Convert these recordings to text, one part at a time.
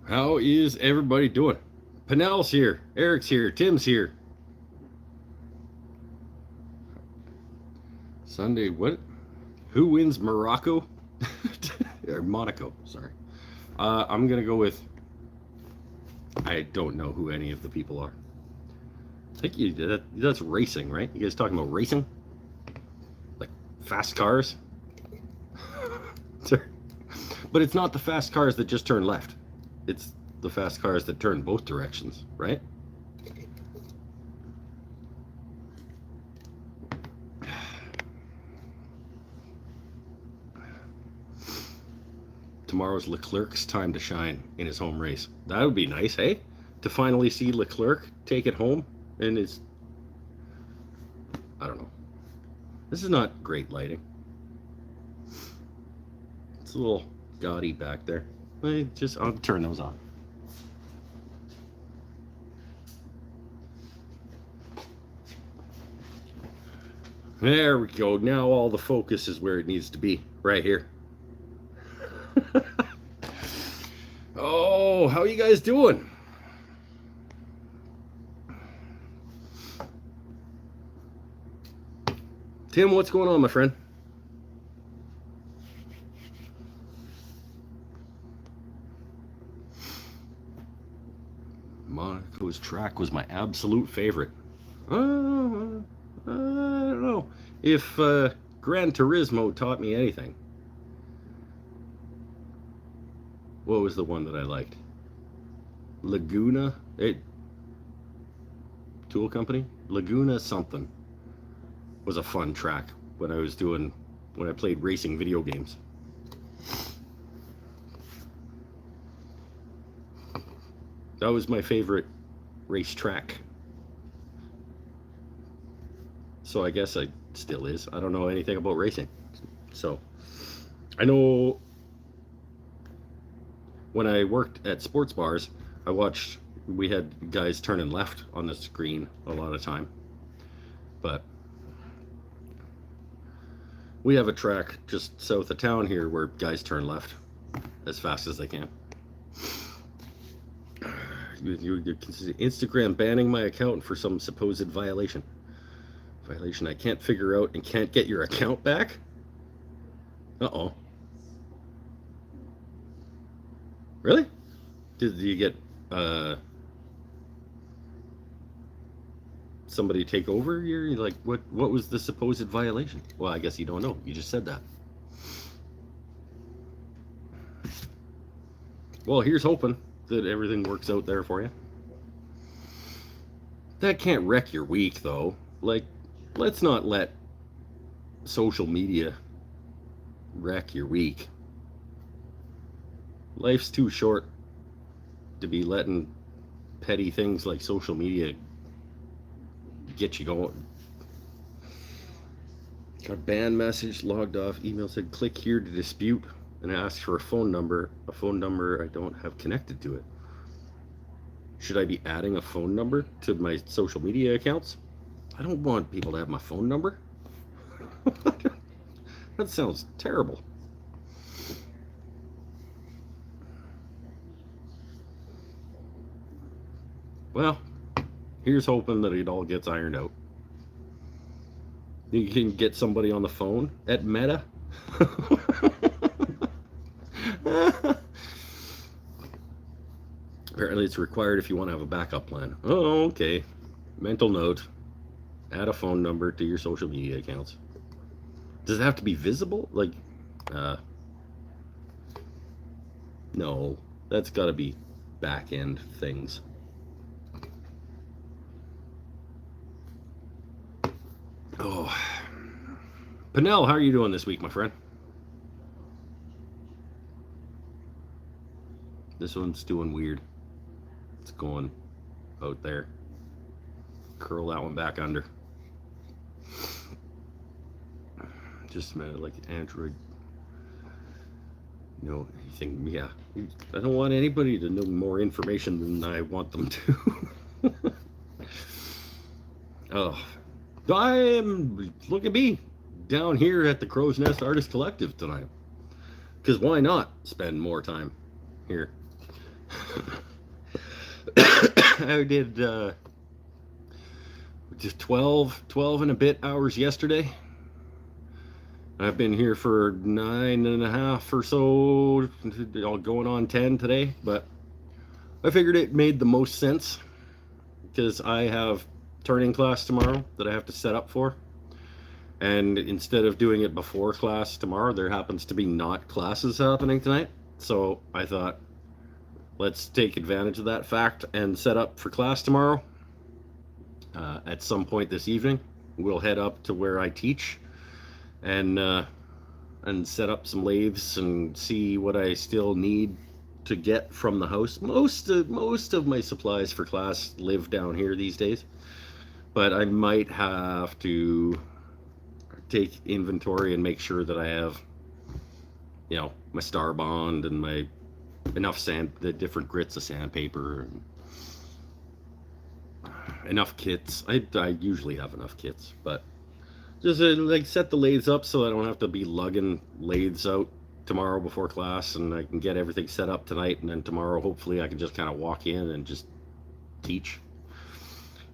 How is everybody doing? Pinnell's here, Eric's here, Tim's here. Sunday, what? Who wins Morocco? Or Monaco, sorry. I'm going to go with. I don't know who any of the people are. I think that's racing, right? You guys talking about racing? Like fast cars? But it's not the fast cars that just turn left. It's the fast cars that turn both directions, right? Tomorrow's Leclerc's time to shine in his home race. That would be nice, hey? To finally see Leclerc take it home and his... I don't know. This is not great lighting. It's a little gaudy back there. I'll turn those on. There we go. Now all the focus is where it needs to be, right here. Oh, how you guys doing? Tim, what's going on, my friend? Monaco's track was my absolute favorite. I don't know if Gran Turismo taught me anything. What was the one that I liked? Laguna? Tool Company? Laguna something was a fun track when I played racing video games. That was my favorite race track. So I guess it still is. I don't know anything about racing. So I know when I worked at sports bars, we had guys turning left on the screen a lot of time. But we have a track just south of town here where guys turn left as fast as they can. You Instagram banning my account for some supposed violation. I can't figure out and can't get your account back? Uh-oh. Really? Did you get somebody take over your, like, what was the supposed violation? Well, I guess you don't know. You just said that. Well, here's hoping that everything works out there for you. That can't wreck your week, though. Like, let's not let social media wreck your week. Life's too short to be letting petty things like social media get you going. Got a ban message, logged off, email said click here to dispute, and asked for a phone number I don't have connected to it. Should I be adding a phone number to my social media accounts? I don't want people to have my phone number. That sounds terrible. Well, here's hoping that it all gets ironed out. You can get somebody on the phone at Meta. Apparently it's required if you want to have a backup plan. Oh, okay. Mental note. Add a phone number to your social media accounts. Does it have to be visible? Like, no. That's got to be back-end things. Oh. Pinnell, how are you doing this week, my friend? This one's doing weird. It's going out there. Curl that one back under. Just like Android. No, anything. Yeah. I don't want anybody to know more information than I want them to. Oh. Look at me down here at the Crow's Nest Artist Collective tonight. Because why not spend more time here? I did just 12 and a bit hours yesterday. I've been here for 9.5 or so, going on 10 today, but I figured it made the most sense because I have turning class tomorrow that I have to set up for. And instead of doing it before class tomorrow, there happens to be not classes happening tonight. So I thought, let's take advantage of that fact and set up for class tomorrow. At some point this evening, we'll head up to where I teach and set up some lathes and see what I still need to get from the house. Most of my supplies for class live down here these days, but I might have to take inventory and make sure that I have, my Star Bond and my enough the different grits of sandpaper, and enough kits. I usually have enough kits, but just set the lathes up so I don't have to be lugging lathes out tomorrow before class, and I can get everything set up tonight, and then tomorrow hopefully I can just kind of walk in and just teach.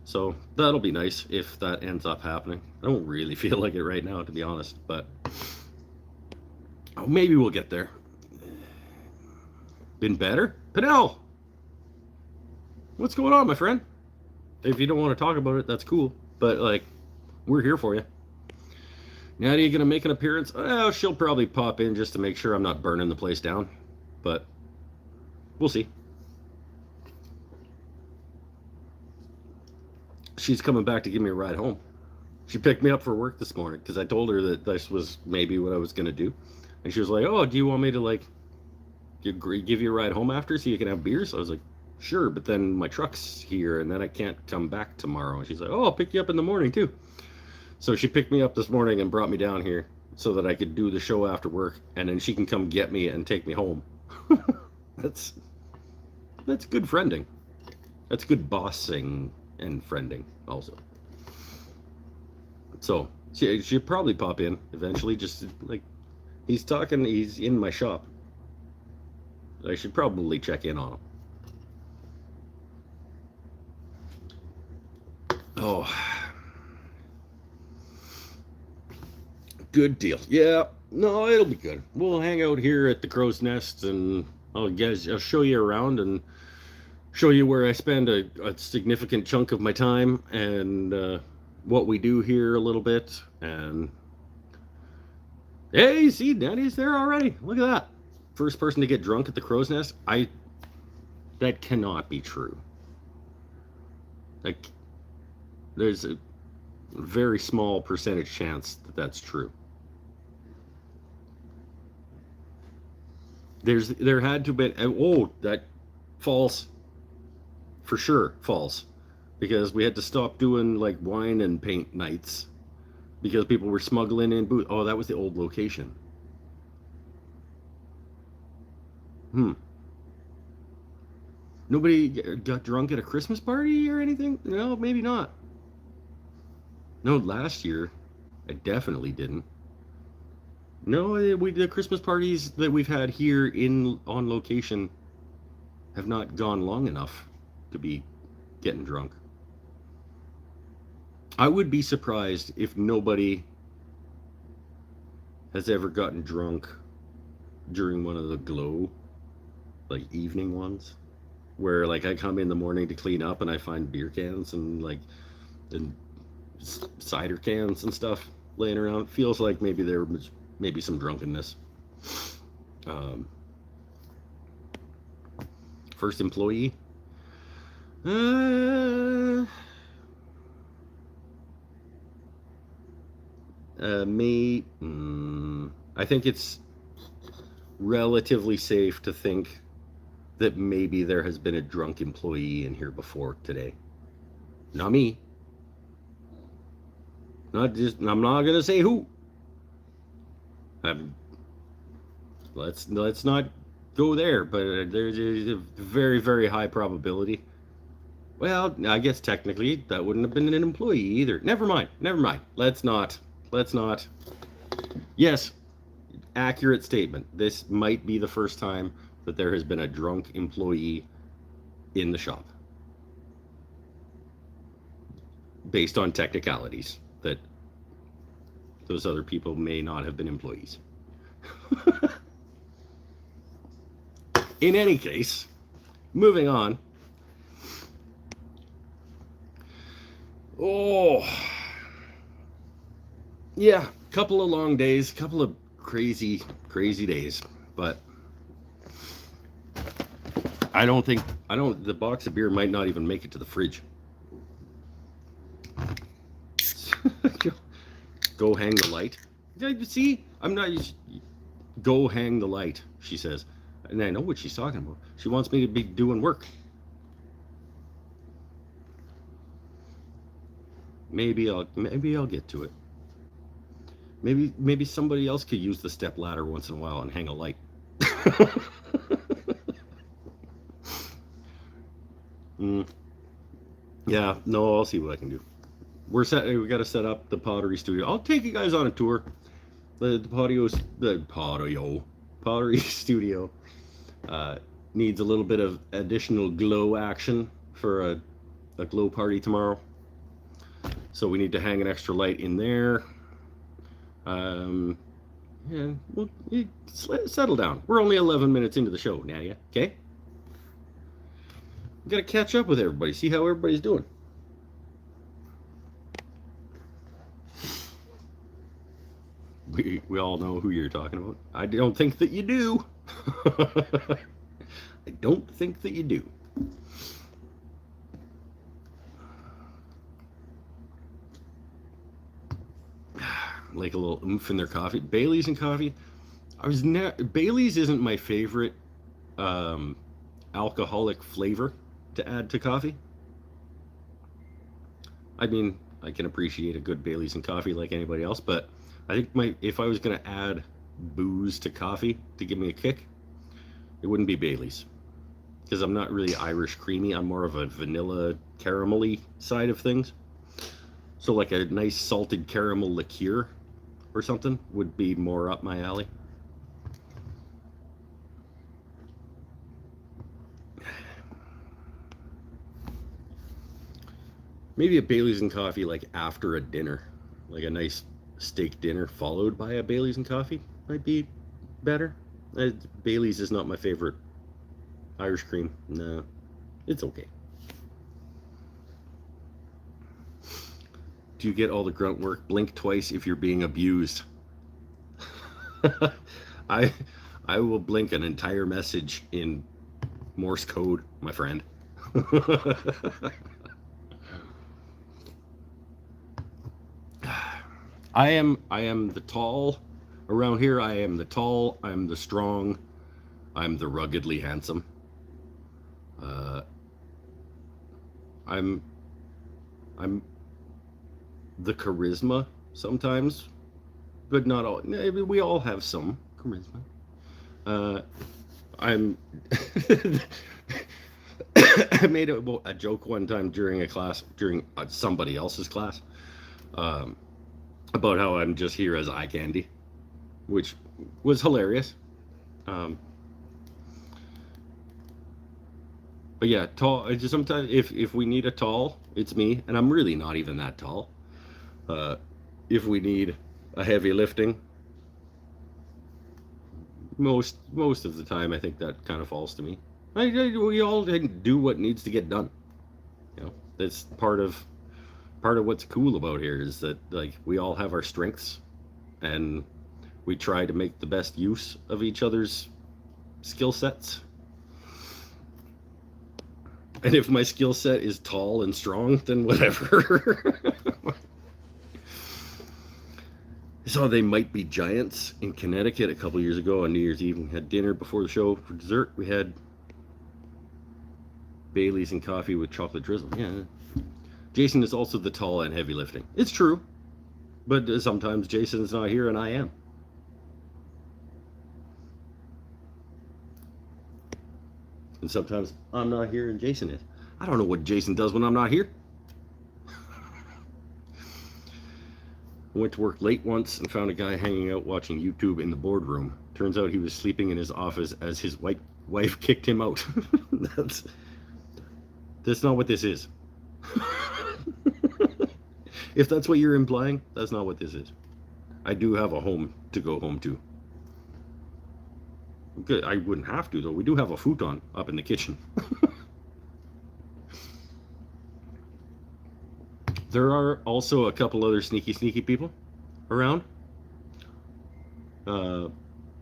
So that'll be nice if that ends up happening. I don't really feel like it right now, to be honest, but maybe we'll get there. Been better? Pinnell! What's going on, my friend? If you don't want to talk about it, that's cool, but we're here for you. Nadia gonna make an appearance? Oh, she'll probably pop in just to make sure I'm not burning the place down, but we'll see. She's coming back to give me a ride home. She picked me up for work this morning because I told her that this was maybe what I was gonna do, and she was like, "Oh, do you want me to give you a ride home after so you can have beers?" I was like, "Sure, but then my truck's here and then I can't come back tomorrow." And she's like, "Oh, I'll pick you up in the morning too." So she picked me up this morning and brought me down here so that I could do the show after work, and then she can come get me and take me home. That's good friending. That's good bossing and friending also. So she'll probably pop in eventually, just he's in my shop. I should probably check in on him. Oh, good deal. Yeah, no, it'll be good. We'll hang out here at the Crow's Nest, and I'll show you around and show you where I spend a significant chunk of my time, and what we do here a little bit. And hey, see, Daddy's there already. Look at that. First person to get drunk at the Crow's Nest. That cannot be true. There's a very small percentage chance that that's true. There had to be, that false, for sure, false, because we had to stop doing wine and paint nights because people were smuggling in booze. Oh, that was the old location. Nobody got drunk at a Christmas party or anything? No, maybe not. No, last year, I definitely didn't. No, the Christmas parties that we've had here on location have not gone long enough to be getting drunk. I would be surprised if nobody has ever gotten drunk during one of the glow, evening ones, where I come in the morning to clean up and I find beer cans and cider cans and stuff laying around. It feels like maybe there was some drunkenness. First employee? I think it's relatively safe to think that maybe there has been a drunk employee in here before today. Not me. I'm not gonna say who. Let's not go there, but there's a very, very high probability. Well, I guess technically that wouldn't have been an employee either. Never mind. Let's not. Yes, accurate statement. This might be the first time that there has been a drunk employee in the shop based on technicalities that those other people may not have been employees. In any case, moving on. Oh, yeah, couple of long days, couple of crazy days, but the box of beer might not even make it to the fridge. Go hang the light. See, I'm not. Go hang the light, she says, and I know what she's talking about. She wants me to be doing work. Maybe I'll get to it. Maybe somebody else could use the step ladder once in a while and hang a light. Yeah, no, I'll see what I can do. We got to set up the pottery studio. I'll take you guys on a tour. The pottery studio needs a little bit of additional glow action for a glow party tomorrow. So we need to hang an extra light in there. Yeah, well, settle down. We're only 11 minutes into the show, Nadia. Okay? We got to catch up with everybody, see how everybody's doing. We all know who you're talking about. I don't think that you do. I don't think that you do. Like a little oomph in their coffee. Bailey's and coffee. Bailey's isn't my favorite alcoholic flavor to add to coffee. I mean, I can appreciate a good Bailey's and coffee like anybody else, but I think if I was going to add booze to coffee to give me a kick, it wouldn't be Bailey's. Because I'm not really Irish creamy. I'm more of a vanilla caramelly side of things. So like a nice salted caramel liqueur or something would be more up my alley. Maybe a Bailey's and coffee like after a dinner. Like a nice steak dinner followed by a Bailey's and coffee might be better. Bailey's is not my favorite Irish cream. No, it's okay. Do you get all the grunt work? Blink twice if you're being abused. I will blink an entire message in Morse code, my friend. I am the tall around here. I am the tall. I'm the strong. I'm the ruggedly handsome. I'm the charisma sometimes, but not all. We all have some charisma. I made a joke one time during a class, during somebody else's class, about how I'm just here as eye candy, which was hilarious. But yeah, tall. Just sometimes if we need a tall, it's me, and I'm really not even that tall. If we need a heavy lifting, most of the time, I think that kind of falls to me. We all do what needs to get done. You know, that's part of what's cool about here is that like we all have our strengths, and we try to make the best use of each other's skill sets. And if my skill set is tall and strong, then whatever. I saw They Might Be Giants in Connecticut a couple years ago on New Year's Eve. We had dinner before the show. For dessert, we had Bailey's and coffee with chocolate drizzle. Yeah. Jason is also the tall and heavy lifting. It's true. But sometimes Jason's not here and I am. And sometimes I'm not here and Jason is. I don't know what Jason does when I'm not here. I went to work late once and found a guy hanging out watching YouTube in the boardroom. Turns out he was sleeping in his office as his wife kicked him out. That's not what this is. If that's what you're implying, that's not what this is. I do have a home to go home to. Good. I wouldn't have to, though. We do have a futon up in the kitchen. There are also a couple other sneaky people around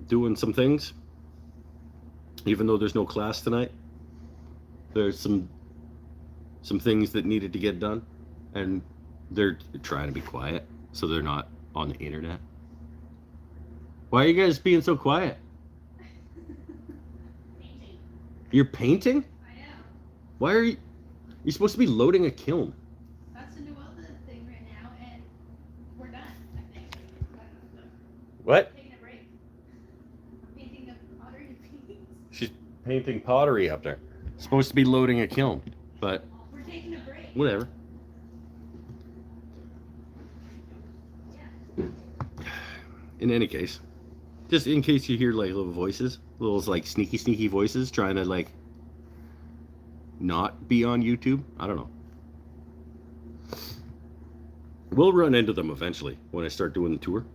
doing some things. Even though there's no class tonight, there's some things that needed to get done, and they're trying to be quiet so they're not on the internet. Why are you guys being so quiet? Painting. You're painting? I am. Why are you? You're supposed to be loading a kiln. That's the new Elda thing right now, and we're done, I think. What? Taking a break. Painting the pottery piece. She's painting pottery up there. Supposed to be loading a kiln, but We're taking a break. whatever. Yeah. In any case, just in case you hear like little voices, little like sneaky voices trying to like not be on YouTube. I don't know. We'll run into them eventually when I start doing the tour.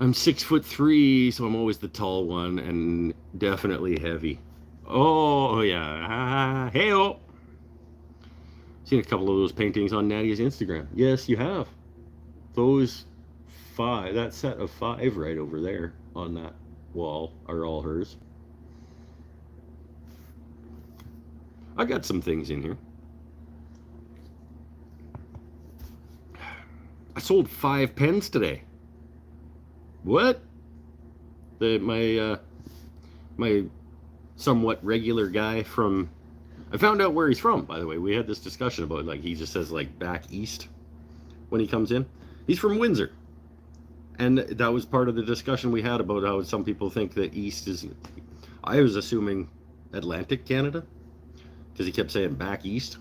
I'm 6'3", so I'm always the tall one and definitely heavy. Oh yeah, hey-oh. Seen a couple of those paintings on Nadia's Instagram. Yes, you have. Those 5, that set of 5 right over there on that wall are all hers. I got some things in here. I sold 5 pens today. What? My somewhat regular guy from, I found out where he's from, by the way. We had this discussion about, like, he just says like back east when he comes in. He's from Windsor. And that was part of the discussion we had about how some people think that east is, I was assuming Atlantic Canada, because he kept saying back east.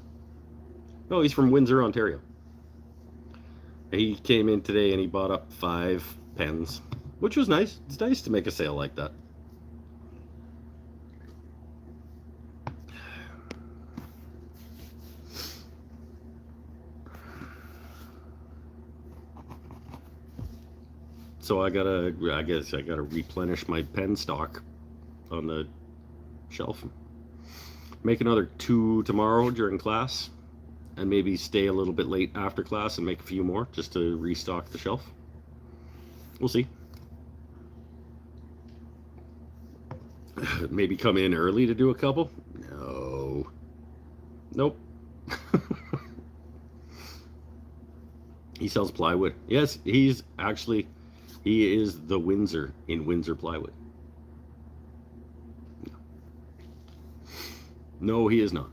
No, he's from Windsor, Ontario. He came in today and he bought up 5 pens, which was nice. It's nice to make a sale like that. So I guess I gotta replenish my pen stock on the shelf. Make another 2 tomorrow during class, and maybe stay a little bit late after class and make a few more just to restock the shelf. We'll see. Maybe come in early to do a couple? No. Nope. He sells plywood. Yes, he is the Windsor in Windsor Plywood. No, he is not.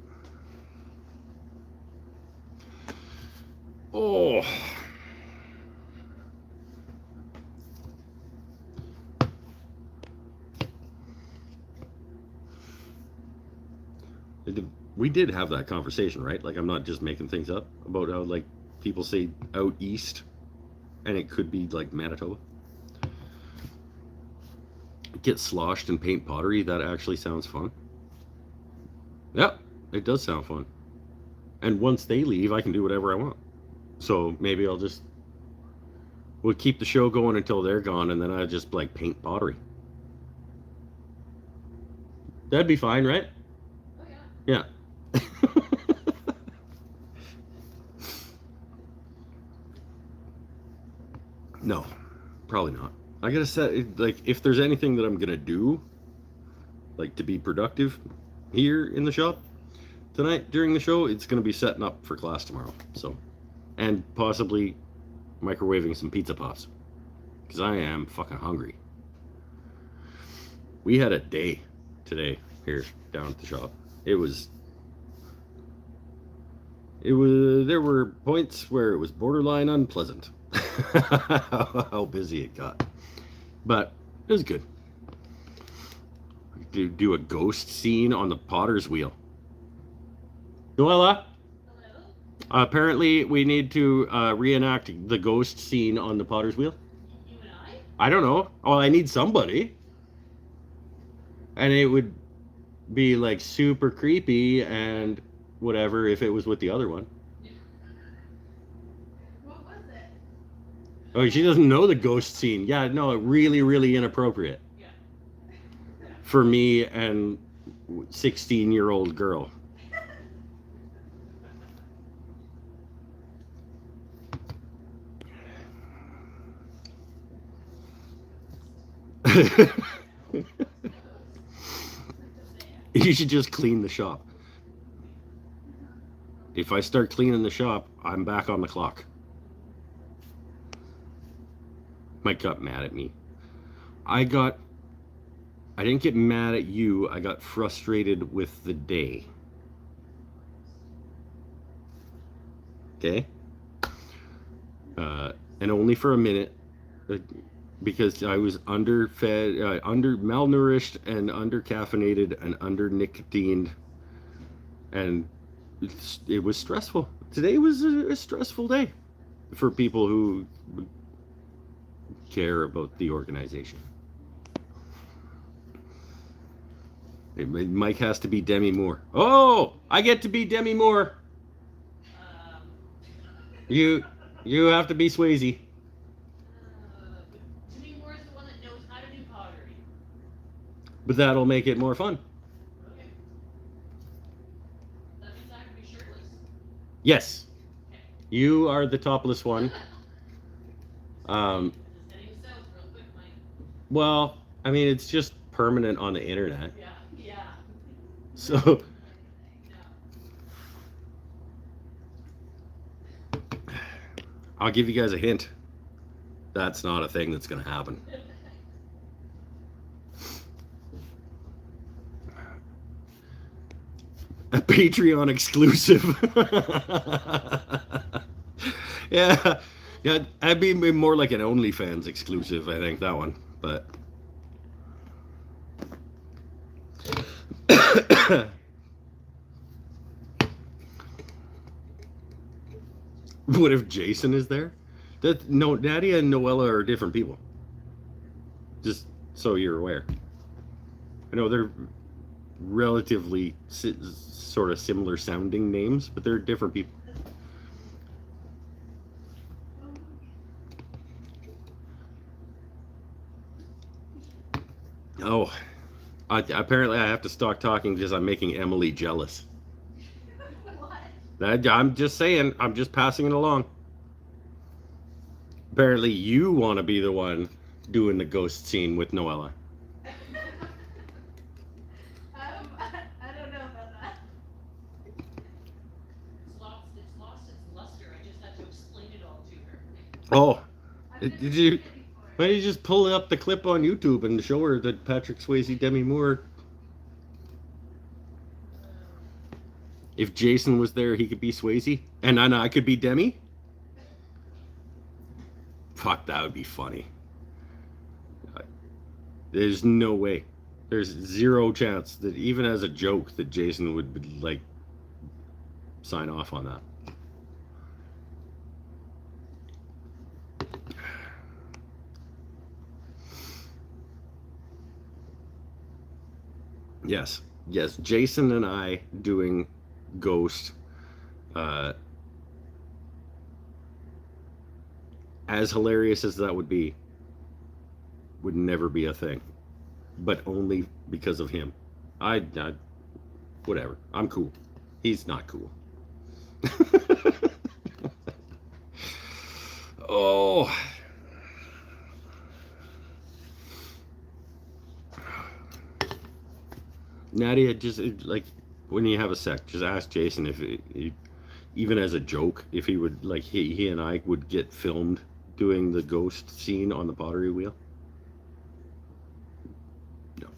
Oh. We did have that conversation, right? Like, I'm not just making things up about how, like, people say out east and it could be like Manitoba. Get sloshed and paint pottery. That actually sounds fun. Yep, it does sound fun. And once they leave, I can do whatever I want. So maybe we'll keep the show going until they're gone, and then I just like paint pottery. That'd be fine, right? Oh yeah. Yeah. No, probably not. I gotta set, like, if there's anything that I'm gonna do, like, to be productive here in the shop tonight during the show, it's gonna be setting up for class tomorrow. So, and possibly microwaving some pizza pops, because I am fucking hungry. We had a day today here down at the shop. There were points where it was borderline unpleasant. How busy it got, but it was good. Do a ghost scene on the potter's wheel. Noella? Hello? Apparently we need to reenact the ghost scene on the potter's wheel. You and I don't know. Oh, I need somebody. And it would be like super creepy and whatever if it was with the other one. What was it? Oh, she doesn't know the ghost scene. Yeah, no, really, really inappropriate Yeah. for me and 16-year-old girl. You should just clean the shop. If I start cleaning the shop, I'm back on the clock. Mike got mad at me. I didn't get mad at you. I got frustrated with the day. Okay? And only for a minute. Because I was underfed, malnourished and under-caffeinated and under-nicotined. And it was stressful. Today was a stressful day for people who care about the organization. Mike has to be Demi Moore. Oh, I get to be Demi Moore. You have to be Swayze. Demi Moore is the one that knows how to do pottery. But that'll make it more fun. Okay. That means I have to be shirtless. Yes. Okay. You are the topless one. Just setting yourself real quick, Mike. Well, I mean, it's just permanent on the internet. Yeah. So, I'll give you guys a hint. That's not a thing that's going to happen. A Patreon exclusive. Yeah, I'd be more like an OnlyFans exclusive, I think, that one. But what if Jason is there? No, Nadia and Noella are different people. Just so you're aware. I know they're relatively sort of similar sounding names, but they're different people. Oh, apparently I have to stop talking because I'm making Emily jealous. What? I'm just saying, I'm just passing it along. Apparently you want to be the one doing the ghost scene with Noella. I don't know about that. It's lost its luster. I just had to explain it all to her. Oh, I've did never you? seen it before. Why don't you just pull up the clip on YouTube and show her that Patrick Swayze, Demi Moore? If Jason was there, he could be Swayze, and I could be Demi. Fuck, that would be funny. There's no way. There's zero chance that even as a joke that Jason would like sign off on that. Yes, Jason and I doing Ghost, as hilarious as that would be, would never be a thing, but only because of him. I whatever. I'm cool. He's not cool. Oh. Nadia, just like when you have a sec, just ask Jason if even as a joke, if he would like he and I would get filmed doing the ghost scene on the pottery wheel. No.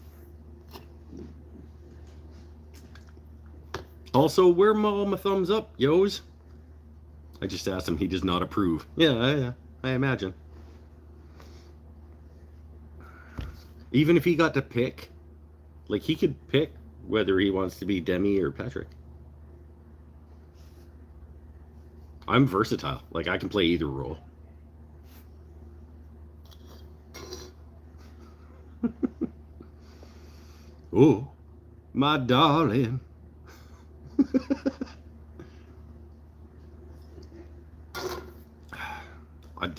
Also, where all my thumbs up, yos? I just asked him. He does not approve. Yeah, I imagine. Even if he got to pick, like he could pick whether he wants to be Demi or Patrick. I'm versatile. Like I can play either role. Oh, my darling.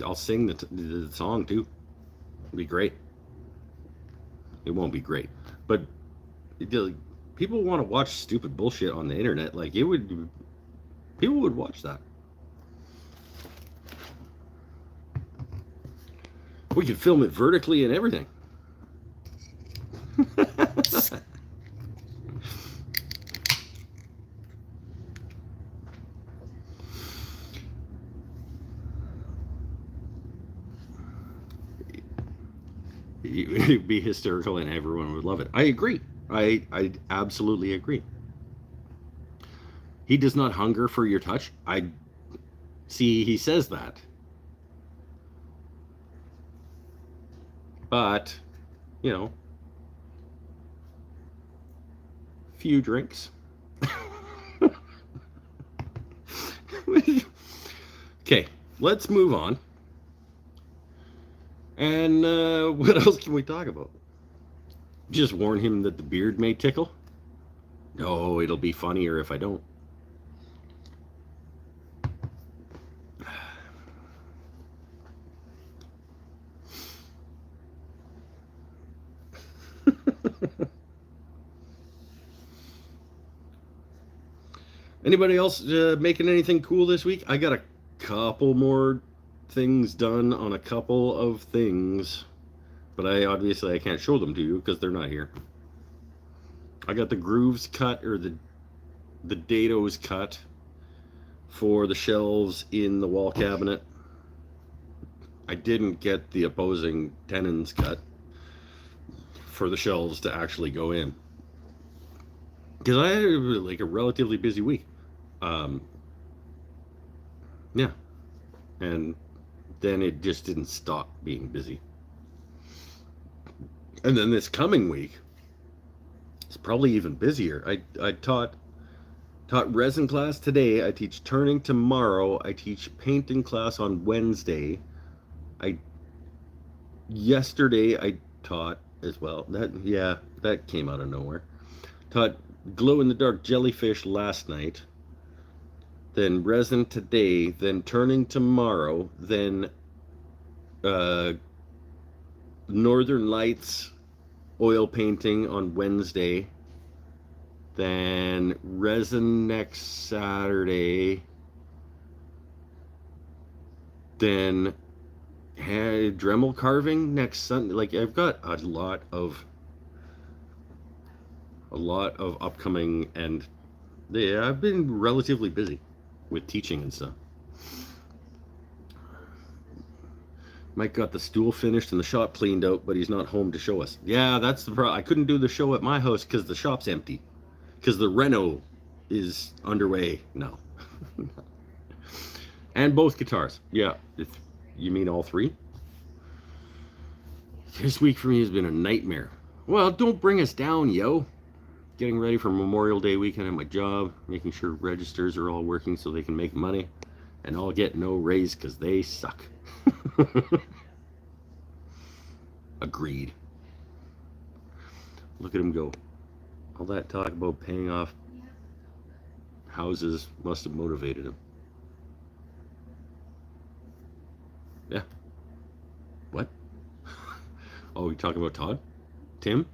I'll sing the song too. It'll be great. It won't be great, but people want to watch stupid bullshit on the internet. Like it would, people would watch that. We could film it vertically and everything. It'd be hysterical and everyone would love it. I agree. I absolutely agree. He does not hunger for your touch. I see he says that. But, you know, few drinks. Okay, let's move on. And what else can we talk about? Just warn him that the beard may tickle? No, it'll be funnier if I don't. Anybody else making anything cool this week? I got a couple more things done on a couple of things, but I can't show them to you because they're not here. I got the grooves cut, or the dados cut for the shelves in the wall cabinet. I didn't get the opposing tenons cut for the shelves to actually go in because I had like a relatively busy week. Yeah, and then it just didn't stop being busy. And then this coming week, it's probably even busier. I taught resin class today. I teach turning tomorrow. I teach painting class on Wednesday. Yesterday I taught as well. That came out of nowhere. Taught glow in the dark jellyfish last night. Then resin today, then turning tomorrow, then Northern Lights oil painting on Wednesday, then resin next Saturday, then Dremel carving next Sunday. Like I've got a lot of upcoming, and yeah, I've been relatively busy with teaching and stuff. Mike got the stool finished and the shop cleaned out, but he's not home to show us. Yeah, that's the problem. I couldn't do the show at my house because the shop's empty. Because the reno is underway now. And both guitars. Yeah, if you mean all three? This week for me has been a nightmare. Well, don't bring us down, yo. Getting ready for Memorial Day weekend at my job, making sure registers are all working so they can make money, and I'll get no raise because they suck. Agreed. Look at him go. All that talk about paying off houses must have motivated him. Yeah. What? Oh, you talking about Todd? Tim?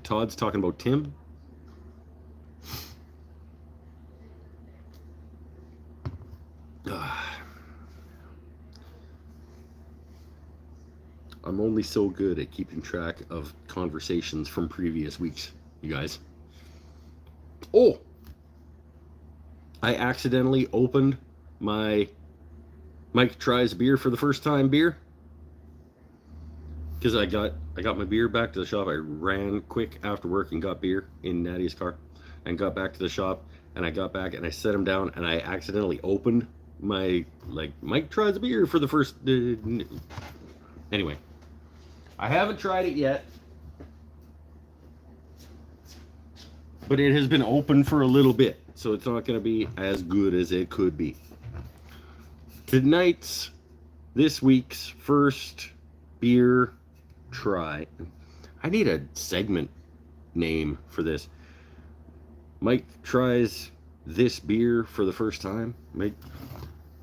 Todd's talking about Tim? I'm only so good at keeping track of conversations from previous weeks, you guys. Oh! I accidentally opened my Mike Tries Beer for the First Time beer. Because I got my beer back to the shop. I ran quick after work and got beer in Natty's car. And got back to the shop. And I got back and I set him down. And I accidentally opened my, Mike Tries Beer for the first... Anyway. I haven't tried it yet. But it has been open for a little bit. So it's not going to be as good as it could be. This week's first beer try. I need a segment name for this. Mike tries this beer for the first time.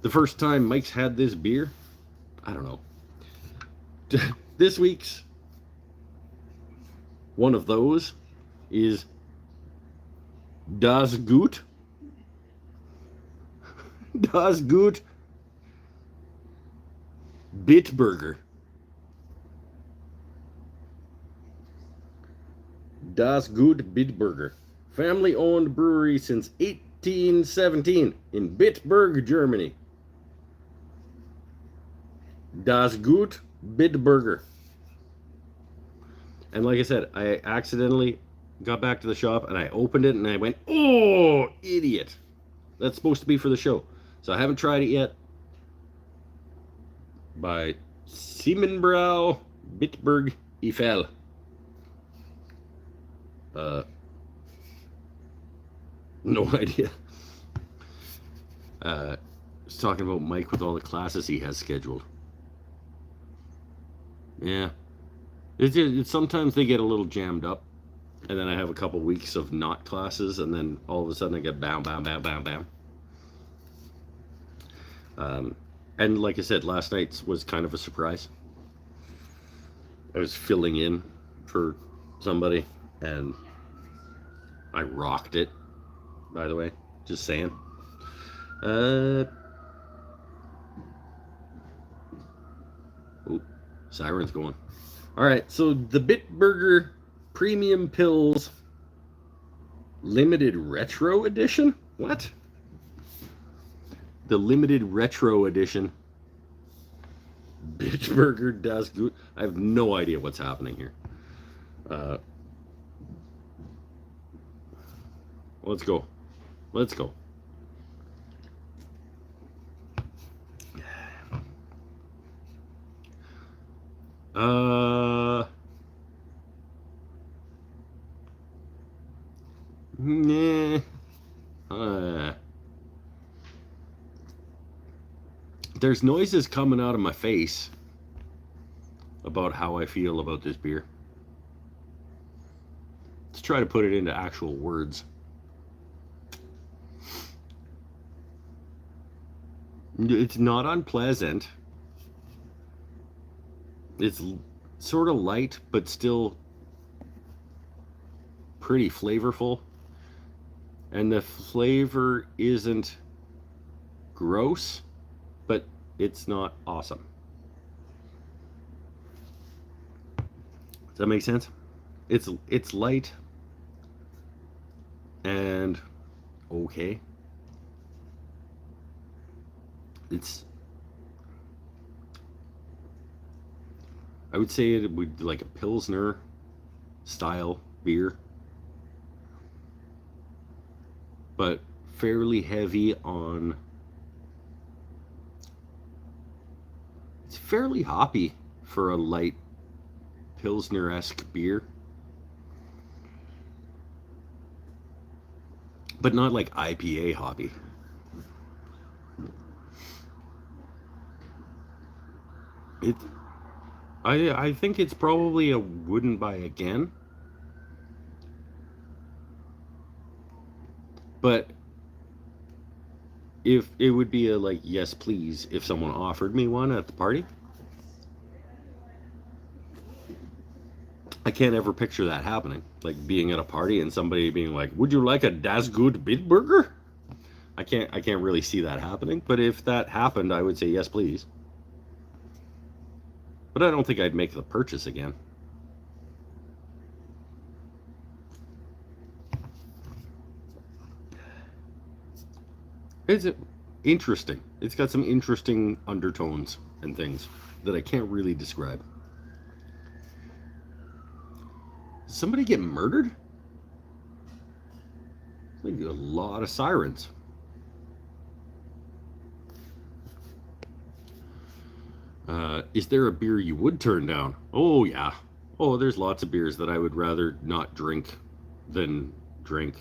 The first time Mike's had this beer, I don't know. This week's one of those is Das Gut. Das Gut Bitburger. Das Gut Bitburger. Family owned brewery since 1817 in Bitburg, Germany. Das Gut Bitburger. And like I said, I accidentally got back to the shop and I opened it and I went, oh, idiot. That's supposed to be for the show. So I haven't tried it yet. By Siemenbrau Bitburg Eiffel. No idea. Was talking about Mike with all the classes he has scheduled. Yeah. It's sometimes they get a little jammed up. And then I have a couple weeks of not classes. And then all of a sudden I get bam, bam, bam, bam, bam. And like I said, last night's was kind of a surprise. I was filling in for somebody. And I rocked it, by the way. Just saying. Oh, siren's going. Alright, so the Bitburger Premium Pills Limited Retro Edition? What? The Limited Retro Edition Bitburger Das Gut. I have no idea what's happening here. Let's go. Let's go. Nah. There's noises coming out of my face about how I feel about this beer. Let's try to put it into actual words. It's not unpleasant. It's sort of light, but still pretty flavorful. And the flavor isn't gross, but it's not awesome. Does that make sense? It's light and okay. I would say it would be like a Pilsner style beer, but fairly heavy on, it's fairly hoppy for a light Pilsner-esque beer, but not like IPA hoppy. I think it's probably a wouldn't buy again. But if it would be a like yes please if someone offered me one at the party. I can't ever picture that happening. Like being at a party and somebody being like, "Would you like a Das Gut Bitburger?" I can't really see that happening, but if that happened, I would say yes please. But I don't think I'd make the purchase again. It's interesting. It's got some interesting undertones and things that I can't really describe. Did somebody get murdered? Like a lot of sirens. Is there a beer you would turn down? Oh, yeah. Oh, there's lots of beers that I would rather not drink than drink.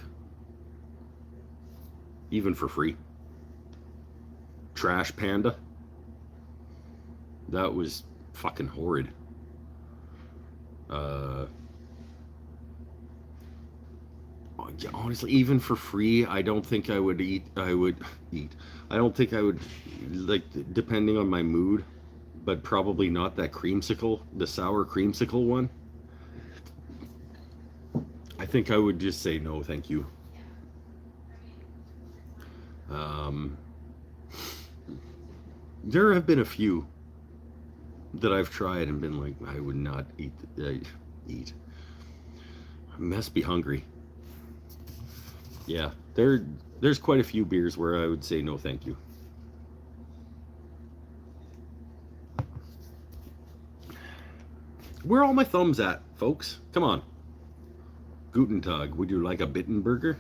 Even for free. Trash Panda. That was fucking horrid. honestly, even for free, I don't think I would eat. I would eat. I don't think I would, like, depending on my mood, but probably not that creamsicle, the sour creamsicle one. I think I would just say no, thank you. Um, there have been a few that I've tried and been like, I would not eat. Eat. I must be hungry. Yeah, there's quite a few beers where I would say no, thank you. Where are all my thumbs at, folks? Come on. Guten Tag. Would you like a Bittenburger?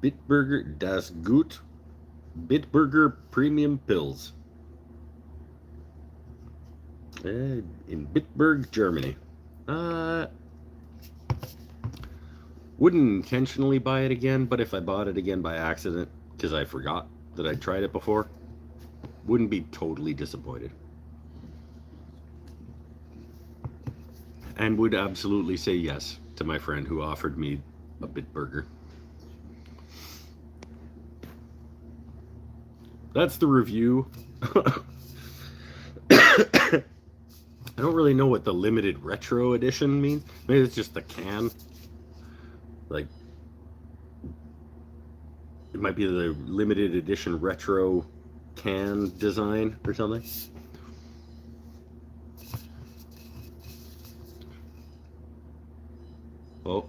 Bitburger das Gut. Bitburger Premium Pills. In Bitburg, Germany. Wouldn't intentionally buy it again, but if I bought it again by accident, because I forgot that I tried it before, wouldn't be totally disappointed. And would absolutely say yes to my friend who offered me a Bitburger. That's the review. I don't really know what the limited retro edition means. Maybe it's just the can. Like, it might be the limited edition retro can design or something. Oh,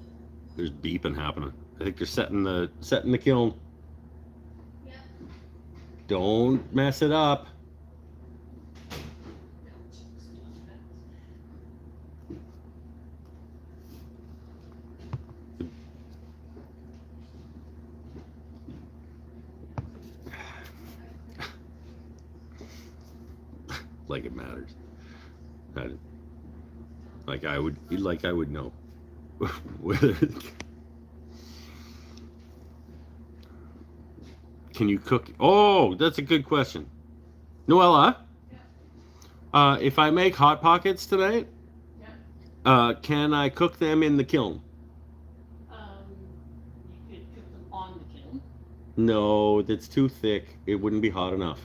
there's beeping happening. I think they're setting the kiln. Yep. Don't mess it up. Like it matters. Like I would know whether. Can you cook? Oh, that's a good question. Noella, if I make Hot Pockets tonight, can I cook them in the kiln? You could cook them on the kiln. No, that's too thick. It wouldn't be hot enough.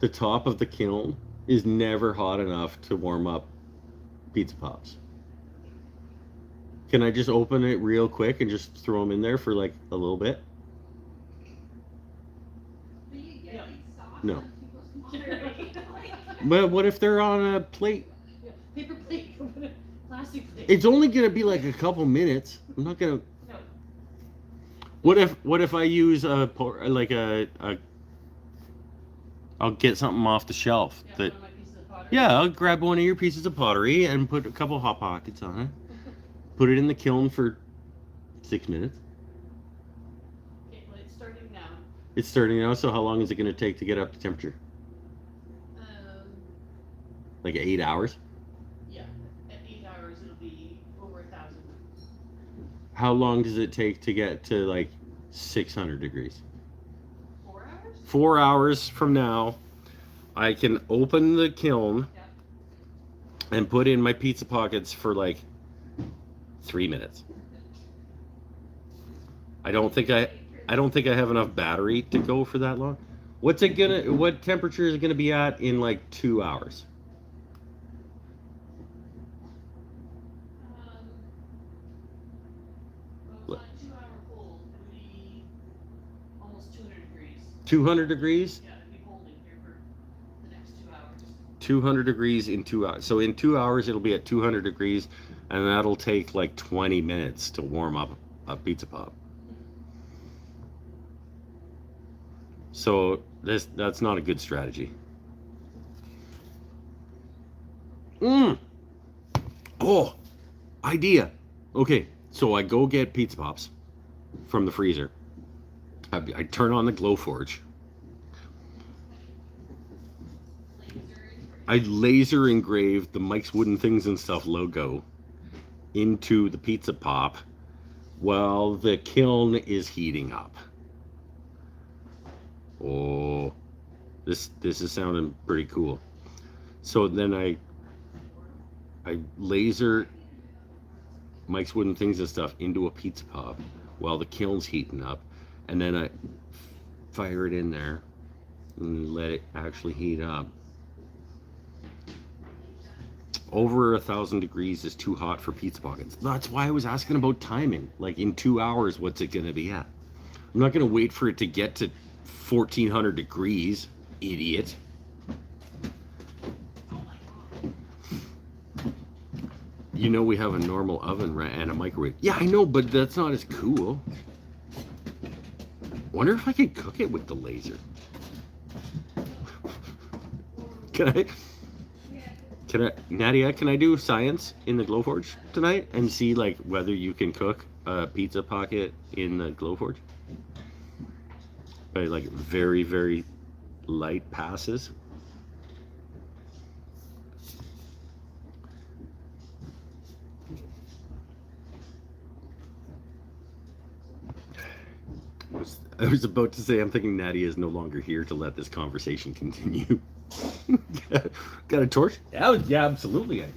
The top of the kiln is never hot enough to warm up pizza pops. Can I just open it real quick and just throw them in there for like a little bit? Do you get Yeah. these sauce No. on people's pottery? But what if they're on a plate? Yeah, paper plate, plastic plate. It's only gonna be like a couple minutes. I'm not gonna. No. What if I use like a I'll get something off the shelf Yeah, that. one of my pieces of pottery. Yeah, I'll grab one of your pieces of pottery and put a couple Hot Pockets on it. Put it in the kiln for 6 minutes. Okay, well, it's starting now. It's starting now, so how long is it going to take to get up to temperature? Like 8 hours? Yeah, at 8 hours it'll be over 1,000. How long does it take to get to like 600 degrees? 4 hours? 4 hours from now, I can open the kiln and put in my pizza pockets for like 3 minutes. I don't think I have enough battery to go for that long. What temperature is it gonna be at in like 2 hours? Well, it's on a 2 hour cold. It'll be almost 200 degrees. 200 degrees? Yeah, it'll be holding here for the next 2 hours. 200 degrees in 2 hours. So in 2 hours, it'll be at 200 degrees, and that'll take like 20 minutes to warm up a pizza pop. So that's not a good strategy. Oh, idea. Okay, so I go get pizza pops from the freezer. I turn on the Glowforge. I laser engraved the Mike's Wooden Things and Stuff logo into the pizza pop while the kiln is heating up. Oh, this is sounding pretty cool. So then I laser Mike's Wooden Things and stuff into a pizza pop while the kiln's heating up, and then I fire it in there and let it actually heat up. Over 1,000 degrees is too hot for pizza pockets. That's why I was asking about timing. Like in 2 hours, what's it gonna be at? I'm not gonna wait for it to get to 1,400 degrees, idiot. You know we have a normal oven and a microwave. Yeah, I know, but that's not as cool. Wonder if I could cook it with the laser. Can I? Nadia, can I do science in the Glowforge tonight and see like whether you can cook a pizza pocket in the Glowforge? By like very, very light passes. I was about to say, I'm thinking Nadia is no longer here to let this conversation continue. Got a torch? Yeah, absolutely I do.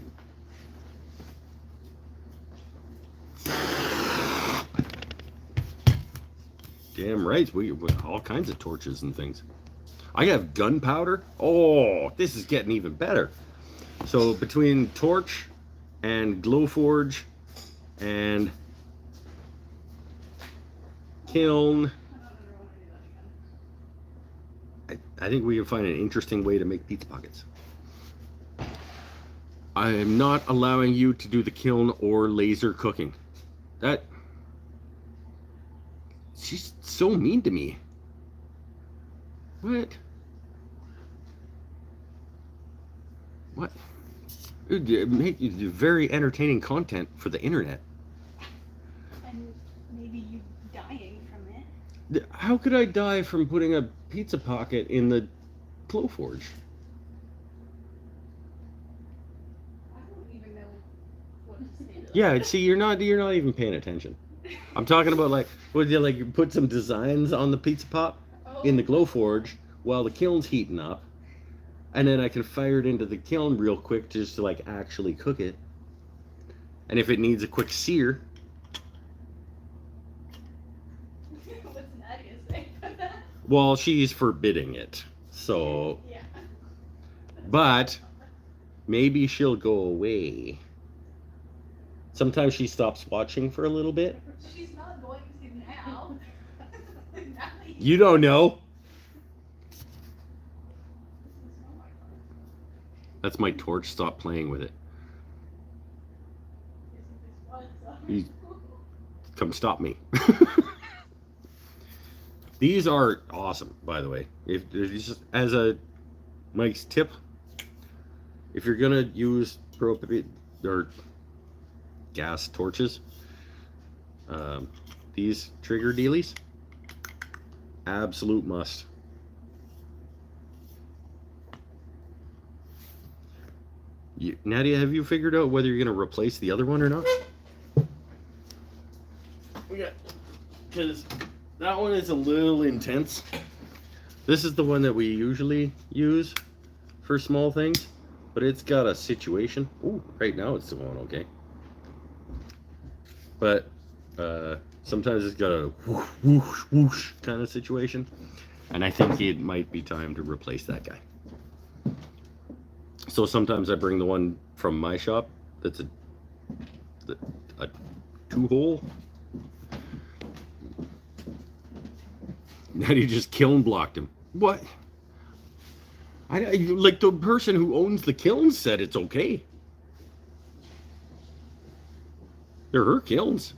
Damn right, we all kinds of torches and things. I have gunpowder. Oh, this is getting even better. So between torch and Glowforge and kiln, I think we can find an interesting way to make pizza pockets. I am not allowing you to do the kiln or laser cooking. She's so mean to me. What? Make very entertaining content for the internet. And maybe you dying from it. How could I die from putting a pizza pocket in the Glowforge? I don't even know what to say to that. Yeah, see, you're not even paying attention. I'm talking about like, would you like put some designs on the pizza pop in the Glowforge while the kiln's heating up, and then I can fire it into the kiln real quick just to like actually cook it. And if it needs a quick sear, What's Nadia saying about that? well, she's forbidding it. So, Yeah. but maybe she'll go away. Sometimes she stops watching for a little bit. She's not going to now. Now You don't know. That's my torch. Stop playing with it. You- Come stop me. These are awesome, by the way. If just as a Mike's tip, if you're gonna use propane or gas torches, these trigger dealies, absolute must. Nadia, have you figured out whether you're gonna replace the other one or not? Because that one is a little intense. This is the one that we usually use for small things, but it's got a situation. Ooh, right now it's going okay. But sometimes it's got a whoosh, whoosh, whoosh kind of situation. And I think it might be time to replace that guy. So sometimes I bring the one from my shop that's a 2-hole. Now you just kiln blocked him. What? Like the person who owns the kiln said it's okay. They're her kilns,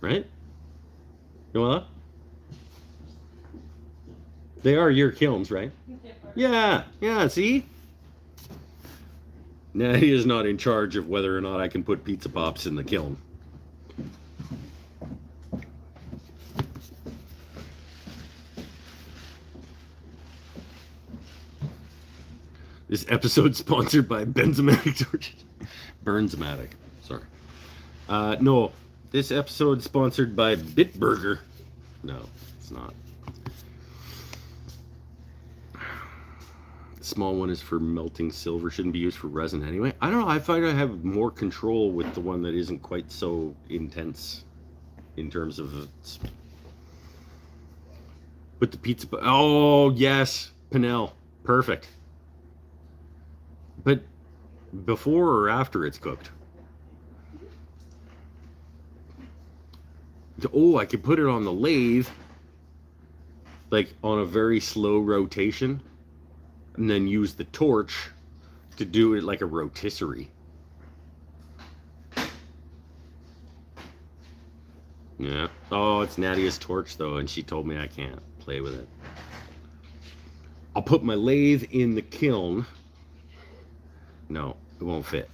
right? You know what? They are your kilns, right? Yeah, see? Nadia's not in charge of whether or not I can put pizza pops in the kiln. This episode sponsored by Benzematic Torches. Burnzmatic, sorry. No, this episode sponsored by Bitburger. No, it's not. small one is for melting silver. Shouldn't be used for resin anyway. I don't know. I find I have more control with the one that isn't quite so intense in terms of its... With the pizza... Oh, yes. Pinnell. Perfect. But before or after it's cooked? Oh, I could put it on the lathe, like on a very slow rotation, and then use the torch to do it like a rotisserie. Yeah. Oh, it's Nadia's torch though, and she told me I can't play with it. I'll put my lathe in the kiln. No, it won't fit.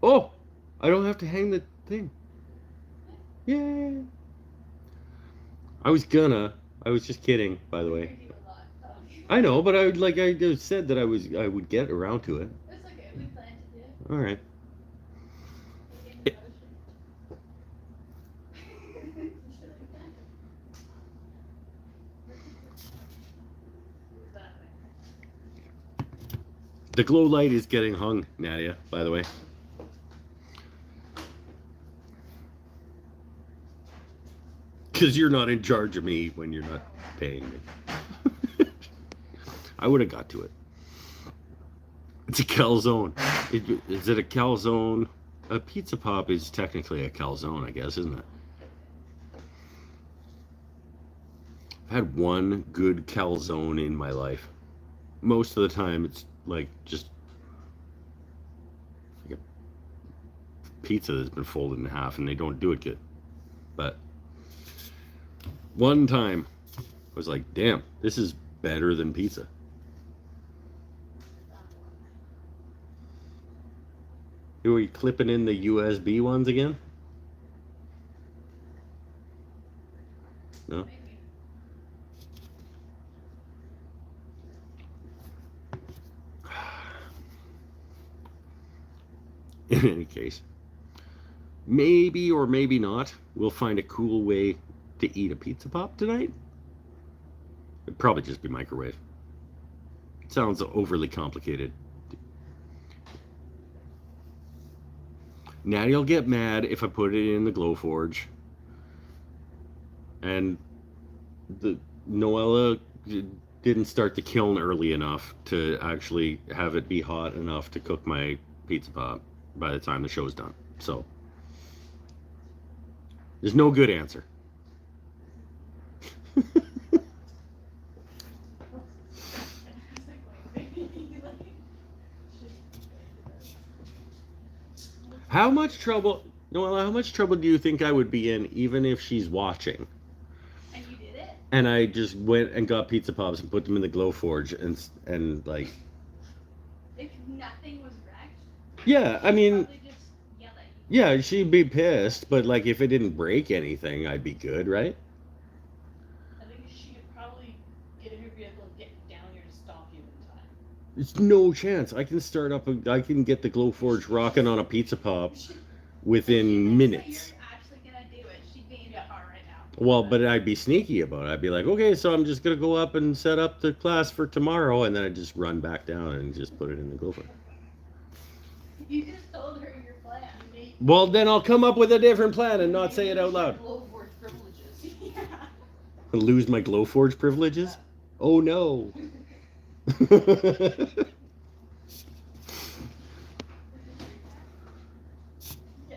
Oh, I don't have to hang the thing. Yay. I was just kidding, by the way. I know, but I just said that I would get around to it. It's okay. We plan to do it. All right. The glow light is getting hung, Nadia, by the way. Because you're not in charge of me when you're not paying me. I would have got to it. It's a calzone. Is it a calzone? A pizza pop is technically a calzone, I guess, isn't it? I've had one good calzone in my life. Most of the time, it's like just like a pizza that's been folded in half, and they don't do it good. But one time, I was like, damn, this is better than pizza. Are we clipping in the USB ones again? No? In any case, maybe or maybe not, we'll find a cool way to eat a pizza pop tonight. It'd probably just be microwave. It sounds overly complicated. Nattie'll get mad if I put it in the Glowforge. And the Noella didn't start the kiln early enough to actually have it be hot enough to cook my pizza pop by the time the show's done. So there's no good answer. How much trouble, Noella, how much trouble do you think I would be in even if she's watching? And you did it? And I just went and got pizza pops and put them in the Glowforge and like... If nothing was wrecked? Yeah, I mean... Probably just yell at you. Yeah, she'd be pissed, but like if it didn't break anything, I'd be good, right? I think she could probably get in her vehicle and get down here to stop you in time. There's no chance. I can start up, I can get the Glowforge rocking on a pizza pop within minutes. You're actually gonna do it. She'd be in the car right now. Well, but I'd be sneaky about it. I'd be like, okay, so I'm just going to go up and set up the class for tomorrow, and then I'd just run back down and just put it in the Glowforge. You just told her your plan. Well, then I'll come up with a different plan and not say it out loud. Glowforge privileges. Yeah. Lose my Glowforge privileges? Oh, no.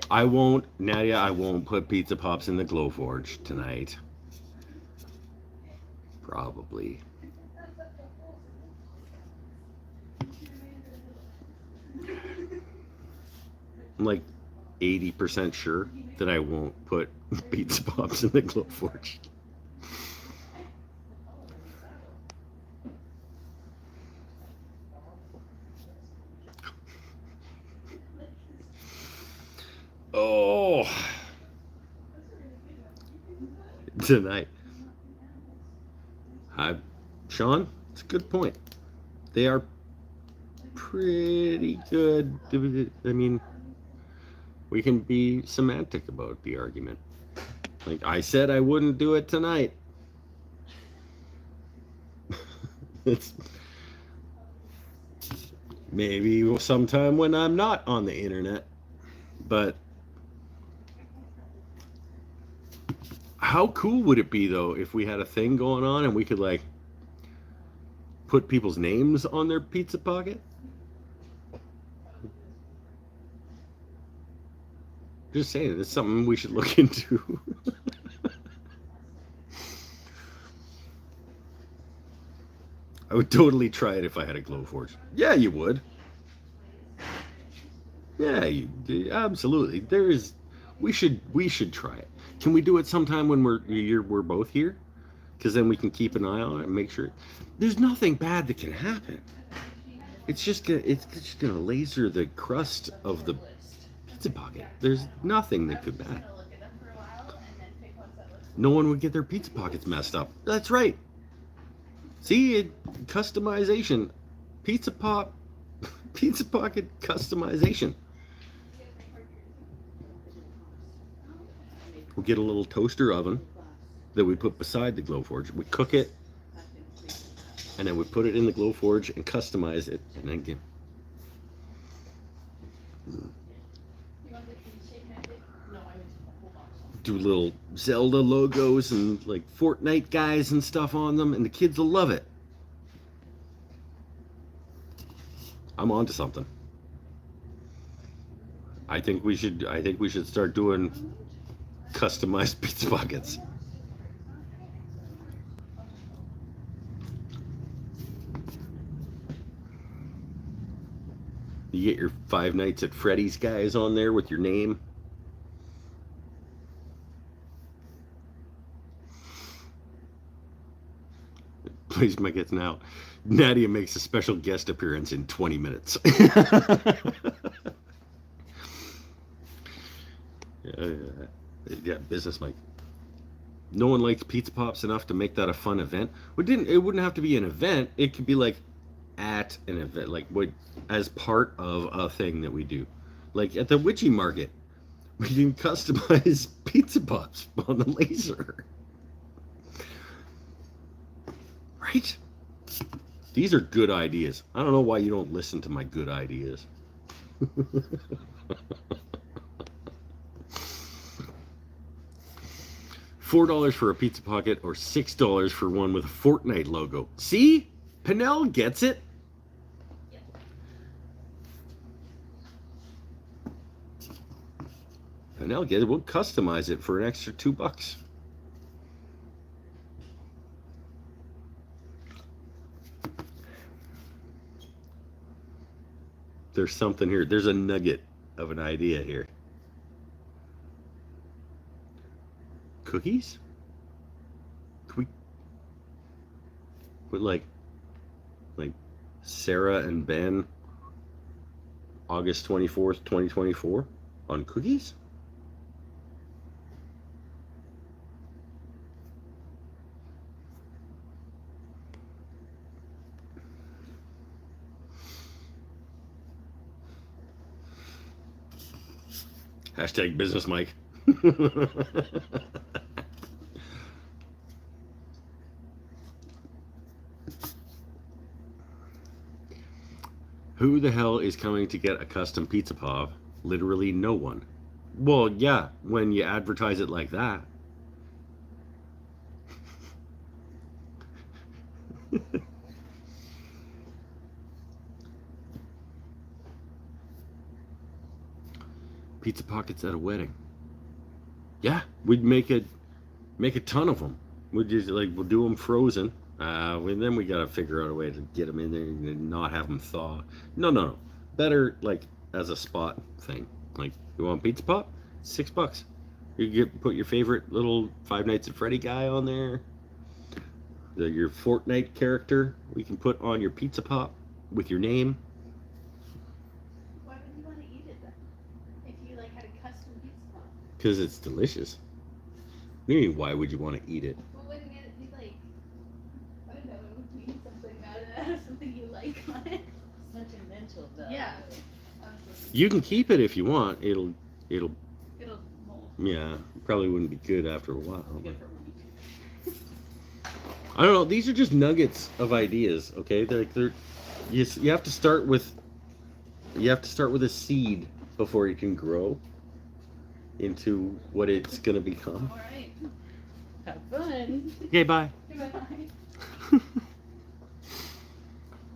I won't, Nadia, I won't put pizza pops in the Glowforge tonight. Probably. I'm like 80% sure that I won't put pizza pops in the Glowforge. Oh, tonight. Sean, it's a good point. They are pretty good. I mean, we can be semantic about the argument. Like I said, I wouldn't do it tonight. It's maybe sometime when I'm not on the internet. But how cool would it be though if we had a thing going on and we could like put people's names on their pizza pocket? Just saying, it's something we should look into. I would totally try it if I had a Glowforge. Yeah, you would. Yeah, absolutely. We should try it. Can we do it sometime when we're both here? Because then we can keep an eye on it and make sure. There's nothing bad that can happen. It's just gonna laser the crust of the pizza pocket. There's nothing that could bad. No one would get their pizza pockets messed up. That's right. See, customization, pizza pocket customization. We'll get a little toaster oven that we put beside the Glowforge. We cook it, and then we put it in the Glowforge and customize it, and then get. Do little Zelda logos and like Fortnite guys and stuff on them, and the kids will love it. I'm onto something. I think we should start doing customized pizza pockets. You get your Five Nights at Freddy's guys on there with your name. Please make it now. Nadia makes a special guest appearance in 20 minutes. Yeah, business Mike. No one likes pizza pops enough to make that a fun event. It wouldn't have to be an event. It could be like at an event, like as part of a thing that we do. Like at the Witchy Market, we can customize pizza pops on the laser. Right? These are good ideas. I don't know why you don't listen to my good ideas. $4 for a pizza pocket or $6 for one with a Fortnite logo. See? Pinnell gets it. Pinnell gets it. We'll customize it for an extra $2. There's something here. There's a nugget of an idea here. Cookies? Could we put like Sarah and Ben August 24th, 2024 on cookies? Hashtag business Mike. Who the hell is coming to get a custom pizza pop? Literally no one. Well, yeah, when you advertise it like that. Pizza pockets at a wedding. Yeah, we'd make a ton of them. We'll do them frozen. Then we gotta figure out a way to get them in there and not have them thaw. No. Better like as a spot thing. Like, you want pizza pop? $6. You put your favorite little Five Nights at Freddy guy on there. Your Fortnite character we can put on your pizza pop with your name. Why would you want to eat it then? If you like had a custom pizza pop? Because it's delicious. What do you mean, why would you want to eat it? Well, wouldn't it be like, I don't know, it would mean something out of something you like on it? Sentimental though. Yeah. You can keep it if you want. It'll It'll mold. Yeah, probably wouldn't be good after a while. But Good for a week. I don't know. These are just nuggets of ideas. Okay, they're you have to start with a seed before it can grow into what it's gonna become. All right. Have fun. Okay, bye. Goodbye.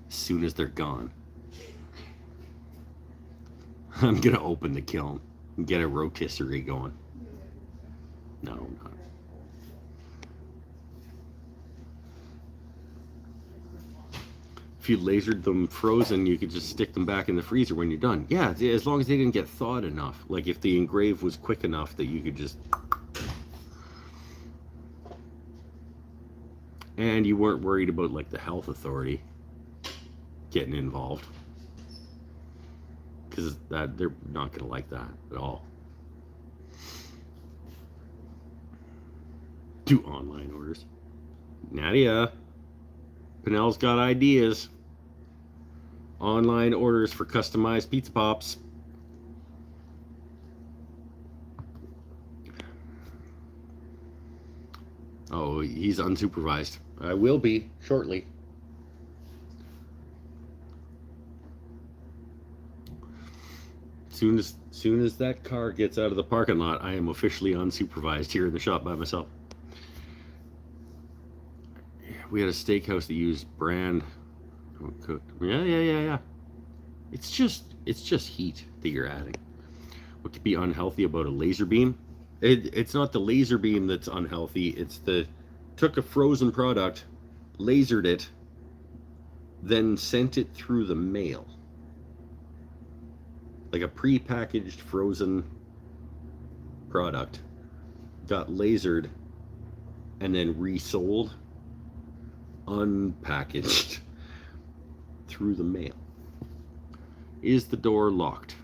As soon as they're gone, I'm gonna open the kiln and get a rotisserie going. No, I'm not. If you lasered them frozen, you could just stick them back in the freezer when you're done. Yeah, as long as they didn't get thawed enough. Like if the engrave was quick enough that you could just... And you weren't worried about like the health authority getting involved. Because they're not going to like that at all. Do online orders. Nadia, Pinnell's got ideas. Online orders for customized pizza pops. Oh, he's unsupervised. I will be shortly. Soon as that car gets out of the parking lot, I am officially unsupervised here in the shop by myself. We had a steakhouse that used brand cooked. Yeah. It's just heat that you're adding. What could be unhealthy about a laser beam? It's not the laser beam that's unhealthy. It's took a frozen product, lasered it, then sent it through the mail. Like a pre-packaged frozen product got lasered and then resold unpackaged through the mail. Is the door locked?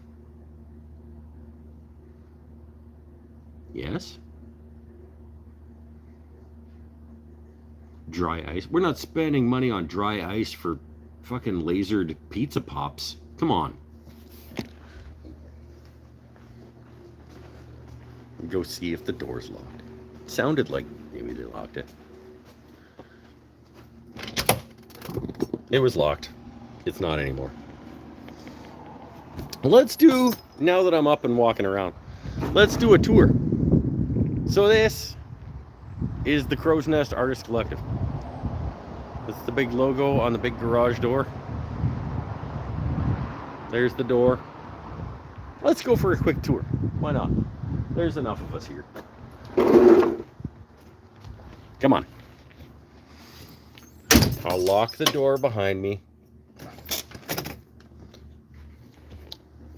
Yes. Dry ice. We're not spending money on dry ice for fucking lasered pizza pops. Come on. Go see if the door's locked. It sounded like maybe they locked it. It was locked. It's not anymore. Let's do, now that I'm up and walking around, let's do a tour. So this is the Crow's Nest Artist Collective. That's the big logo on the big garage door. There's the door. Let's go for a quick tour. Why not? There's enough of us here. Come on. I'll lock the door behind me.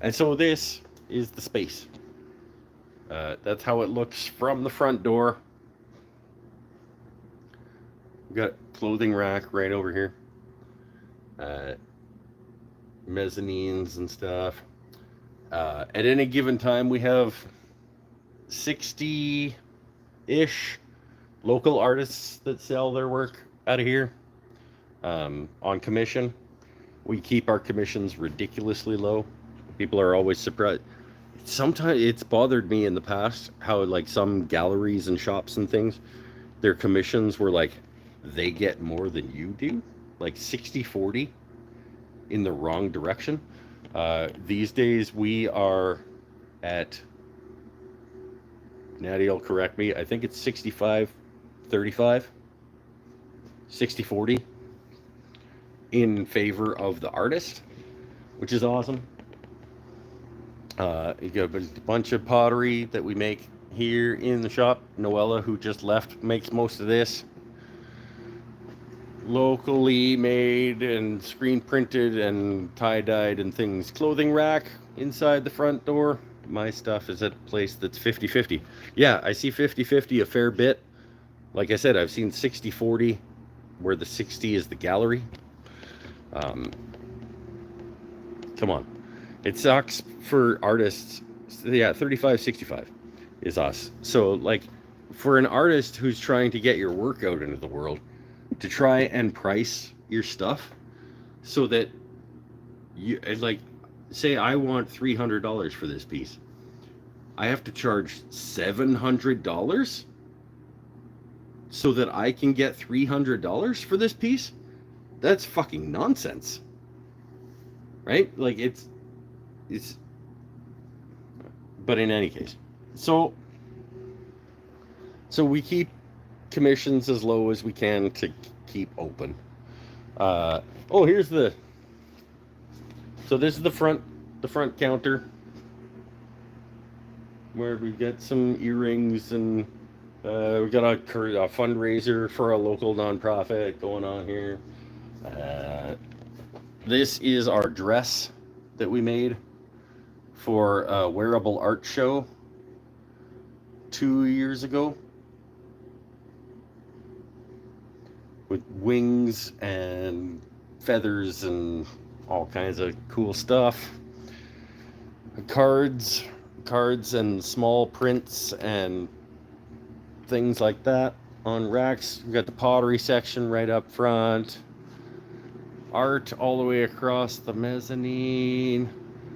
And so this is the space. That's how it looks from the front door. We've got clothing rack right over here. Mezzanines and stuff. At any given time, we have 60-ish local artists that sell their work out of here on commission. We keep our commissions ridiculously low. People are always surprised. Sometimes it's bothered me in the past how like some galleries and shops and things, their commissions were like, they get more than you do, like 60-40 in the wrong direction. These days we are at, Natty will correct me, I think it's 65-35, 60-40 in favor of the artist, which is awesome. You got a bunch of pottery that we make here in the shop. Noella, who just left, makes most of this. Locally made and screen printed and tie-dyed and things. Clothing rack inside the front door. My stuff is at a place that's 50-50. Yeah, I see 50-50 a fair bit. Like I said, I've seen 60-40 where the 60 is the gallery. Come on. It sucks for artists. Yeah, 35-65 is us. So like for an artist who's trying to get your work out into the world, to try and price your stuff so that you, like, say I want $300 for this piece. I have to charge $700 so that I can get $300 for this piece? That's fucking nonsense. Right? Like it's but in any case. So we keep commissions as low as we can to keep open. Here's the. So this is the front counter where we get some earrings and we got a fundraiser for a local nonprofit going on here. This is our dress that we made for a wearable art show 2 years ago, with wings and feathers and all kinds of cool stuff. Cards and small prints and things like that on racks. We got the pottery section right up front. Art all the way across the mezzanine.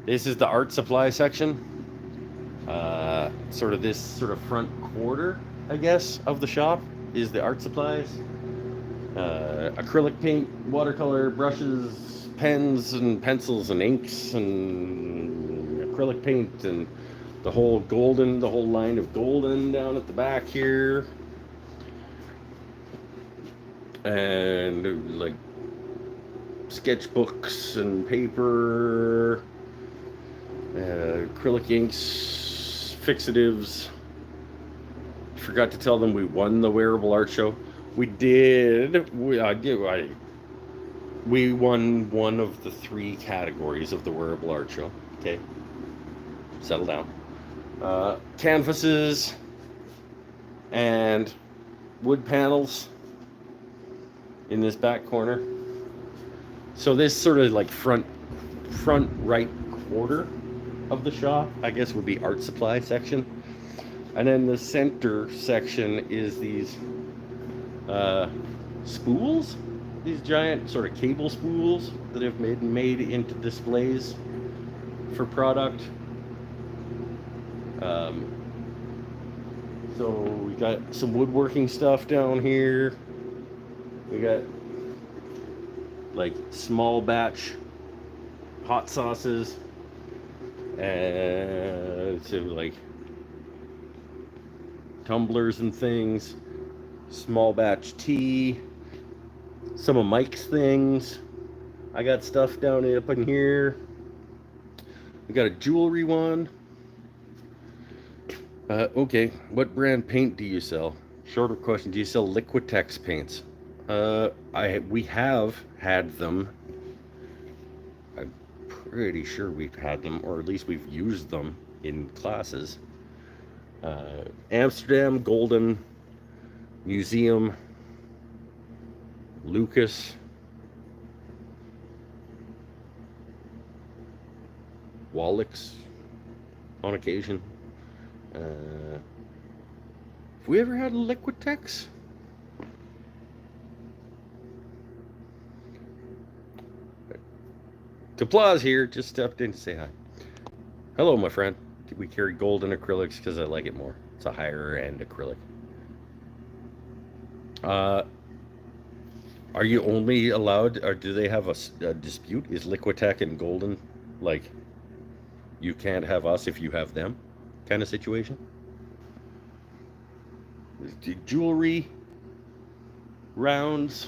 This is the art supply section. This front quarter, I guess, of the shop is the art supplies. Acrylic paint, watercolor, brushes, pens and pencils and inks and acrylic paint and the whole line of golden down at the back here. And like sketchbooks and paper, acrylic inks, fixatives. Forgot to tell them we won the wearable art show. We did. We won one of the 3 categories of the wearable art show. Okay, settle down. Canvases and wood panels in this back corner. So this sort of like front right quarter of the shop, I guess, would be art supply section. And then the center section is these spools, these giant sort of cable spools that have made into displays for product. So we got some woodworking stuff down here. We got like small batch hot sauces and so like tumblers and things, small batch tea, some of Mike's things. I got stuff down up in here. We got a jewelry one. Okay, what brand paint do you sell? Shorter question, do you sell Liquitex paints? We have had them. I'm pretty sure we've had them, or at least we've used them in classes. Amsterdam, Golden, Museum, Lucas, Wallix on occasion. Have we ever had Liquitex? Applause here, just stepped in to say hi. Hello, my friend. We carry Golden acrylics because I like it more. It's a higher end acrylic. Are you only allowed, or do they have a dispute? Is Liquitex and Golden like you can't have us if you have them kind of situation? Jewelry, rounds,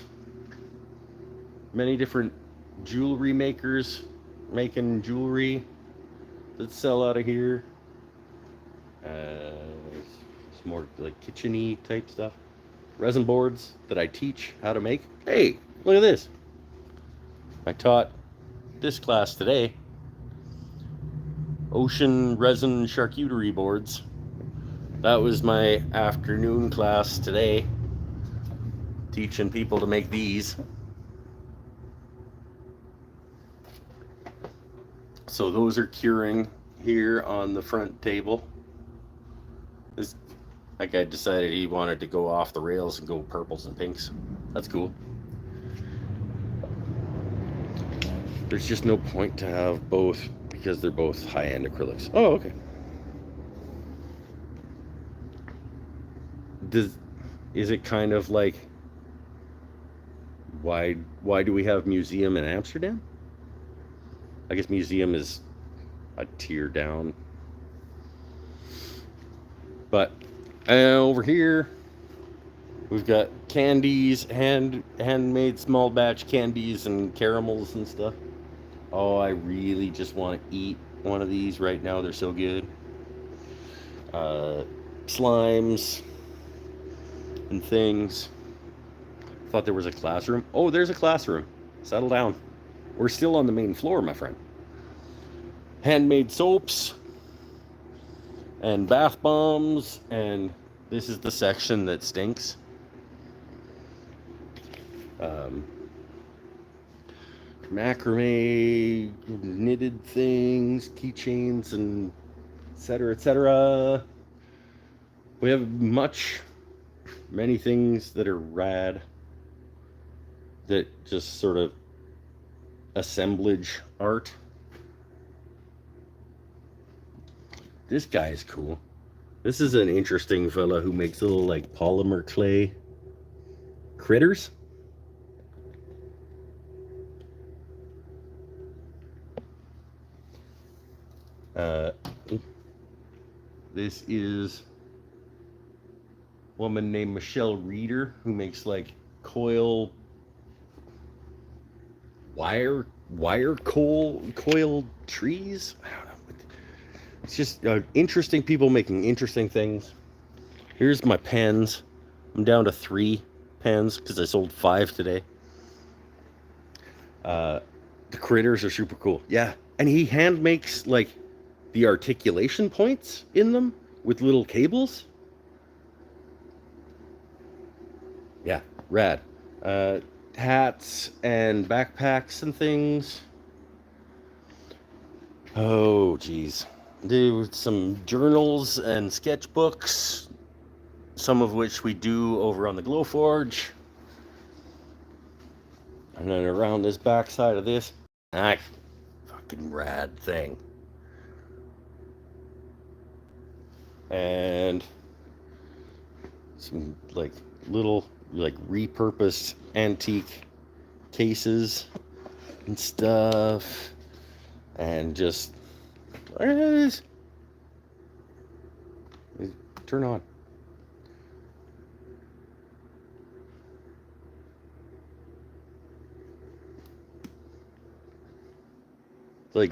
many different jewelry makers making jewelry that sell out of here. It's more like kitchen-y type stuff. Resin boards that I teach how to make. Hey, look at this. I taught this class today. Ocean resin charcuterie boards. That was my afternoon class today. Teaching people to make these. So those are curing here on the front table. This guy decided he wanted to go off the rails and go purples and pinks. That's cool. There's just no point to have both because they're both high-end acrylics. Oh, okay. is it kind of like, why do we have museum in Amsterdam? I guess museum is a tier down. But over here we've got candies, handmade small batch candies and caramels and stuff. Oh, I really just want to eat one of these right now. They're so good. Slimes and things. Thought there was a classroom. Oh, there's a classroom. Settle down. We're still on the main floor, my friend. Handmade soaps and bath bombs, and this is the section that stinks. Macrame, knitted things, keychains, and etc., etc. We have many things that are rad, that just sort of assemblage art. This guy is cool. This is an interesting fella who makes little like polymer clay critters. This is a woman named Michelle Reeder who makes like coil coil trees. I don't know. It's just interesting people making interesting things. Here's my pens. I'm down to 3 pens because I sold 5 today. The critters are super cool. Yeah, and he hand makes like the articulation points in them with little cables. Yeah, rad. Hats and backpacks and things. Oh, geez. Do some journals and sketchbooks, some of which we do over on the Glowforge. And then around this backside of this, fucking rad thing. And some like little like repurposed antique cases and stuff, and just turn on. Like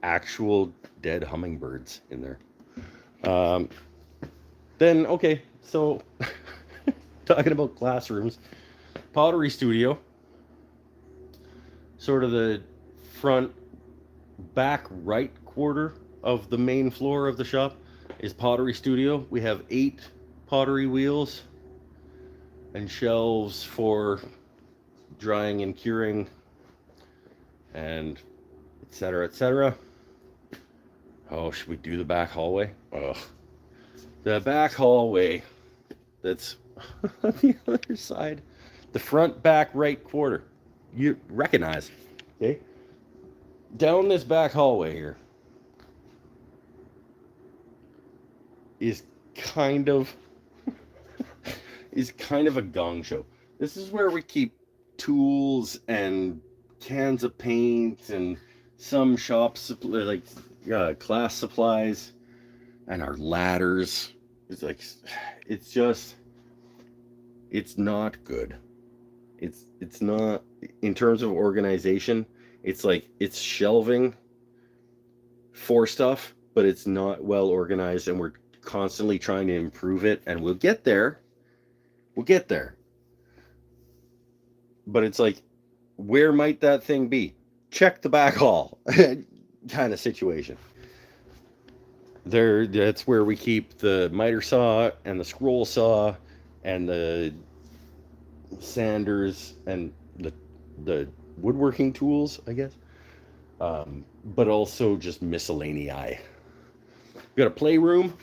actual dead hummingbirds in there. Then, okay, so talking about classrooms, pottery studio, sort of the front back right quarter of the main floor of the shop is pottery studio. We have 8 pottery wheels and shelves for drying and curing and etc., etc. Oh, should we do the back hallway? Ugh. The back hallway that's on the other side, the front back right quarter, you recognize, okay? Down this back hallway here is kind of a gong show. This is where we keep tools and cans of paint and some shop like class supplies and our ladders. It's not good. It's not, in terms of organization, it's like it's shelving for stuff, but it's not well organized, and we're constantly trying to improve it, and we'll get there. But it's like, where might that thing be? Check the back hall kind of situation. That's where we keep the miter saw and the scroll saw and the sanders and the woodworking tools, I guess. But also just miscellaneous. We got a playroom.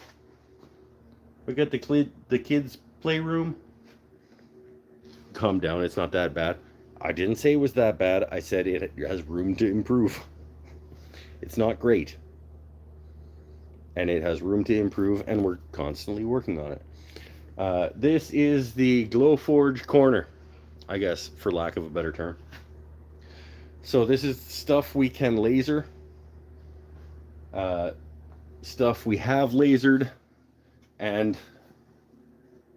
We got the kids' playroom. Calm down, it's not that bad. I didn't say it was that bad. I said it has room to improve. It's not great. And it has room to improve, and we're constantly working on it. This is the Glowforge corner, I guess, for lack of a better term. So this is stuff we can laser, stuff we have lasered, and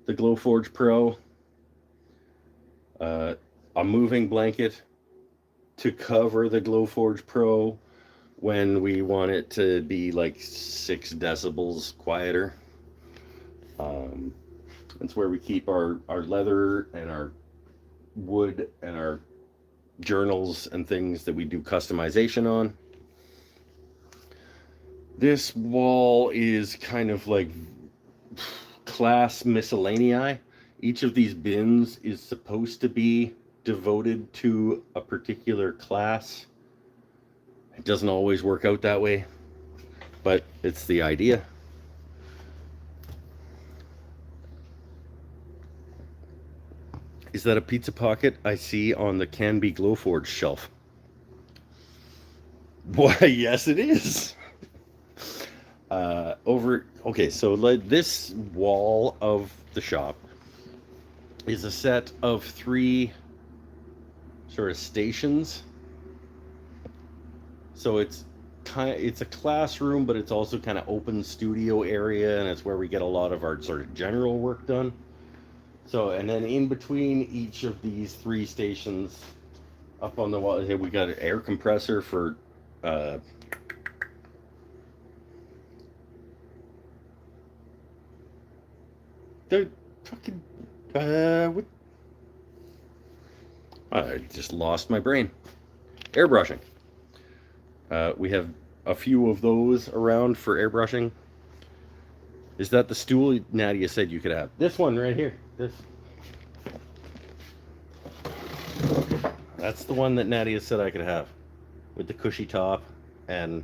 the Glowforge Pro, a moving blanket to cover the Glowforge Pro when we want it to be like 6 decibels quieter. It's where we keep our leather and our wood and our journals and things that we do customization on. This wall is kind of like class miscellaneae. Each of these bins is supposed to be devoted to a particular class. It doesn't always work out that way, but it's the idea. Is that a pizza pocket I see on the Canby Glowforge shelf? Why, yes, it is. Okay, so this wall of the shop is a set of 3 sort of stations. So it's a classroom, but it's also kind of open studio area, and it's where we get a lot of our sort of general work done. So, and then in between each of these 3 stations, up on the wall here, we got an air compressor for the fucking what? I just lost my brain. Airbrushing. We have a few of those around for airbrushing. Is that the stool Nadia said you could have? This one right here. This. That's the one that Nadia said I could have, with the cushy top and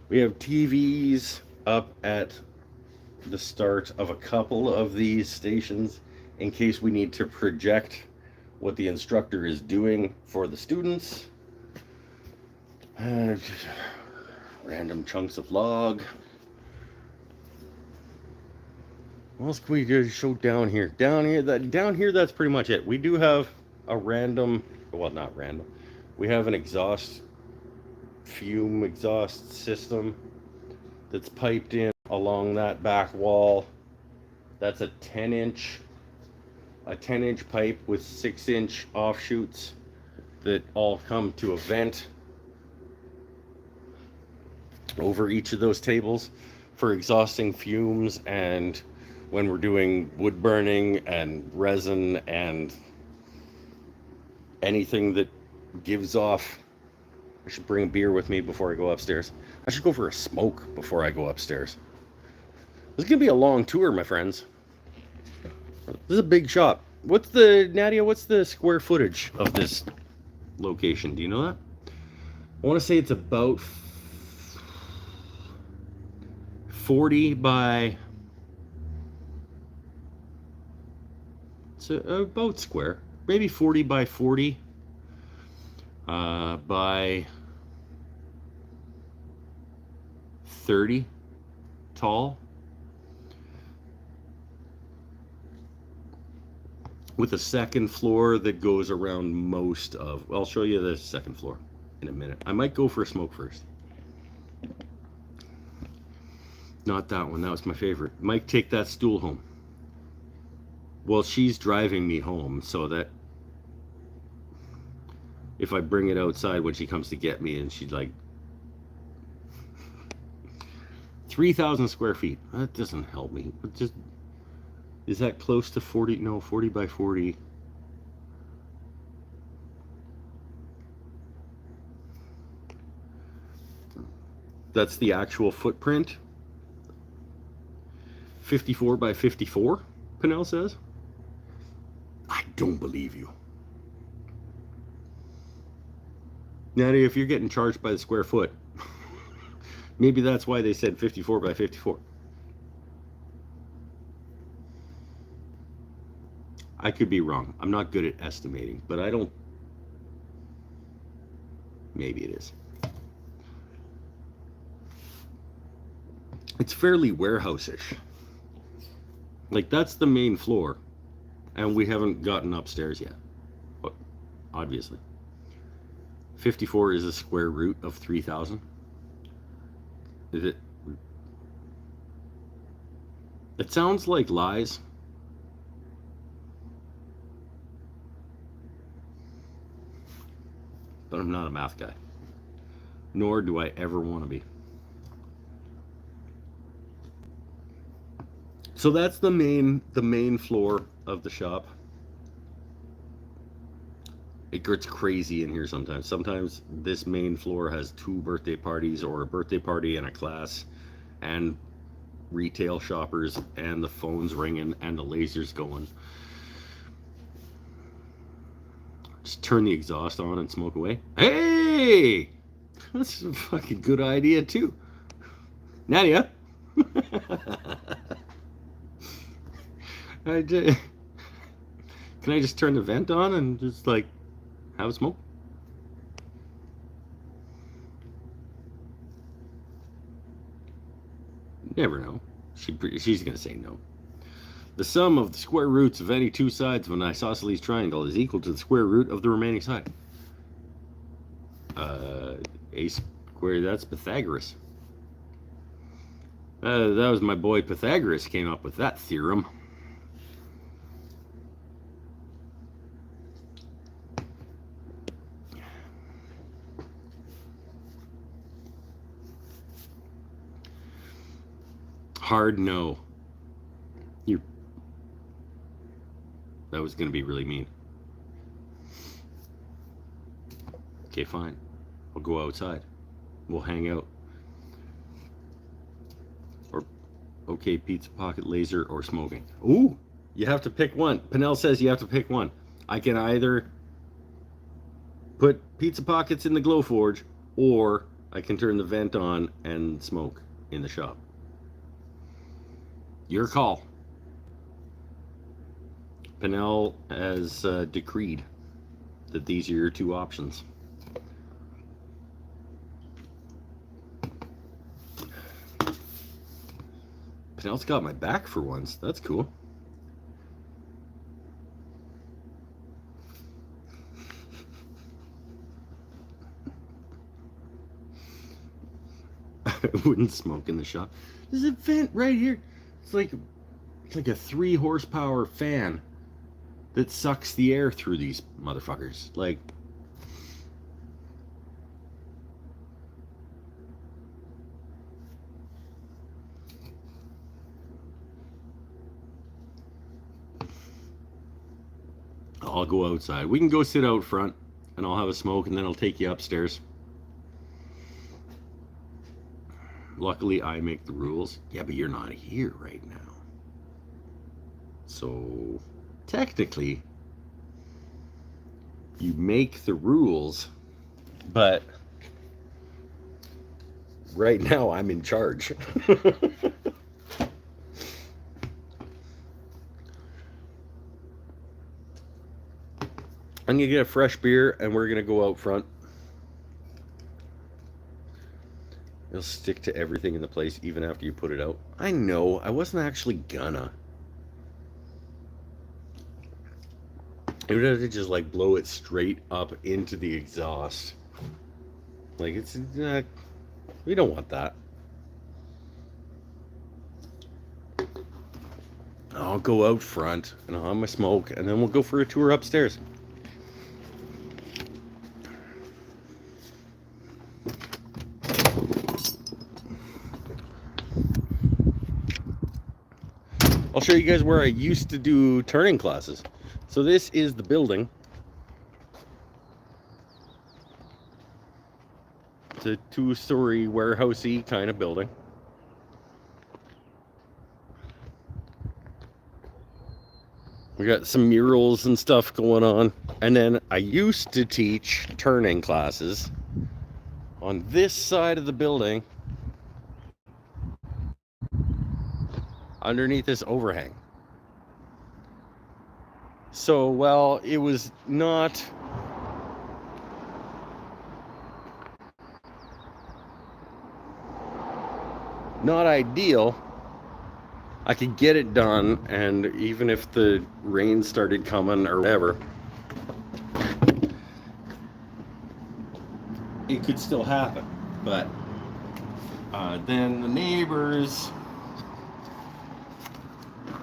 we have TVs up at the start of a couple of these stations in case we need to project what the instructor is doing for the students. Random chunks of log. What else can we do? Show down here. Down here, that's pretty much it. We do have a random, well, not random. We have an fume exhaust system that's piped in along that back wall. That's a 10-inch pipe with 6-inch offshoots that all come to a vent over each of those tables for exhausting fumes, and when we're doing wood burning and resin and anything that gives off. I should bring a beer with me before I go upstairs. I should go for a smoke before I go upstairs. This is gonna be a long tour, my friends. This is a big shop. Nadia, what's the square footage of this location? Do you know that? I want to say it's about 40 by... It's about square. Maybe 40 by 40 by 30 tall, with a second floor that goes around most of... I'll show you the second floor in a minute. I might go for a smoke first. Not that one. That was my favorite. Mike, take that stool home. Well, she's driving me home, so that if I bring it outside when she comes to get me, and she's like 3,000 square feet. That doesn't help me. But just, is that close to 40? No, 40 by 40. That's the actual footprint. 54 by 54, Pinnell says. I don't believe you. Nadia, if you're getting charged by the square foot, maybe that's why they said 54 by 54. I could be wrong. I'm not good at estimating, but I don't... Maybe it is. It's fairly warehouse-ish. Like, that's the main floor, and we haven't gotten upstairs yet. But obviously, 54 is the square root of 3,000. Is it? It sounds like lies. But I'm not a math guy. Nor do I ever want to be. So that's the main floor of the shop. It gets crazy in here sometimes. Sometimes this main floor has 2 birthday parties, or a birthday party and a class, and retail shoppers, and the phone's ringing and the lasers going. Just turn the exhaust on and smoke away. Hey! That's a fucking good idea too. Nadia. Can I just turn the vent on and just like have a smoke? Never know. She's gonna say no. The sum of the square roots of any 2 sides of an isosceles triangle is equal to the square root of the remaining side. A squared, that's Pythagoras. That was my boy Pythagoras came up with that theorem. Hard no. That was going to be really mean. Okay, fine. I'll go outside. We'll hang out. Or, okay, pizza pocket, laser, or smoking. Ooh, you have to pick one. Pinnell says you have to pick one. I can either put pizza pockets in the Glowforge, or I can turn the vent on and smoke in the shop. Your call. Pinnell has decreed that these are your 2 options. Pinnell's got my back for once. That's cool. I wouldn't smoke in the shop. There's a vent right here. It's like a 3 horsepower fan that sucks the air through these motherfuckers. Like, I'll go outside. We can go sit out front and I'll have a smoke and then I'll take you upstairs. Luckily, I make the rules. Yeah, but you're not here right now. So, technically, you make the rules, but right now I'm in charge. I'm gonna get a fresh beer and we're gonna go out front. It'll stick to everything in the place even after you put it out. I know, I wasn't actually gonna. It would have to just like blow it straight up into the exhaust. Like, it's we don't want that. I'll go out front and I'll have my smoke and then we'll go for a tour upstairs. I'll show you guys where I used to do turning classes. So this is the building. It's a 2-story warehousey kind of building. We got some murals and stuff going on. And then I used to teach turning classes on this side of the building, underneath this overhang. So, well, it was not not ideal. I could get it done, and even if the rain started coming or whatever, it could still happen. But then the neighbors,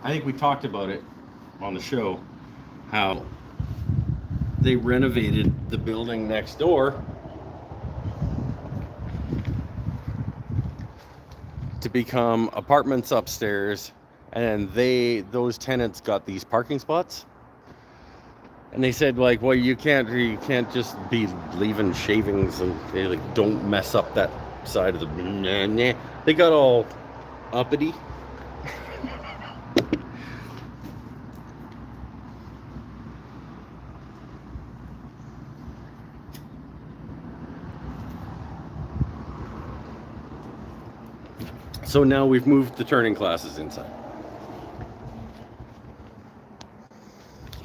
I think we talked about it on the show, how they renovated the building next door to become apartments upstairs, and those tenants got these parking spots, and they said, like, well, you can't just be leaving shavings, and they like, don't mess up that side of the they got all uppity. So now we've moved the turning classes inside.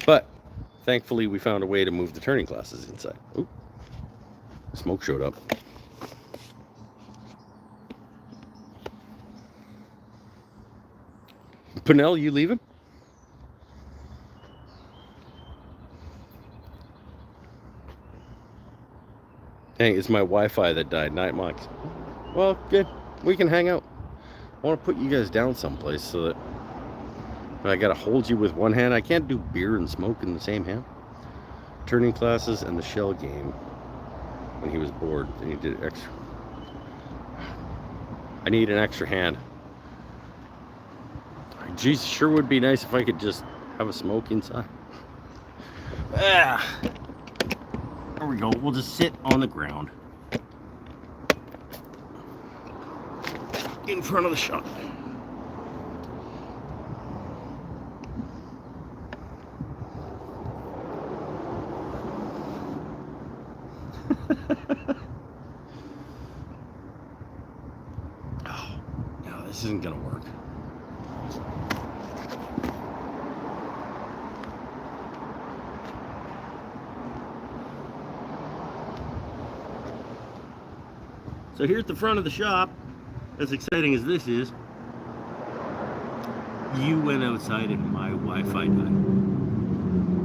But thankfully we found a way to move the turning classes inside. Ooh, smoke showed up. Pernell, you leaving? Hey, it's my Wi-Fi that died, not mine. Well, good. We can hang out. I want to put you guys down someplace so that I gotta hold you with one hand. I can't do beer and smoke in the same hand. Turning classes and the shell game. When he was bored, and he did extra. I need an extra hand. Geez, sure would be nice if I could just have a smoke inside. There we go. We'll just sit on the ground in front of the shop. Oh, no, this isn't gonna work. So here's the front of the shop. As exciting as this is, you went outside and my Wi-Fi died.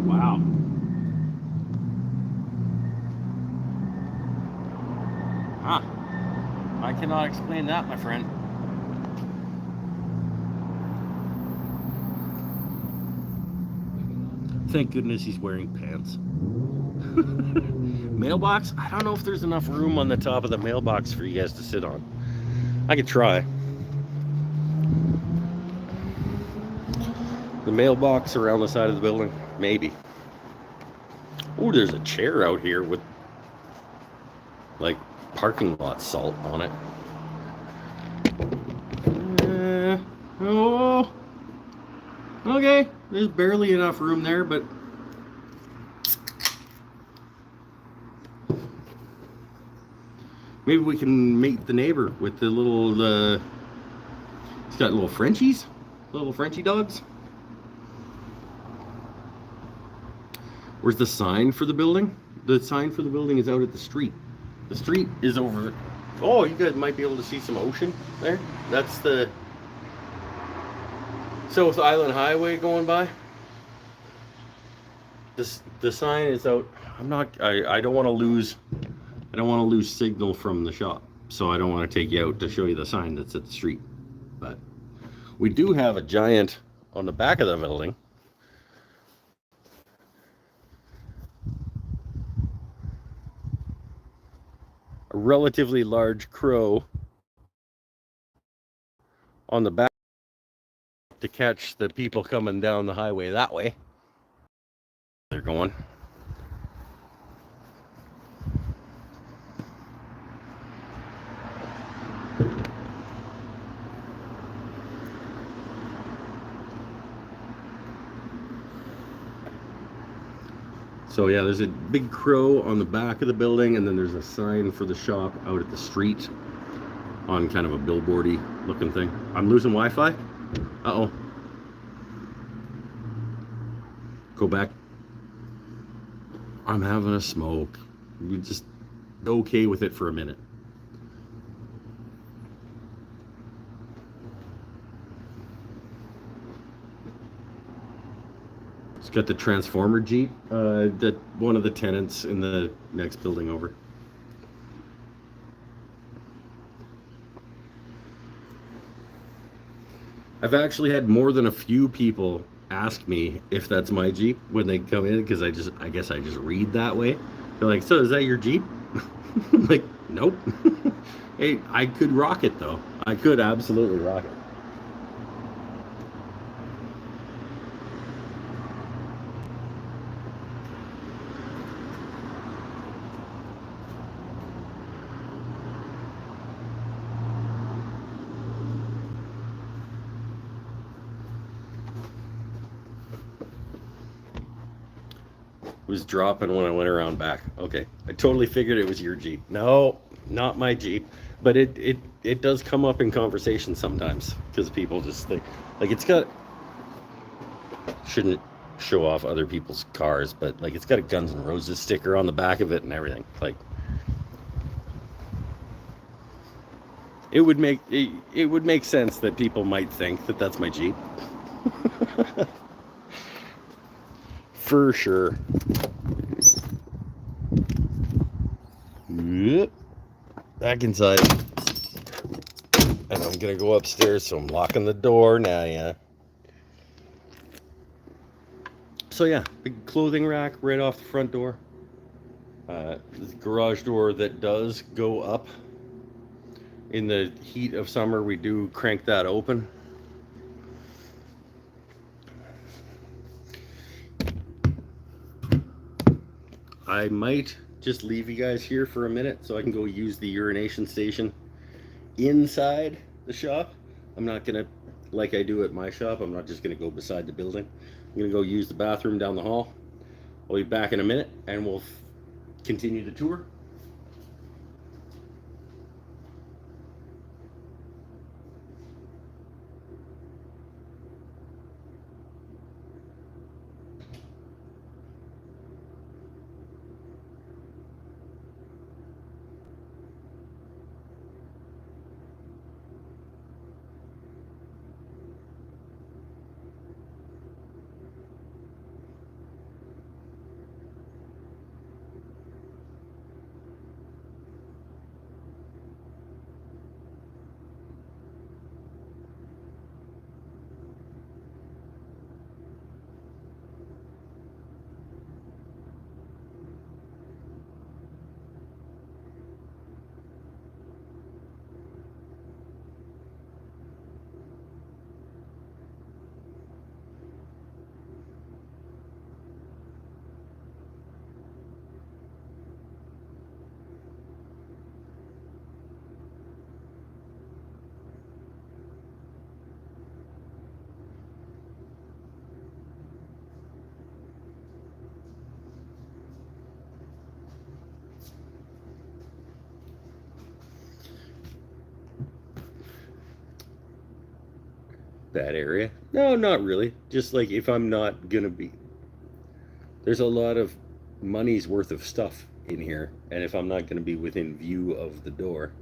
Wow. Huh. I cannot explain that, my friend. Thank goodness he's wearing pants. Mailbox? I don't know if there's enough room on the top of the mailbox for you guys to sit on. I could try. The mailbox around the side of the building? Maybe. Oh, there's a chair out here with like parking lot salt on it. Oh. Okay, there's barely enough room there, but maybe we can meet the neighbor with the little, he's got little Frenchies, little Frenchie dogs. Where's the sign for the building? The sign for the building is out at the street. The street is over. Oh, you guys might be able to see some ocean there. That's the South Island Highway going by. The sign is out. I don't want to lose signal from the shop, so I don't want to take you out to show you the sign that's at the street. But we do have a giant on the back of the building. A relatively large crow on the back to catch the people coming down the highway that way. They're going. So yeah, there's a big crow on the back of the building, and then there's a sign for the shop out at the street on kind of a billboardy looking thing. I'm losing Wi-Fi? Uh-oh. Go back. I'm having a smoke. We just okay with it for a minute. It's got the Transformer Jeep that one of the tenants in the next building over. I've actually had more than a few people ask me if that's my Jeep when they come in, because I guess I just read that way. They're like, "So is that your Jeep?" I'm like, "Nope." Hey, I could rock it though. I could absolutely rock it. Was dropping when I went around back. Okay, I totally figured it was your Jeep. No, not my Jeep, but it does come up in conversation sometimes because people just think like it's got, shouldn't show off other people's cars, but like it's got a Guns N' Roses sticker on the back of it and everything. Like it would make sense that people might think that that's my Jeep. For sure. Yep. Back inside. And I'm gonna go upstairs, so I'm locking the door now, yeah. So yeah, big clothing rack right off the front door. The garage door that does go up. In the heat of summer, we do crank that open. I might just leave you guys here for a minute so I can go use the urination station inside the shop. I'm not gonna, like I do at my shop, I'm not just gonna go beside the building. I'm gonna go use the bathroom down the hall. I'll be back in a minute and we'll continue the tour. That area? No, not really. Just like if I'm not gonna be, there's a lot of money's worth of stuff in here, and if I'm not gonna be within view of the door,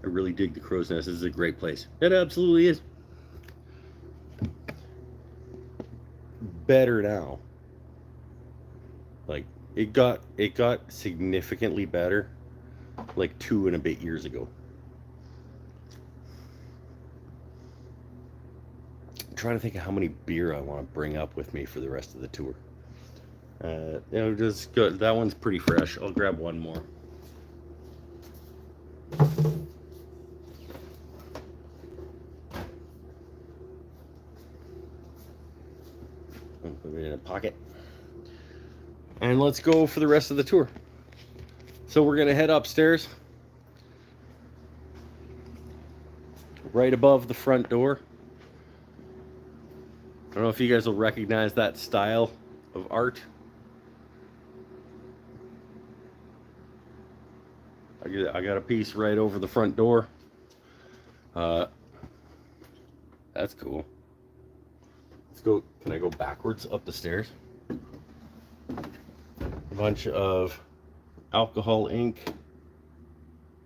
I really dig the Crow's Nest. This is a great place. It absolutely is. Better now. Like it got significantly better like 2 and a bit years ago. I'm trying to think of how many beer I want to bring up with me for the rest of the tour. Just go, that one's pretty fresh. I'll grab one more. Put it in a pocket. And let's go for the rest of the tour. So we're gonna head upstairs. Right above the front door. I don't know if you guys will recognize that style of art. I got a piece right over the front door. That's cool. Let's go. Can I go backwards up the stairs? A bunch of alcohol ink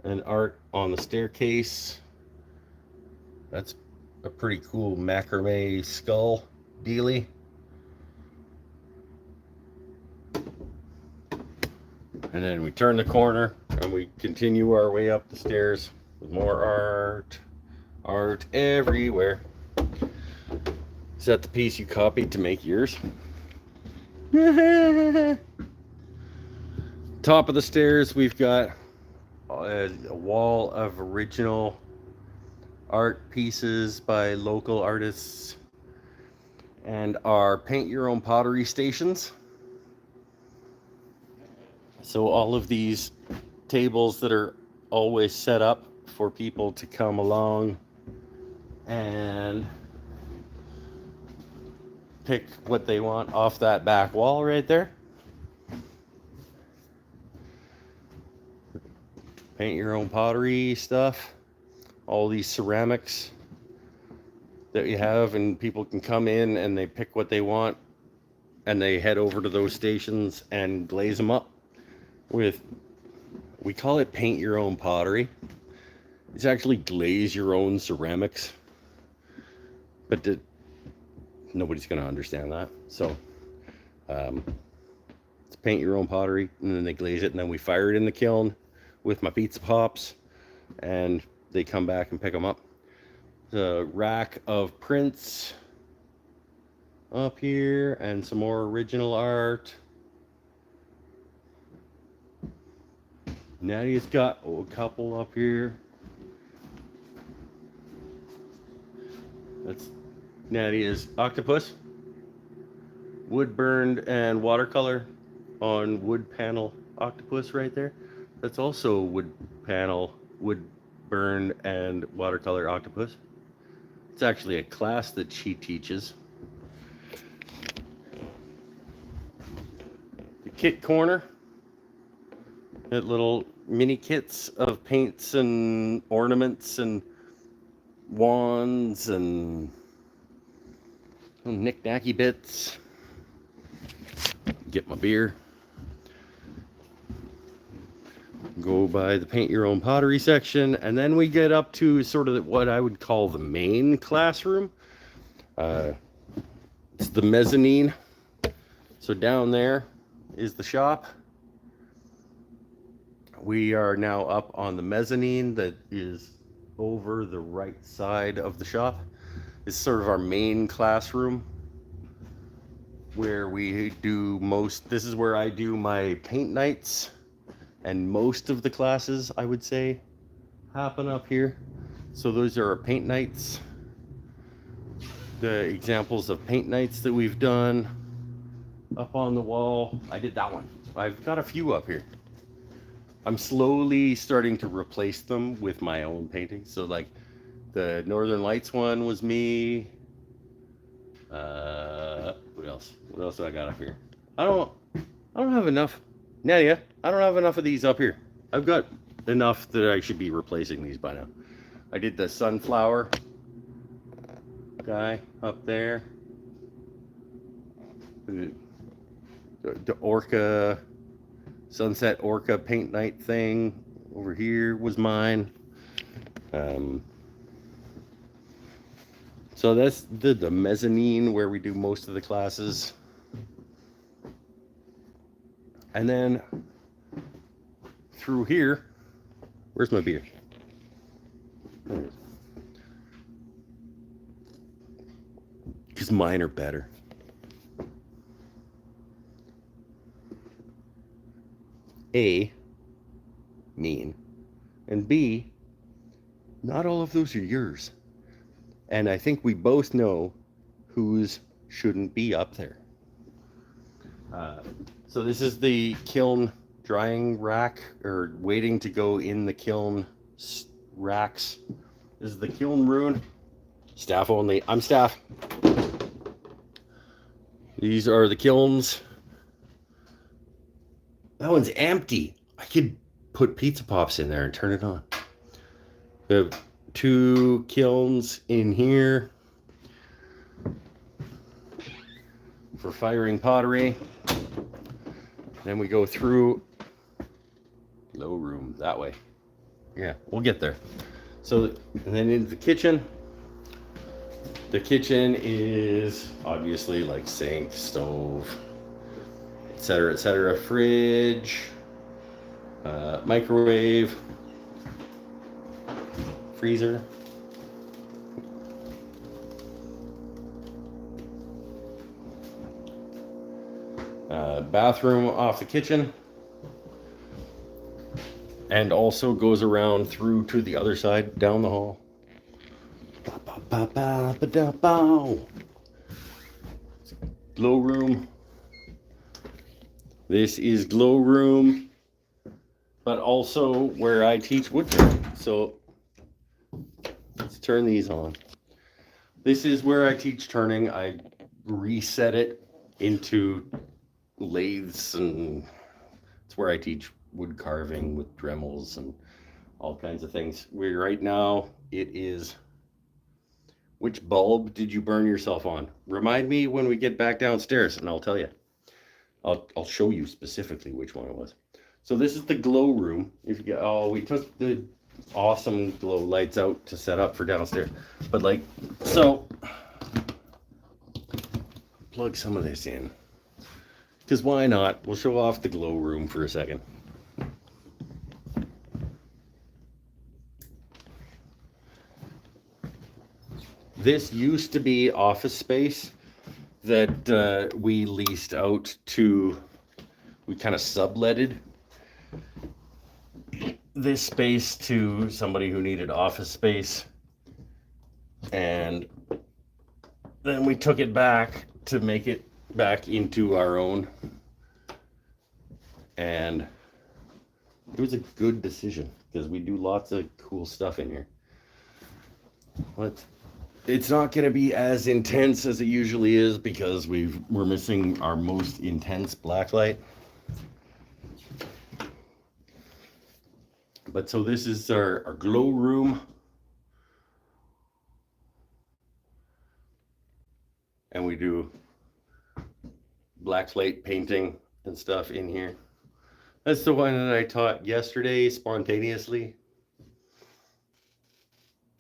and art on the staircase. That's a pretty cool macrame skull dealie. And then we turn the corner and we continue our way up the stairs with more art. Art everywhere. Is that the piece you copied to make yours? Top of the stairs, we've got a wall of original art pieces by local artists and our paint your own pottery stations. So all of these tables that are always set up for people to come along and pick what they want off that back wall right there. Paint your own pottery stuff. All these ceramics that you have, and people can come in and they pick what they want and they head over to those stations and glaze them up with, we call it paint your own pottery. It's actually glaze your own ceramics, but nobody's going to understand that. So it's paint your own pottery, and then they glaze it, and then we fire it in the kiln with my pizza pops, and they come back and pick them up. The rack of prints up here, and some more original art. Nadia's got a couple up here. That's Nadia's octopus. Wood burned and watercolor on wood panel octopus right there. That's also wood panel, wood burned and watercolor octopus. It's actually a class that she teaches. The kit corner. That little mini kits of paints and ornaments and wands and knick-knacky bits. Get my beer. Go by the paint your own pottery section, and then we get up to sort of what I would call the main classroom. It's the mezzanine. So down there is the shop. We are now up on the mezzanine that is over the right side of the shop. It's sort of our main classroom where we do this is where I do my paint nights, and most of the classes, I would say, happen up here. So those are our paint nights. The examples of paint nights that we've done up on the wall. I did that one. I've got a few up here. I'm slowly starting to replace them with my own paintings. So like the Northern Lights one was me. What else? What else do I got up here? I don't have enough. Nadia, I don't have enough of these up here. I've got enough that I should be replacing these by now. I did the sunflower guy up there. The orca, sunset orca paint night thing over here was mine. So that's the mezzanine where we do most of the classes. And then through here, where's my beer? There it is. Because mine are better. A, mean, and B, not all of those are yours. And I think we both know whose shouldn't be up there. So this is the kiln drying rack, or waiting to go in the kiln racks. This is the kiln room. Staff only. I'm staff. These are the kilns. That one's empty. I could put pizza pops in there and turn it on. We have 2 kilns in here for firing pottery. Then we go through low room that way. Yeah, we'll get there. So, and then into the kitchen. The kitchen is obviously like sink, stove, etc., etc. Fridge, microwave, freezer. Bathroom off the kitchen. And also goes around through to the other side, down the hall. Glow room. This is glow room, but also where I teach woodworking. So let's turn these on. This is where I teach turning. I reset it into lathes, and it's where I teach wood carving with Dremels and all kinds of things. Right now it is, which bulb did you burn yourself on? Remind me when we get back downstairs and I'll tell you. I'll show you specifically which one it was. So this is the glow room. If you get, oh, we took the awesome glow lights out to set up for downstairs. But like, so plug some of this in. Because why not? We'll show off the glow room for a second. This used to be office space that we leased out to, we kind of subletted this space to somebody who needed office space. And then we took it back to make it back into our own. And it was a good decision because we do lots of cool stuff in here. It's not going to be as intense as it usually is because we're missing our most intense black light. But so this is our glow room. And we do black slate painting and stuff in here. That's the one that I taught yesterday spontaneously,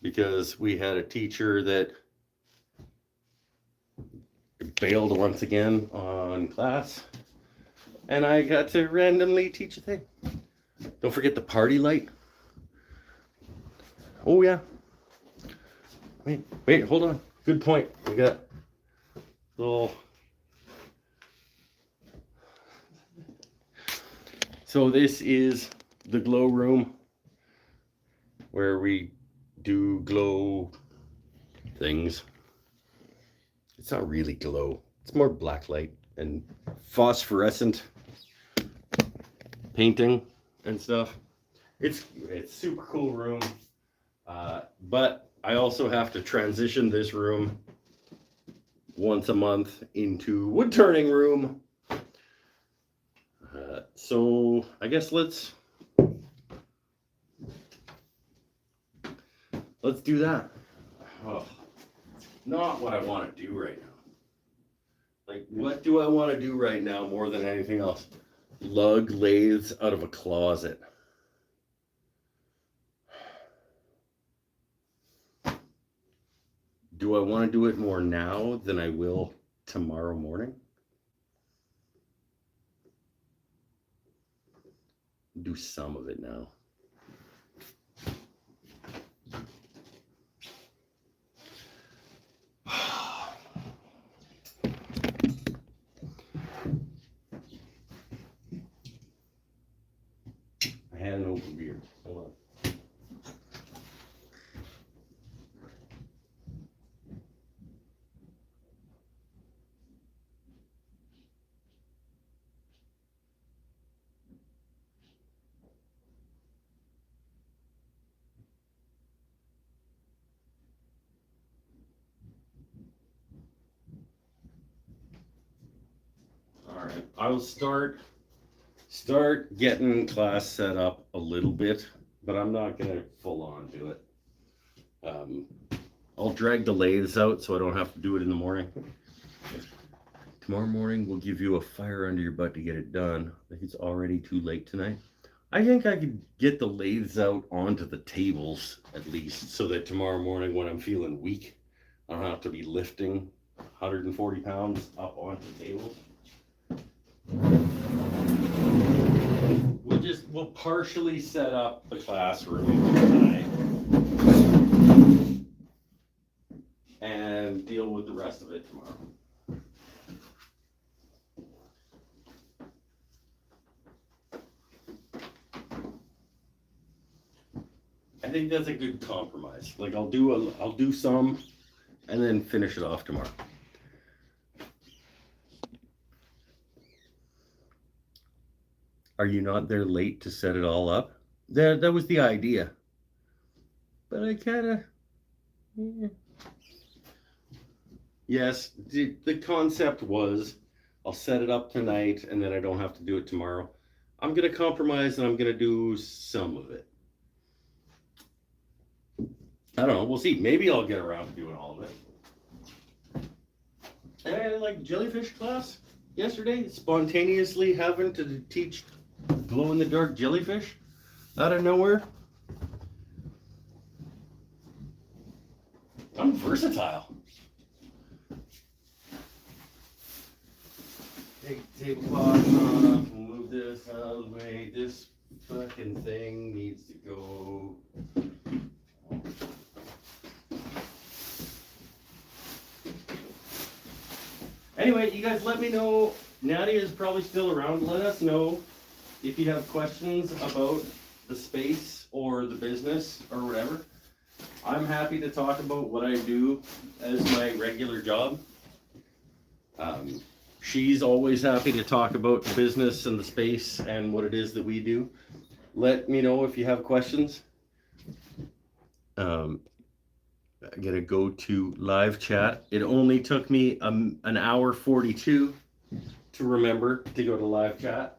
because we had a teacher that bailed once again on class, and I got to randomly teach a thing. Don't forget the party light. Oh yeah. Wait, hold on. Good point. We got little. So this is the glow room where we do glow things. It's not really glow. It's more black light and phosphorescent painting and stuff. It's super cool room. But I also have to transition this room once a month into wood turning room. So I guess let's do that. Oh, not what I want to do right now. Like, what do I want to do right now more than anything else? Lug lathes out of a closet. Do I want to do it more now than I will tomorrow morning? Do some of it now. I had an open beer. Hold on. I'll start getting class set up a little bit, but I'm not gonna full on do it. I'll drag the lathes out so I don't have to do it in the morning. Tomorrow morning we'll give you a fire under your butt to get it done. I think it's already too late tonight. I think I could get the lathes out onto the tables at least, so that tomorrow morning when I'm feeling weak, I don't have to be lifting 140 pounds up onto the tables. We'll partially set up the classroom tonight and deal with the rest of it tomorrow. I think that's a good compromise. Like I'll do some and then finish it off tomorrow. Are you not there late to set it all up? That was the idea. But I kind of... Yeah. Yes, the concept was I'll set it up tonight and then I don't have to do it tomorrow. I'm going to compromise and I'm going to do some of it. I don't know. We'll see. Maybe I'll get around to doing all of it. And I had like jellyfish class yesterday, spontaneously having to teach glow-in-the-dark jellyfish out of nowhere. I'm versatile. Take tablecloth off, move this out of the way. This fucking thing needs to go. Anyway, you guys let me know. Nadia is probably still around. Let us know if you have questions about the space or the business or whatever. I'm happy to talk about what I do as my regular job. She's always happy to talk about the business and the space and what it is that we do. Let me know if you have questions. I'm gonna go to live chat. It only took me an hour 42 to remember to go to live chat.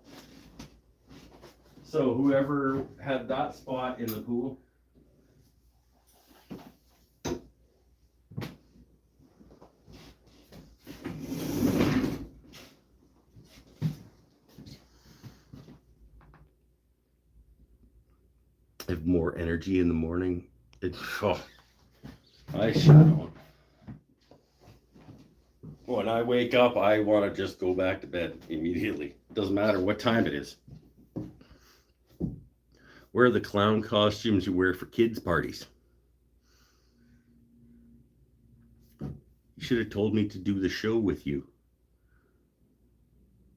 So whoever had that spot in the pool. I have more energy in the morning. I sure don't. When I wake up, I want to just go back to bed immediately. Doesn't matter what time it is. Where are the clown costumes you wear for kids' parties? You should have told me to do the show with you.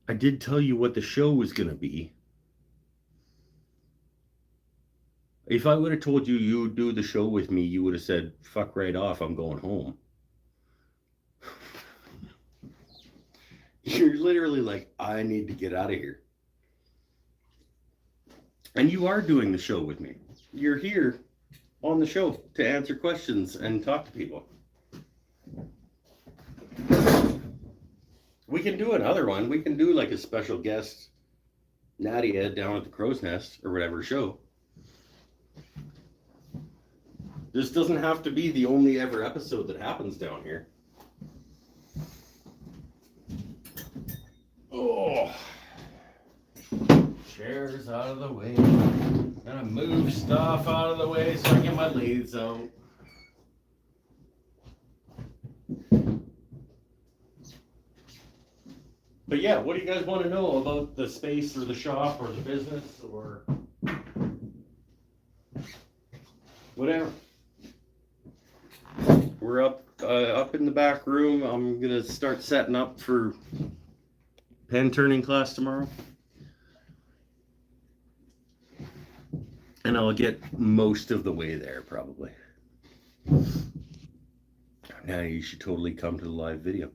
I did tell you what the show was going to be. If I would have told you you would do the show with me, you would have said, fuck right off, I'm going home. You're literally like, I need to get out of here. And you are doing the show with me. You're here on the show to answer questions and talk to people. We can do another one. We can do like a special guest, Nadia, down at the Crow's Nest or whatever show. This doesn't have to be the only ever episode that happens down here. Oh, chairs out of the way. Gonna move stuff out of the way so I get my lathes out. But yeah, what do you guys want to know about the space or the shop or the business or whatever? We're up in the back room. I'm gonna start setting up for pen turning class tomorrow, and I'll get most of the way there probably. Now you should totally come to the live video.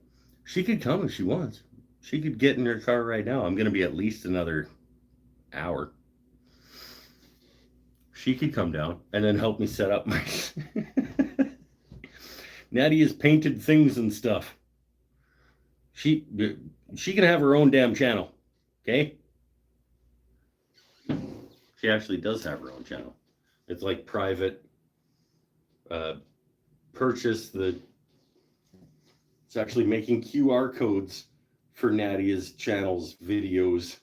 She could come if she wants. She could get in her car right now. I'm gonna be at least another hour. She could come down and then help me set up my. Nadia's painted things and stuff. She can have her own damn channel, okay? She actually does have her own channel. It's like private. Purchase the. It's actually making QR codes for Nadia's channel's videos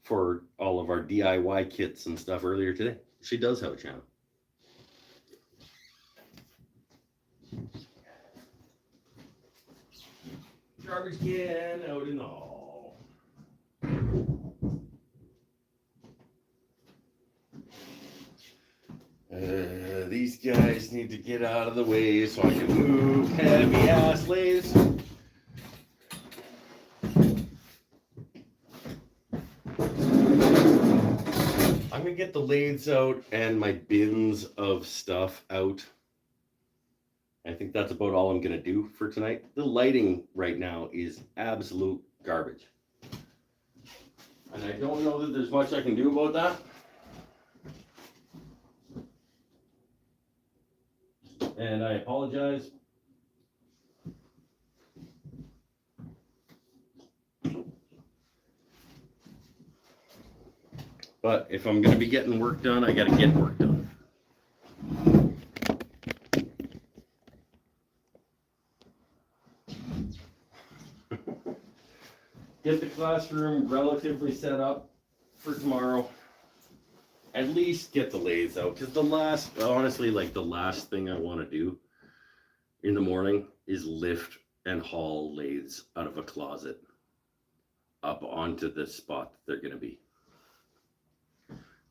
for all of our DIY kits and stuff earlier today. She does have a channel. Garbage can out in the hall. These guys need to get out of the way so I can move heavy ass lathes. I'm gonna get the lathes out and my bins of stuff out. I think that's about all I'm gonna do for tonight. The lighting right now is absolute garbage. And I don't know that there's much I can do about that. And I apologize. But if I'm gonna be getting work done, I gotta get work done. Get the classroom relatively set up for tomorrow. At least get the lathes out, because the last thing I want to do in the morning is lift and haul lathes out of a closet up onto the spot that they're going to be.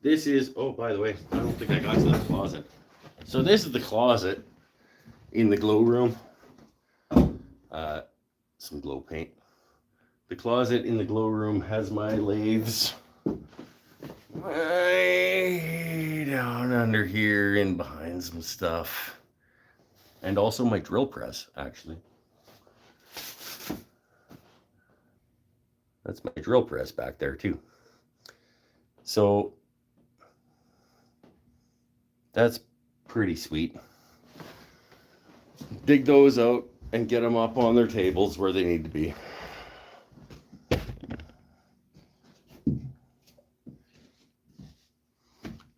This is, oh, by the way, I don't think I got to that closet. So this is the closet in the glow room. Some glow paint. The closet in the glow room has my lathes way down under here and behind some stuff. And also my drill press, actually. That's my drill press back there too. So that's pretty sweet. Dig those out and get them up on their tables where they need to be.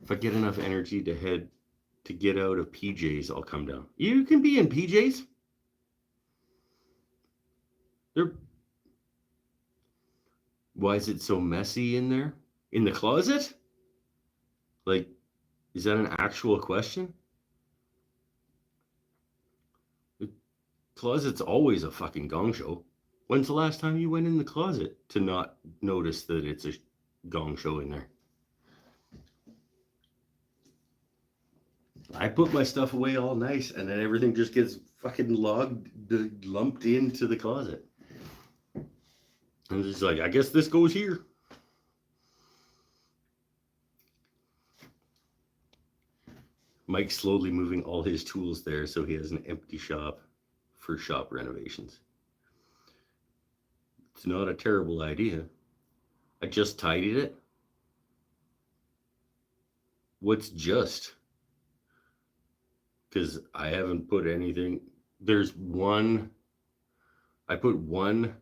If I get enough energy to get out of PJs, I'll come down. You can be in PJs. Why is it so messy in there? In the closet? Like, is that an actual question? The closet's always a fucking gong show. When's the last time you went in the closet to not notice that it's a gong show in there? I put my stuff away all nice, and then everything just gets fucking lumped into the closet. And it's like, I guess this goes here. Mike's slowly moving all his tools there so he has an empty shop for shop renovations. It's not a terrible idea. I just tidied it. What's just? Because I haven't put anything. I put one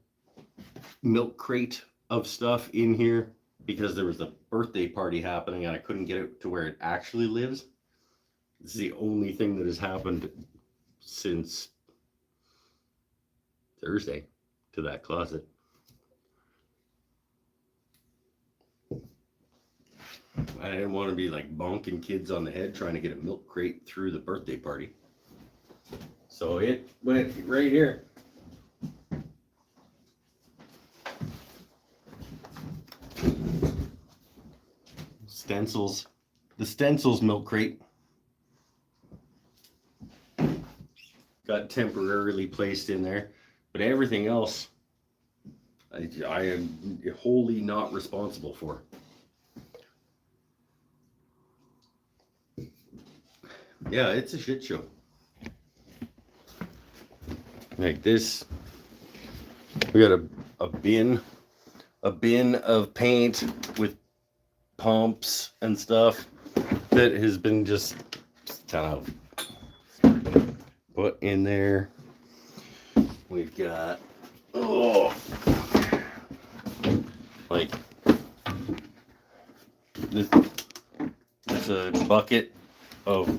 milk crate of stuff in here because there was a birthday party happening and I couldn't get it to where it actually lives. This is the only thing that has happened since Thursday to that closet. I didn't want to be like bonking kids on the head trying to get a milk crate through the birthday party. So it went right here. The stencils milk crate got temporarily placed in there, but everything else I am wholly not responsible for. Yeah, it's a shit show. Like this, we got a bin of paint with pumps and stuff that has been just kind of put in there. We've got like this. There's a bucket of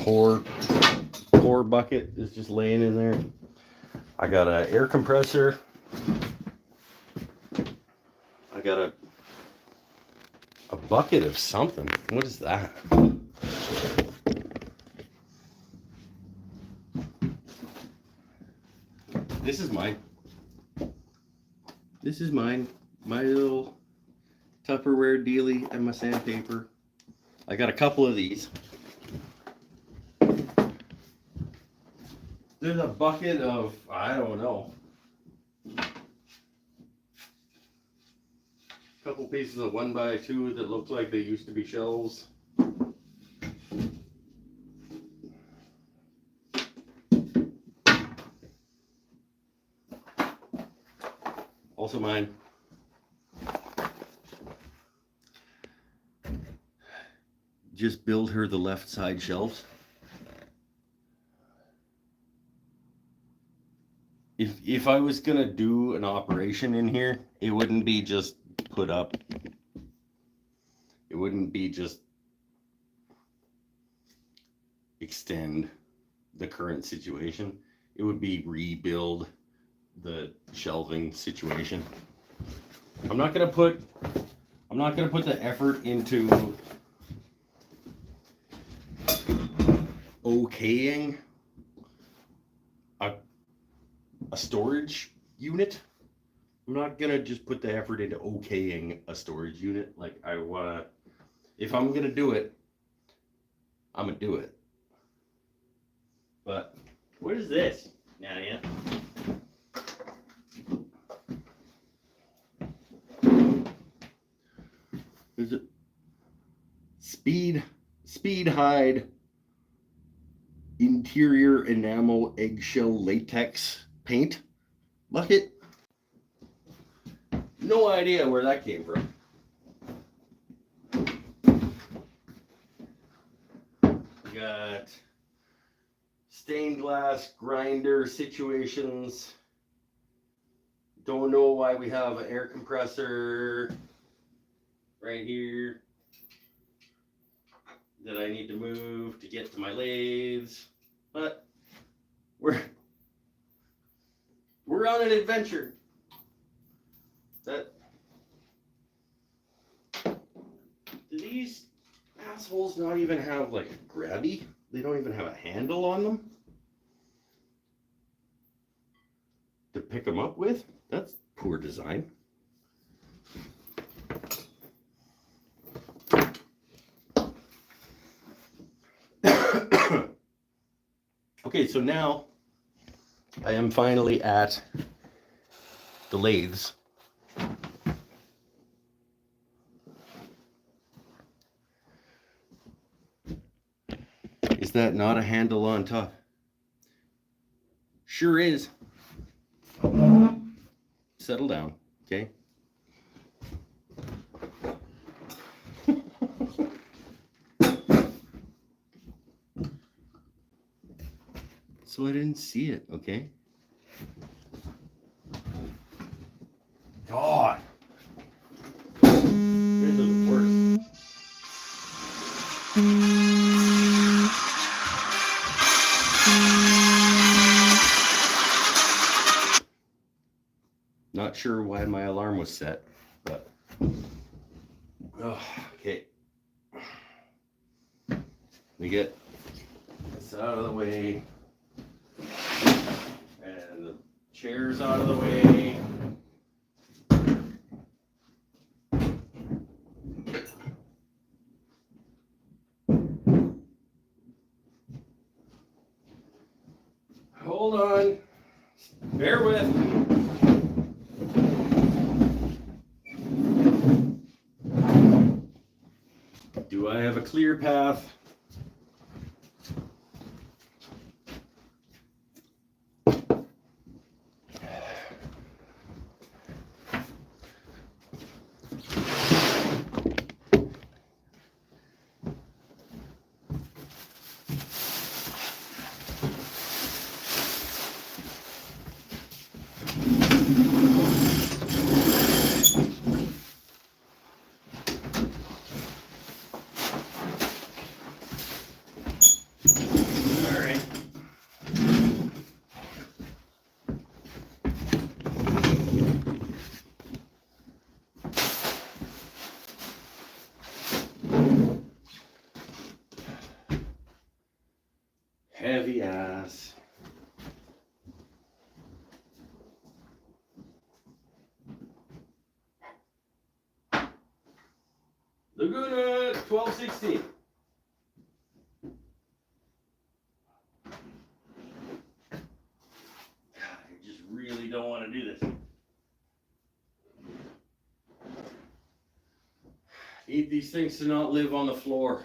pour bucket is just laying in there. I got an air compressor A bucket of something. What is that? This is mine. This is mine. My little Tupperware dealie and my sandpaper. I got a couple of these. There's a bucket of, I don't know, a couple pieces of 1x2 that look like they used to be shelves. Also mine. Just build her the left side shelves. If I was gonna do an operation in here, it wouldn't be just put up. It wouldn't be just extend the current situation. It would be rebuild the shelving situation. I'm not gonna put the effort into okaying a storage unit. I'm not gonna just put the effort into okaying a storage unit. Like, I wanna, if I'm gonna do it, I'm gonna do it. But what is this, Nadia? Is it Speed Hide interior enamel eggshell latex paint bucket? No idea where that came from. We got stained glass grinder situations. Don't know why we have an air compressor right here that I need to move to get to my lathes, but we're on an adventure. Do these assholes not even have like a grabby? They don't even have a handle on them to pick them up with? That's poor design. Okay, so now I am finally at the lathes. Is that not a handle on top? Sure is. Settle down, okay? So I didn't see it, okay? God. This is worse. Not sure why my alarm was set, but okay. Let me get this out of the way. And the chairs out of the way. Hold on. Bear with. Do I have a clear path? heavy ass. Laguna 1216. I just really don't want to do this. Need these things to not live on the floor.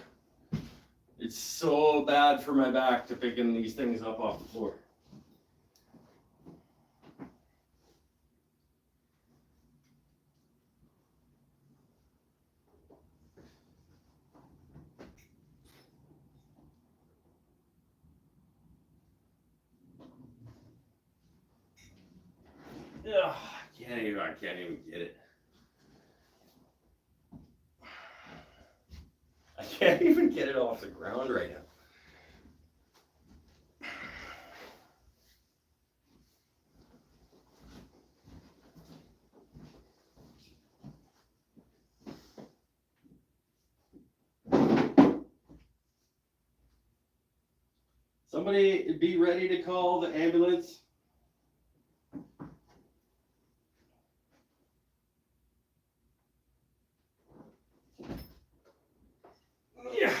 It's so bad for my back to picking these things up off the floor. Ugh, I can't even get it. I can't even get it off the ground right now. Somebody be ready to call the ambulance. Yeah.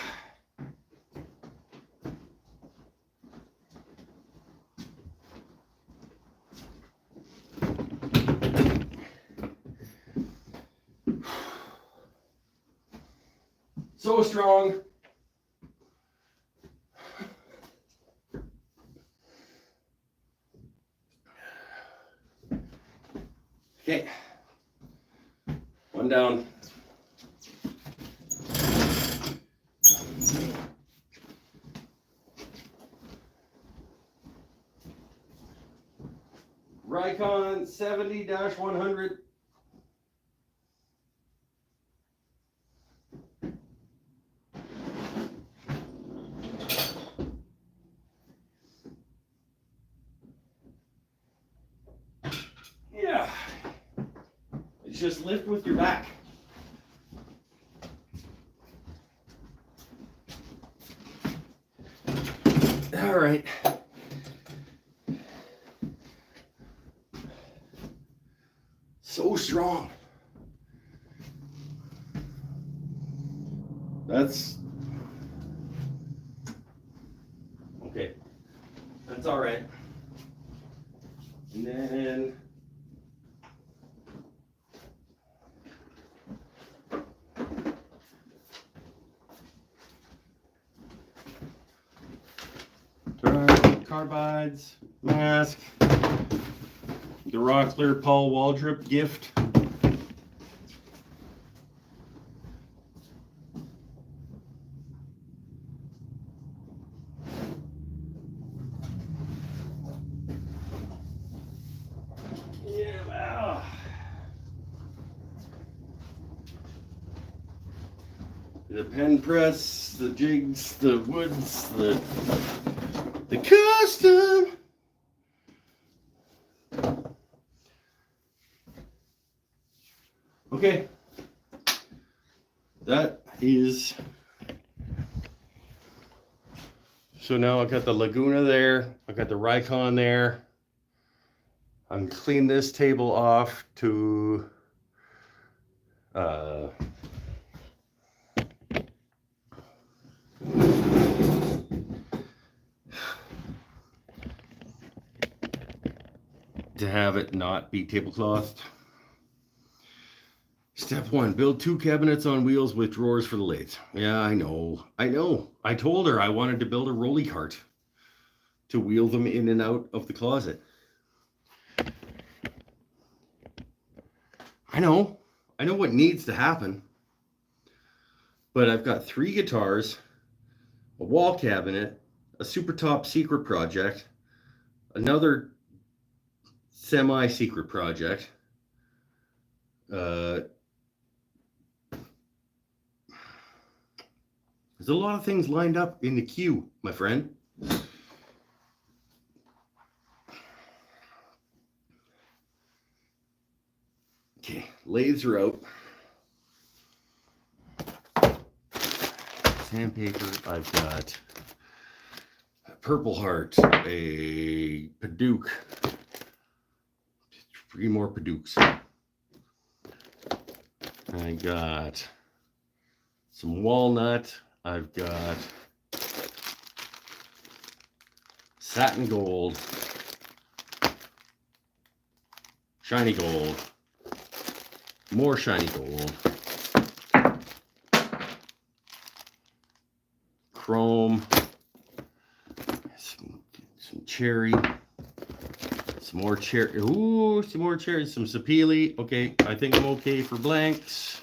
So strong. Okay. One down. Rikon 70-100. Yeah. It's just lift with your back. All right. So strong. That's okay. That's all right. And then carbides, mask, the Rockler Paul Waldrop gift. Yeah, wow. The pen press, the jigs, the woods, the custom. Okay. That is. So now I've got the Laguna there. I've got the Rikon there. I'm clean this table off to have it not be tableclothed. Step 1, build 2 cabinets on wheels with drawers for the lathe. Yeah, I know. I told her I wanted to build a rolly cart to wheel them in and out of the closet. I know what needs to happen. But I've got 3 guitars, a wall cabinet, a super top secret project, another semi-secret project, there's a lot of things lined up in the queue, my friend. Okay, lathes are out. Sandpaper, I've got Purple Heart, a Paduke. 3 more Padukes. I got some walnut. I've got satin gold, shiny gold, more shiny gold, chrome, some cherry, some more cherry. Ooh, some more cherry, some sapele. Okay, I think I'm okay for blanks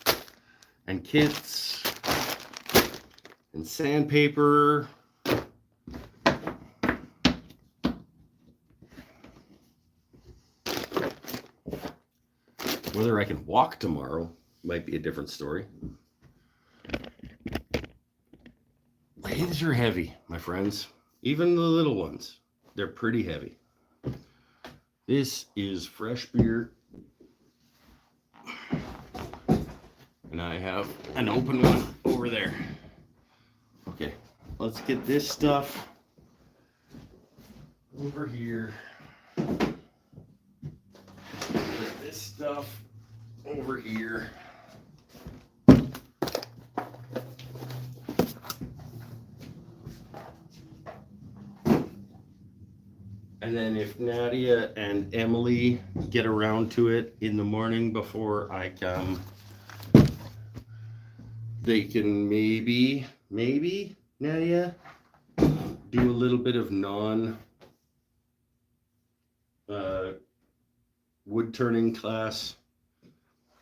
and kits and sandpaper. Whether I can walk tomorrow might be a different story. Lathes are heavy, my friends. Even the little ones, they're pretty heavy. This is fresh beer. And I have an open one over there. Okay, let's get this stuff over here. Put this stuff over here. And then if Nadia and Emily get around to it in the morning before I come, they can maybe, Nadia, do a little bit of wood turning class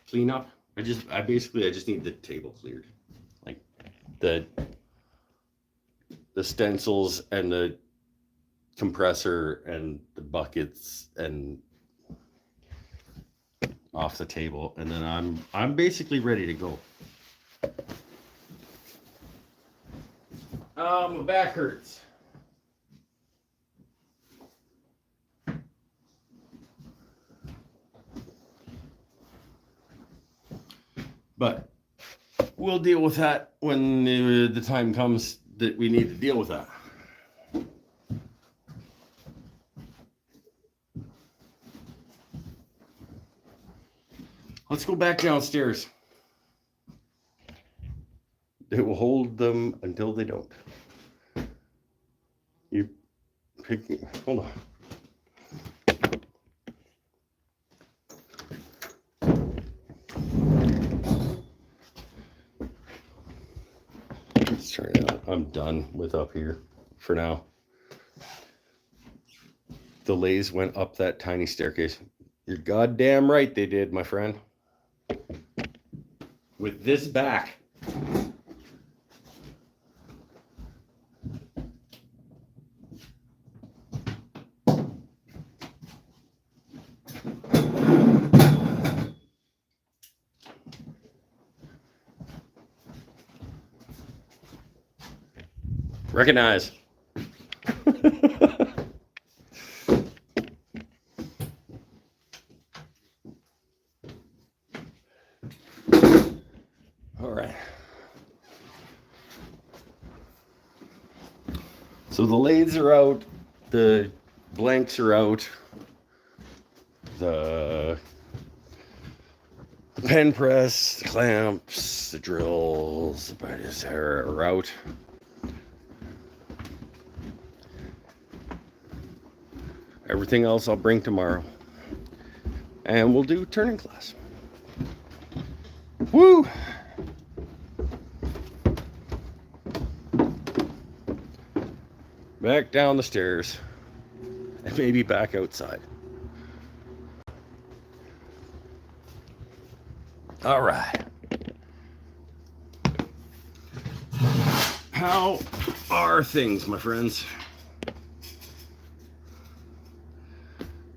cleanup. I just need the table cleared. Like the stencils and the compressor and the buckets and off the table, and then I'm basically ready to go. My back hurts. But we'll deal with that when the time comes that we need to deal with that. Let's go back downstairs. It will hold them until they don't. You pick, hold on. Let's turn it on. I'm done with up here for now. The lathes went up that tiny staircase. You're goddamn right they did, my friend. With this back. Recognize. All right. So the lathes are out, the blanks are out, the pen press, the clamps, the drills, the brightest are out. Everything else I'll bring tomorrow. And we'll do turning class. Woo! Back down the stairs. And maybe back outside. All right. How are things, my friends?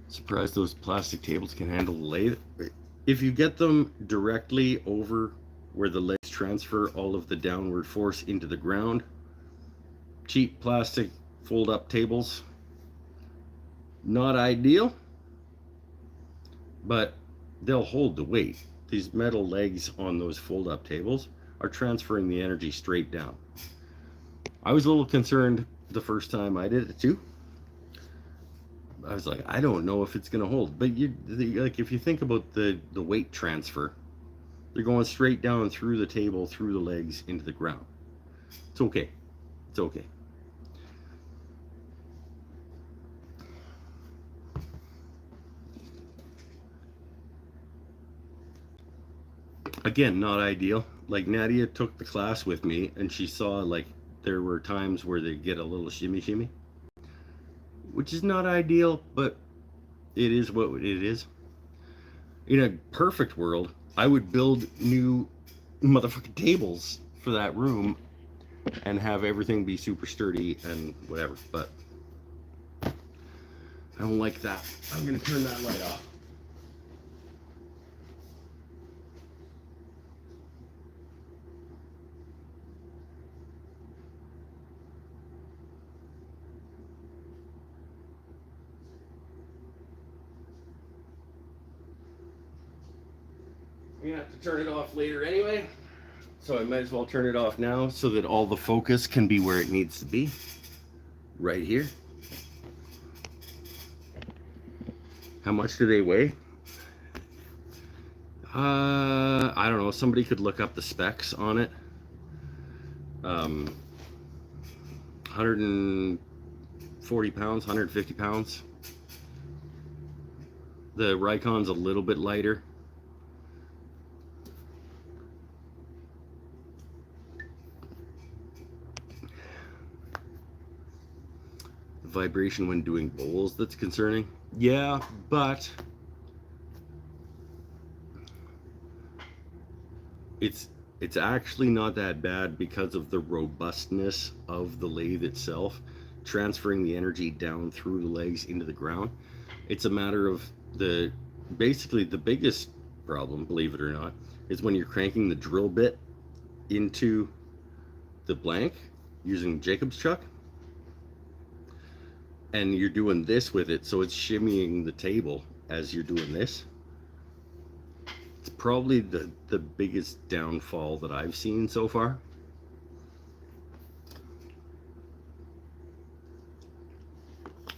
Surprised those plastic tables can handle the lathe. If you get them directly over where the legs transfer all of the downward force into the ground, cheap plastic fold-up tables, not ideal, but they'll hold the weight. These metal legs on those fold-up tables are transferring the energy straight down. I was a little concerned the first time I did it too. I was like, I don't know if it's gonna hold. But like if you think about the weight transfer, they're going straight down through the table, through the legs, into the ground. It's okay. It's okay. Again, not ideal. Like Nadia took the class with me, and she saw like there were times where they get a little shimmy shimmy, which is not ideal, but it is what it is. In a perfect world, I would build new motherfucking tables for that room and have everything be super sturdy and whatever, but I don't like that. I'm gonna turn that light off. I'm gonna have to turn it off later anyway, so I might as well turn it off now so that all the focus can be where it needs to be, right here. How much do they weigh? I don't know. Somebody could look up the specs on it. 140 pounds, 150 pounds. The Rycon's a little bit lighter. Vibration when doing bowls, that's concerning. Yeah, but it's actually not that bad because of the robustness of the lathe itself, transferring the energy down through the legs into the ground. It's a matter of basically the biggest problem, believe it or not, is when you're cranking the drill bit into the blank using Jacob's chuck, and you're doing this with it, so it's shimmying the table as you're doing this. It's probably the biggest downfall that I've seen so far.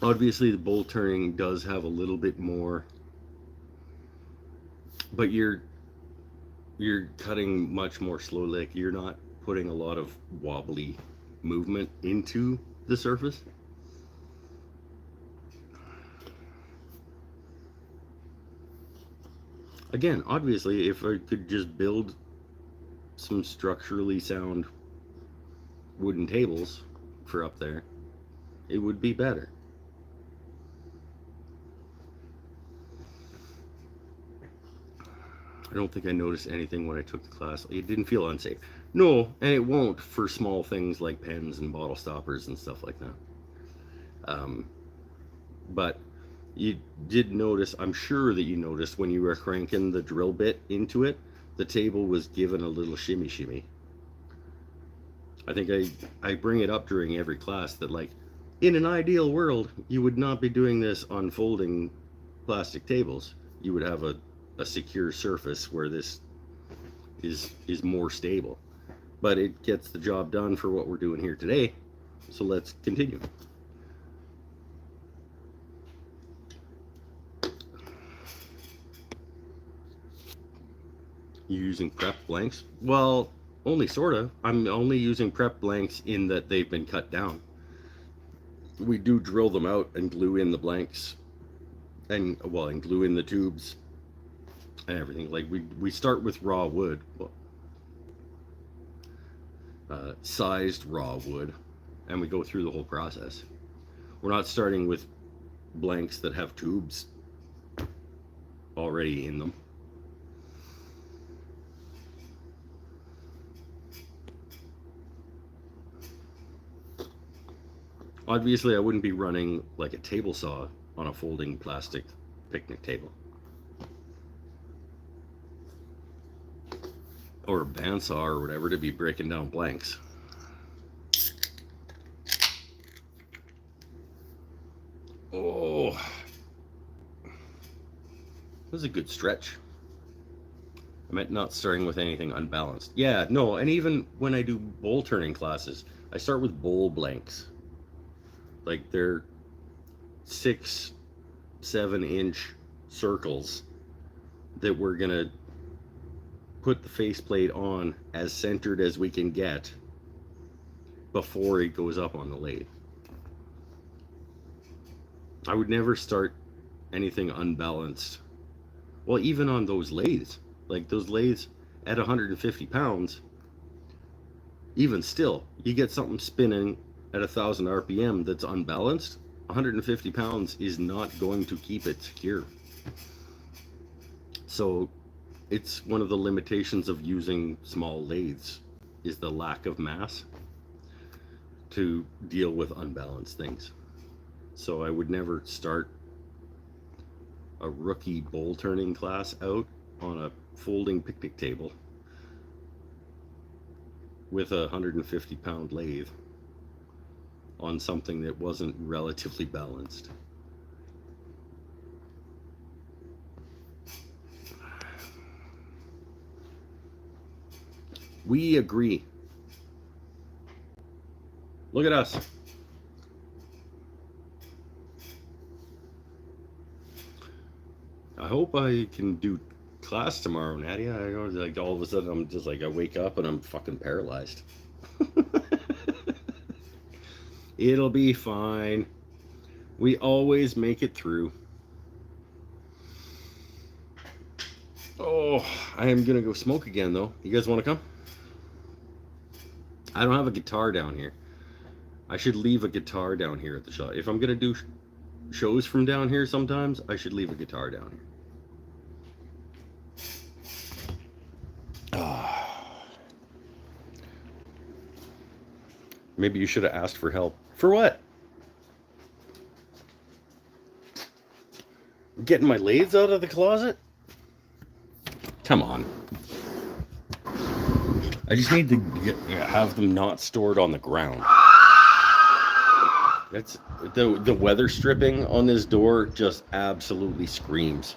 Obviously the bowl turning does have a little bit more, but you're cutting much more slowly. Like you're not putting a lot of wobbly movement into the surface. Again, obviously, if I could just build some structurally sound wooden tables for up there, it would be better. I don't think I noticed anything when I took the class. It didn't feel unsafe. No, and it won't for small things like pens and bottle stoppers and stuff like that. But you did notice, I'm sure that you noticed when you were cranking the drill bit into it, the table was given a little shimmy shimmy. I think I bring it up during every class that, like, in an ideal world, you would not be doing this on folding plastic tables. You would have a secure surface where this is more stable. But it gets the job done for what we're doing here today. So let's continue. You using prep blanks? Well, only sort of. I'm only using prep blanks in that they've been cut down. We do drill them out and glue in the blanks, and glue in the tubes and everything. Like we start with raw wood, sized raw wood, and we go through the whole process. We're not starting with blanks that have tubes already in them. Obviously, I wouldn't be running like a table saw on a folding plastic picnic table. Or a bandsaw or whatever to be breaking down blanks. Oh, that was a good stretch. I meant not starting with anything unbalanced. Yeah, no, and even when I do bowl turning classes, I start with bowl blanks. Like they're 6, 7-inch circles that we're gonna put the faceplate on as centered as we can get before it goes up on the lathe. I would never start anything unbalanced. Well, even on those lathes, like those lathes at 150 pounds, even still, you get something spinning at 1,000 RPM that's unbalanced, 150 pounds is not going to keep it secure. So it's one of the limitations of using small lathes is the lack of mass to deal with unbalanced things. So I would never start a rookie bowl turning class out on a folding picnic table with a 150 pound lathe on something that wasn't relatively balanced. We agree. Look at us. I hope I can do class tomorrow, Nadia. I know, like all of a sudden I'm just like I wake up and I'm fucking paralyzed. It'll be fine. We always make it through. Oh, I am gonna go smoke again though. You guys want to come? I don't have a guitar down here. I should leave a guitar down here at the shop. If I'm gonna do shows from down here sometimes, I should leave a guitar down here. Maybe you should have asked for help. For what? Getting my lathes out of the closet? Come on. I just need to have them not stored on the ground. That's the weather stripping on this door just absolutely screams.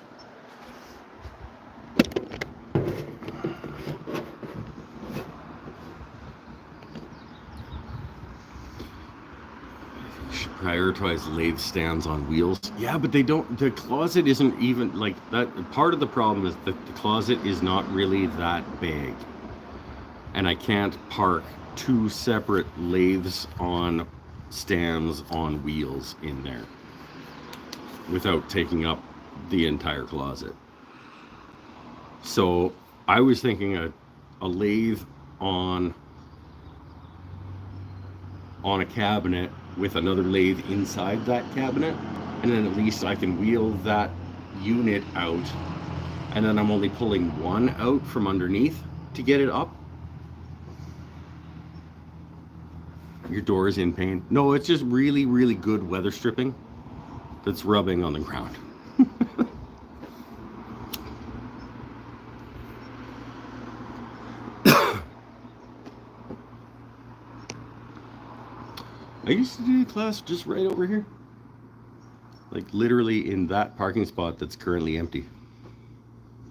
Prioritize lathe stands on wheels. Yeah, but they don't. The closet isn't even like that. Part of the problem is that the closet is not really that big, and I can't park 2 separate lathes on stands on wheels in there without taking up the entire closet. So I was thinking a lathe on a cabinet with another lathe inside that cabinet, and then at least I can wheel that unit out, and then I'm only pulling one out from underneath to get it up. Your door is in pain. No, it's just really, really good weather stripping that's rubbing on the ground. I used to do the class just right over here. Like literally in that parking spot that's currently empty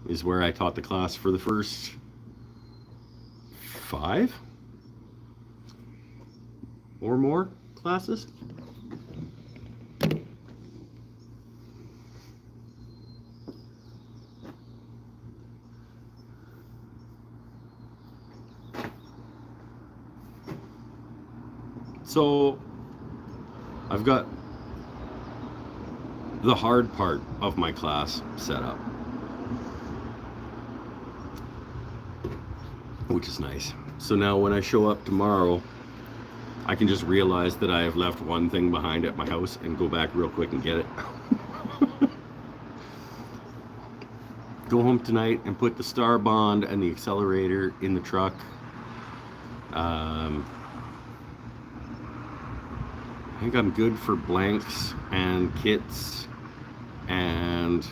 is where I taught the class for the first 5 or more classes. So I've got the hard part of my class set up, which is nice. So now when I show up tomorrow, I can just realize that I have left one thing behind at my house and go back real quick and get it. Go home tonight and put the star bond and the accelerator in the truck. I think I'm good for blanks and kits and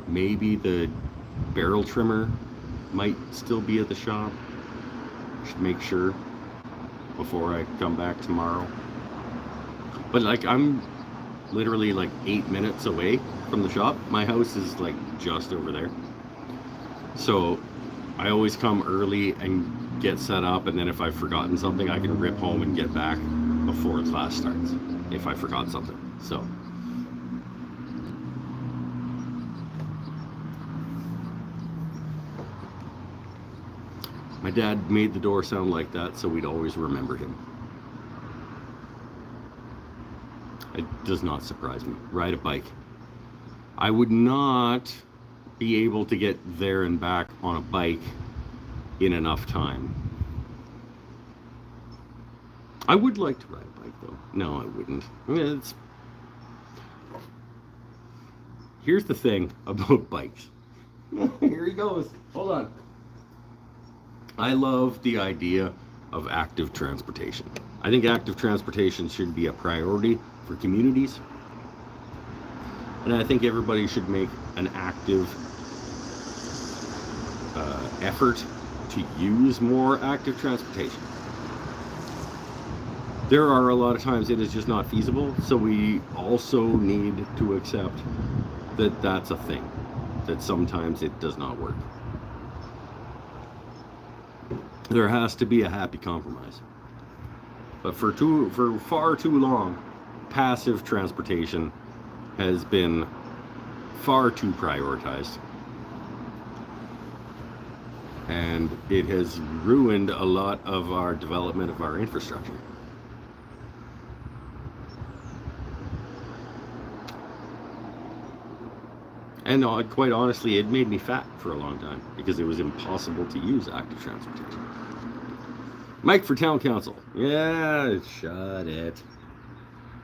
maybe the barrel trimmer might still be at the shop. Should make sure before I come back tomorrow. But like I'm literally like 8 minutes away from the shop. My house is like just over there. So I always come early and get set up, and then if I've forgotten something, I can rip home and get back before class starts if I forgot something. So my dad made the door sound like that so we'd always remember him. It does not surprise me. Ride a bike. I would not be able to get there and back on a bike in enough time. I would like to ride a bike though. No, I wouldn't. I mean, here's the thing about bikes. Here he goes. Hold on. I love the idea of active transportation. I think active transportation should be a priority for communities. And I think everybody should make an active effort to use more active transportation. There are a lot of times it is just not feasible, so we also need to accept that that's a thing, that sometimes it does not work. There has to be a happy compromise. But for far too long, passive transportation has been far too prioritized. And it has ruined a lot of our development of our infrastructure. And quite honestly, it made me fat for a long time because it was impossible to use active transportation. Mike for town council. Yeah, shut it.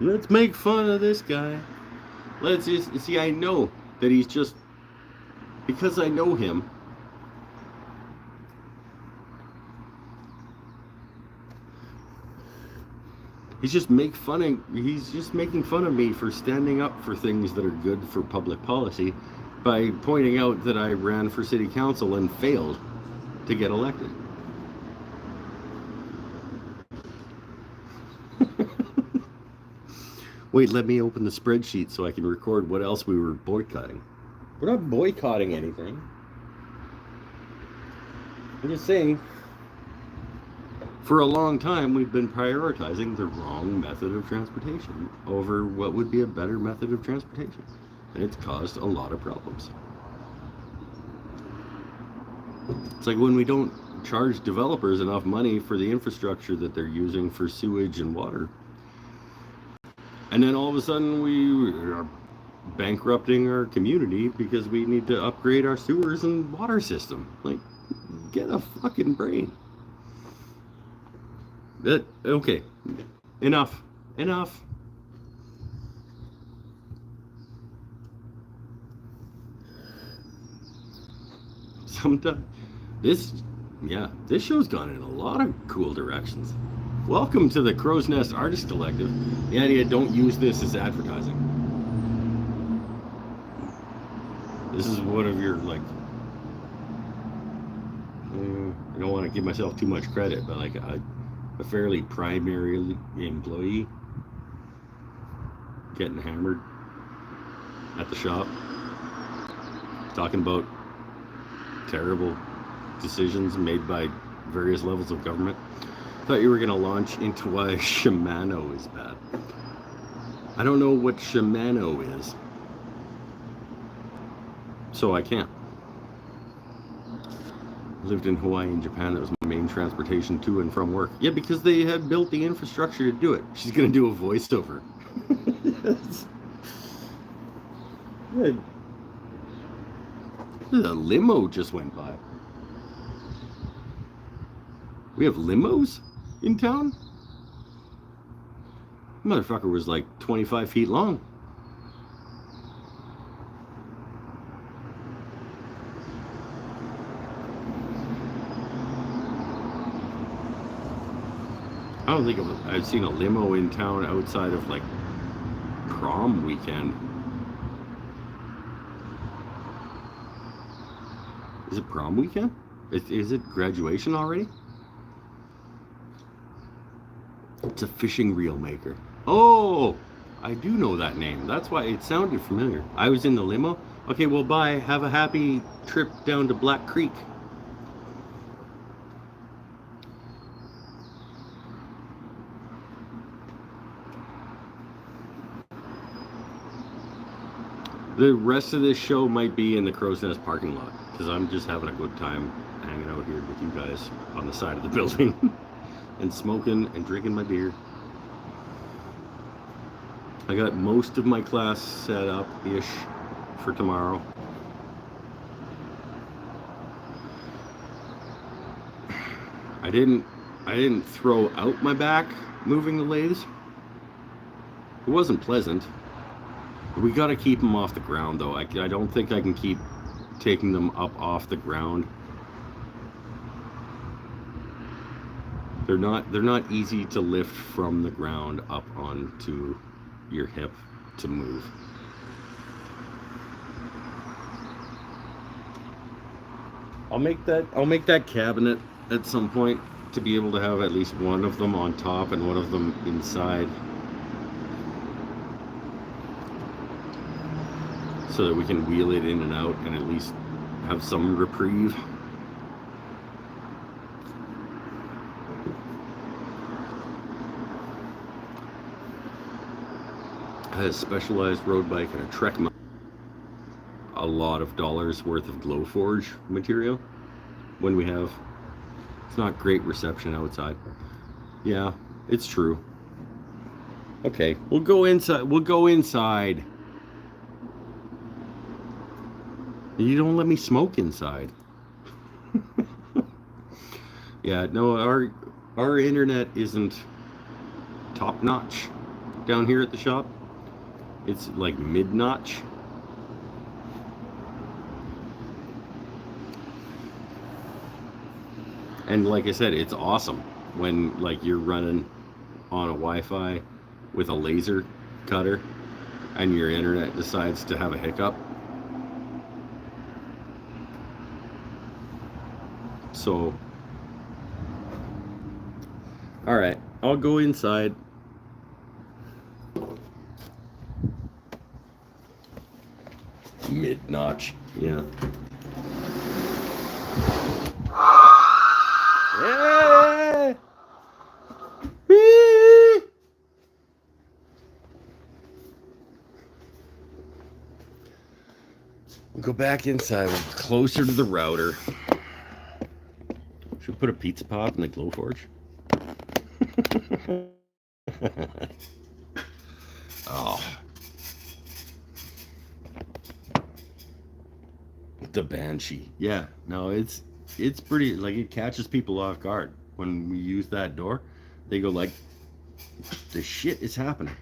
Let's make fun of this guy. Let's just see. I know that he's just, because I know him. He's just making fun of me for standing up for things that are good for public policy by pointing out that I ran for city council and failed to get elected. Wait, let me open the spreadsheet so I can record what else we were boycotting. We're not boycotting anything. I'm just saying, for a long time we've been prioritizing the wrong method of transportation over what would be a better method of transportation. And it's caused a lot of problems. It's like when we don't charge developers enough money for the infrastructure that they're using for sewage and water. And then all of a sudden we are bankrupting our community because we need to upgrade our sewers and water system. Like, get a fucking brain. Okay, enough. Sometimes this show's gone in a lot of cool directions. Welcome to the Crow's Nest Artist Collective. Yeah, don't use this as advertising. This is one of your, like, I don't want to give myself too much credit, but like a fairly primary employee getting hammered at the shop, talking about terrible decisions made by various levels of government. Thought you were going to launch into why Shimano is bad. I don't know what Shimano is, so I can't. Lived in Hawaii and Japan. That was my main transportation to and from work. Yeah, because they had built the infrastructure to do it. She's going to do a voiceover. Good. A limo just went by. We have limos in town? Motherfucker was like 25 feet long. I don't think I've seen a limo in town outside of like prom weekend. Is it prom weekend? Is it graduation already? It's a fishing reel maker. Oh, I do know that name. That's why it sounded familiar. I was in the limo. Okay, well, bye. Have a happy trip down to Black Creek. The rest of this show might be in the Crow's Nest parking lot because I'm just having a good time hanging out here with you guys on the side of the building and smoking and drinking my beer. I got most of my class set up ish for tomorrow. I didn't throw out my back moving the lathes. It wasn't pleasant. We got to keep them off the ground though. I don't think I can keep taking them up off the ground. They're not easy to lift from the ground up onto your hip to move. I'll make that cabinet at some point to be able to have at least one of them on top and one of them inside, so that we can wheel it in and out and at least have some reprieve. I had a Specialized road bike and a Trek mount. A lot of dollars worth of Glowforge material when we have. It's not great reception outside. Yeah, it's true. Okay, we'll go inside. We'll go inside. You don't let me smoke inside. Yeah, no, our internet isn't top notch down here at the shop. It's like mid-notch. And like I said, it's awesome when like you're running on a Wi-Fi with a laser cutter and your internet decides to have a hiccup. So, all right, I'll go inside. Mid-notch, yeah. Yeah. We'll go back inside. We're closer to the router. Should we put a pizza pop in the Glowforge? Oh. The Banshee. Yeah, no, it's pretty, like, it catches people off guard. When we use that door, they go like, the shit is happening.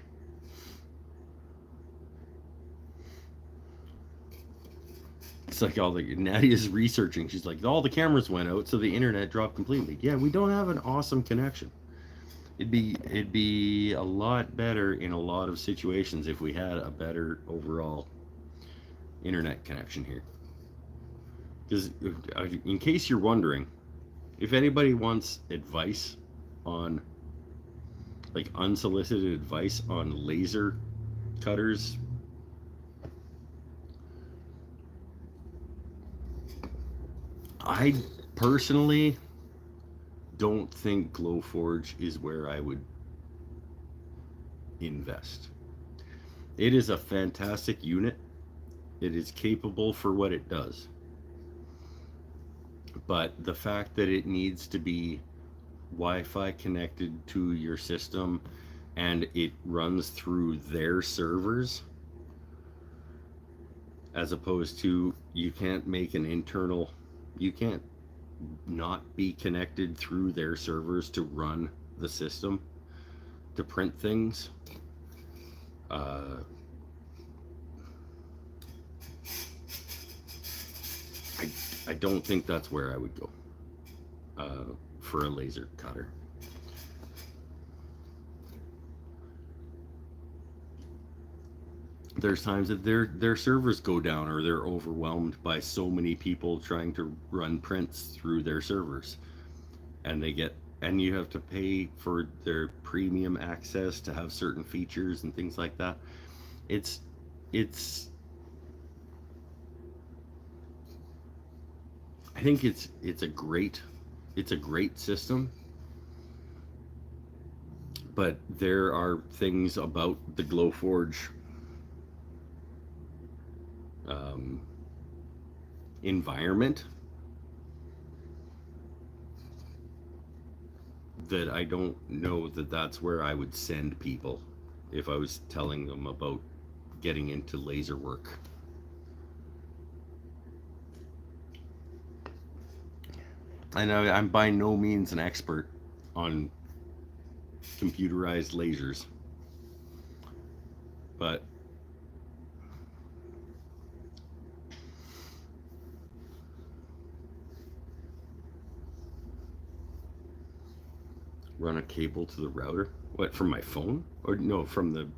It's like all the, Nadia's researching. She's like, all the cameras went out, so the internet dropped completely. Yeah, we don't have an awesome connection. It'd be a lot better in a lot of situations if we had a better overall internet connection here. Because in case you're wondering, if anybody wants advice on, like, unsolicited advice on laser cutters, I personally don't think Glowforge is where I would invest. It is a fantastic unit. It is capable for what it does. But the fact that it needs to be Wi-Fi connected to your system and it runs through their servers, as opposed to, you can't make an internal, you can't not be connected through their servers to run the system, to print things. I don't think that's where I would go for a laser cutter. There's times that their servers go down, or they're overwhelmed by so many people trying to run prints through their servers, and you have to pay for their premium access to have certain features and things like that. It's I think it's a great system, but there are things about the Glowforge um, environment that I don't know that that's where I would send people if I was telling them about getting into laser work. And I'm by no means an expert on computerized lasers, but run a cable to the router. What, from my phone? Or no, from the,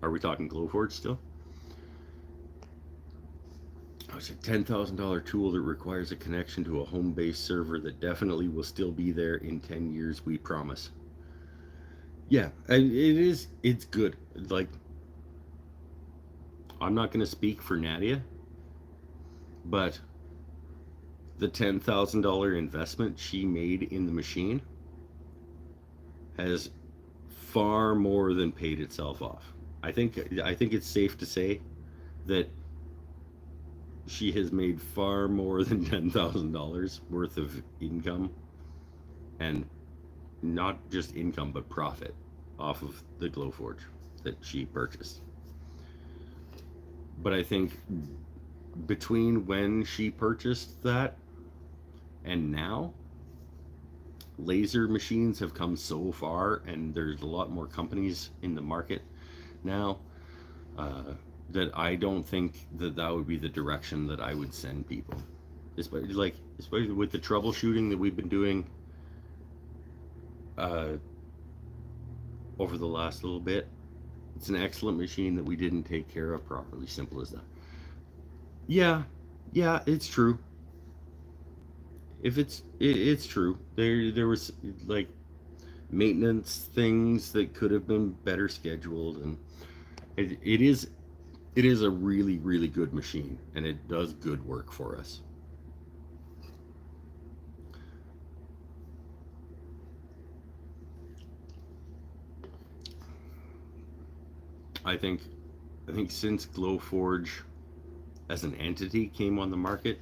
are we talking Glowforge still? Oh, it's a $10,000 tool that requires a connection to a home-based server that definitely will still be there in 10 years, we promise. Yeah, it's good. Like, I'm not going to speak for Nadia, but the $10,000 investment she made in the machine has far more than paid itself off. I think it's safe to say that she has made far more than $10,000 worth of income, and not just income but profit off of the Glowforge that she purchased. But I think between when she purchased that and now, laser machines have come so far, and there's a lot more companies in the market now, that I don't think that that would be the direction that I would send people. Especially with the troubleshooting that we've been doing over the last little bit. It's an excellent machine that we didn't take care of properly. Simple as that. Yeah, it's true. If it's true. There was like maintenance things that could have been better scheduled, and it is a really, really good machine, and it does good work for us. I think since Glowforge as an entity came on the market,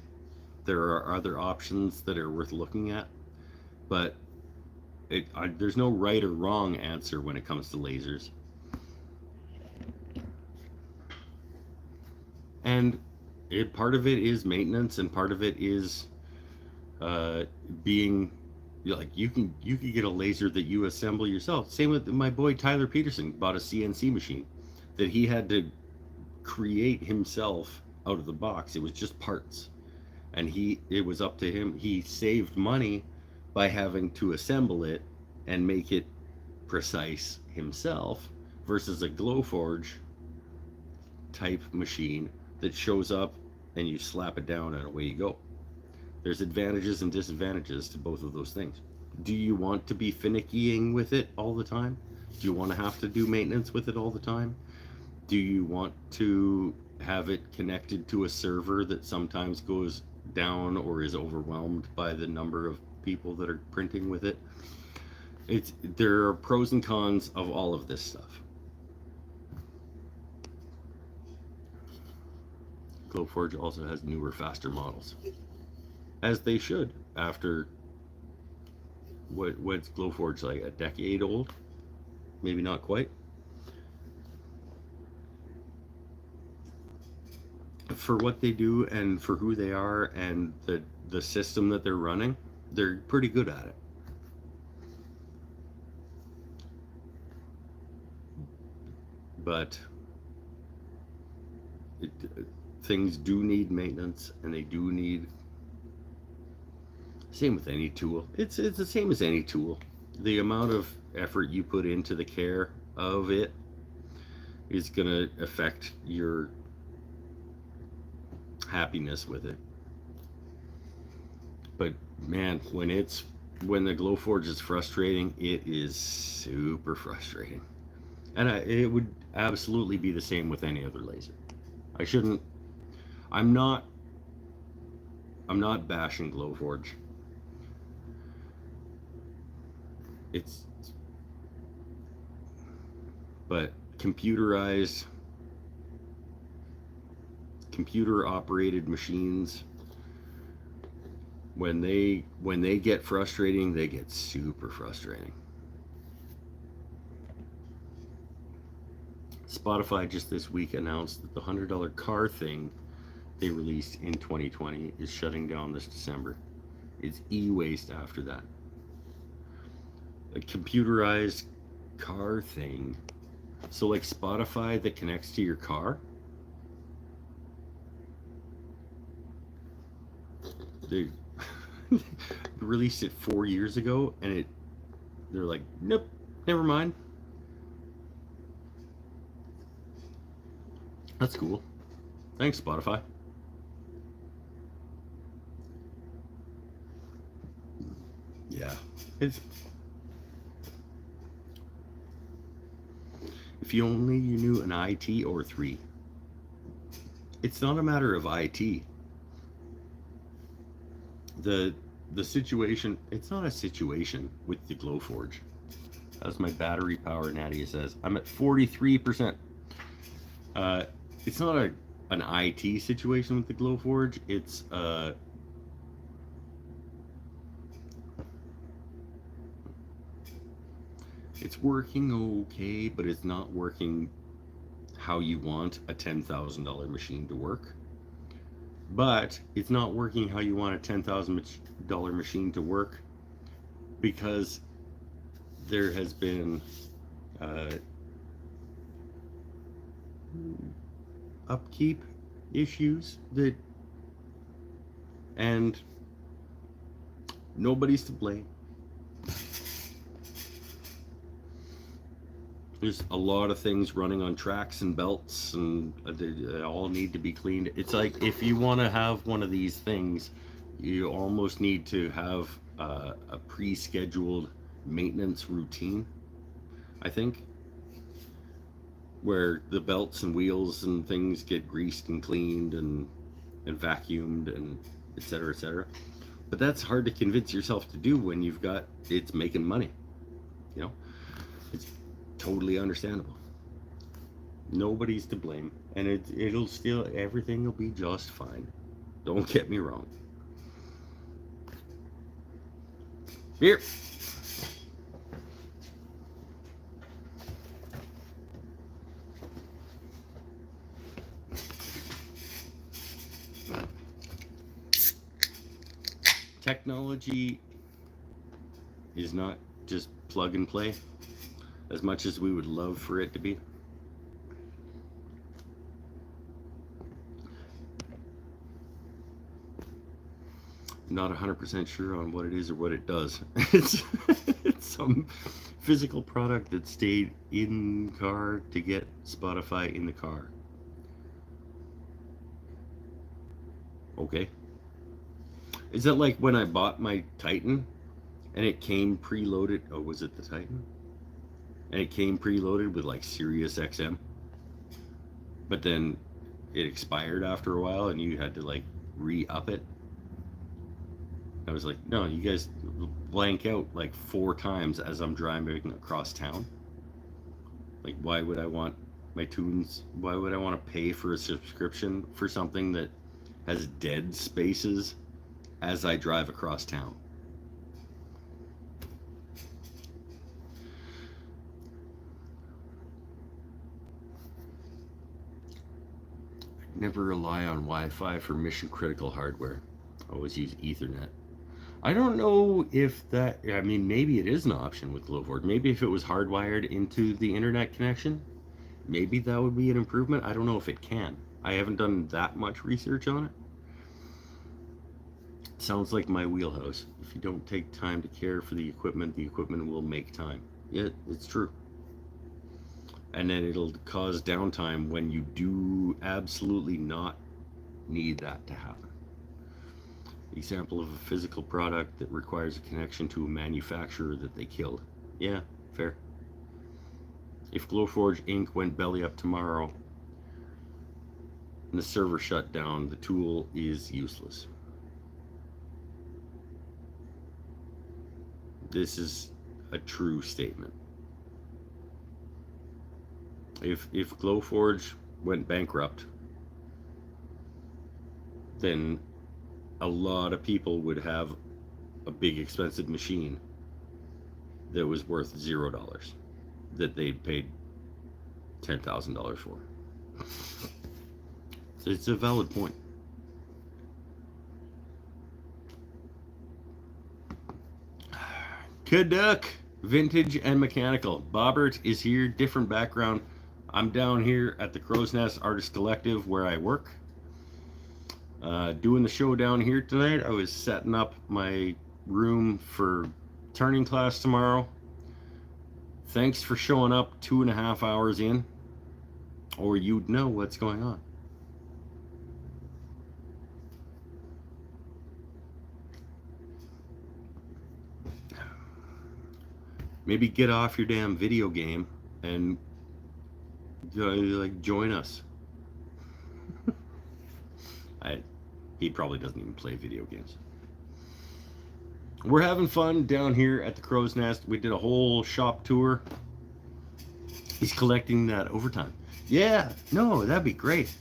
there are other options that are worth looking at, but there's no right or wrong answer when it comes to lasers. And part of it is maintenance, and part of it is being like, you can get a laser that you assemble yourself. Same with my boy Tyler Peterson, bought a CNC machine that he had to create himself out of the box. It was just parts, and it was up to him. He saved money by having to assemble it and make it precise himself, versus a Glowforge type machine that shows up and you slap it down and away you go. There's advantages and disadvantages to both of those things. Do you want to be finickying with it all the time? Do you want to have to do maintenance with it all the time? Do you want to have it connected to a server that sometimes goes down or is overwhelmed by the number of people that are printing with it? There are pros and cons of all of this stuff. Glowforge also has newer, faster models, as they should. After what's Glowforge, like a decade old? Maybe not quite. For what they do and for who they are and the system that they're running, they're pretty good at it. But things do need maintenance, and they do need, same with any tool. It's the same as any tool. The amount of effort you put into the care of it is going to affect your happiness with it. But man, when the Glowforge is frustrating, it is super frustrating. And it would absolutely be the same with any other laser. I'm not bashing Glowforge. But computerized computer operated machines, when they get frustrating, they get super frustrating. Spotify just this week announced that the $100 car thing they released in 2020 is shutting down this December. It's e-waste after that. A computerized car thing. So like Spotify that connects to your car. They released it 4 years ago, and they're like, nope, never mind. That's cool. Thanks, Spotify. Yeah, it's. If you only you knew an IT or three. It's not a matter of IT. The situation, it's not a situation with the Glowforge. As my battery power Nadia says, I'm at 43%. It's not an IT situation with the Glowforge. It's working okay, but it's not working how you want a $10,000 machine to work. But it's not working how you want a $10,000 machine to work because there has been upkeep issues and nobody's to blame. There's a lot of things running on tracks and belts, and they all need to be cleaned. It's like if you want to have one of these things, you almost need to have a pre-scheduled maintenance routine, I think, where the belts and wheels and things get greased and cleaned and vacuumed and et cetera, but that's hard to convince yourself to do when you've got it's making money, you know. It's totally understandable. Nobody's to blame, and it'll still, everything will be just fine, don't get me wrong. Here. Technology is not just plug and play, as much as we would love for it to be. Not 100% sure on what it is or what it does. It's some physical product that stayed in car to get Spotify in the car. Okay. Is that like when I bought my Titan and it came preloaded? Oh, was it the Titan? And it came preloaded with like Sirius XM, but then it expired after a while and you had to like re-up it. I was like, no, you guys blank out like 4 times as I'm driving across town. Like, why would I want my tunes? Why would I want to pay for a subscription for something that has dead spaces as I drive across town? I never rely on Wi-Fi for mission critical hardware. I always use Ethernet. I don't know if that, I mean, maybe it is an option with Glowforge. Maybe if it was hardwired into the internet connection, maybe that would be an improvement. I don't know if it can. I haven't done that much research on it. Sounds like my wheelhouse. If you don't take time to care for the equipment will make time. Yeah, it's true. And then it'll cause downtime when you do absolutely not need that to happen. Example of a physical product that requires a connection to a manufacturer that they killed. Yeah, fair. If Glowforge Inc. went belly up tomorrow and the server shut down, the tool is useless. This is a true statement. If Glowforge went bankrupt, then a lot of people would have a big expensive machine that was worth $0 that they'd paid $10,000 for. So it's a valid point. Caduck, vintage and mechanical. Bobbert is here, different background. I'm down here at the Crow's Nest Artist Collective where I work. Doing the show down here tonight. I was setting up my room for turning class tomorrow. Thanks for showing up 2.5 hours in, or you'd know what's going on. Maybe get off your damn video game and like join us. He probably doesn't even play video games. We're having fun down here at the Crow's Nest. We did a whole shop tour. He's collecting that overtime. Yeah, no, that'd be great.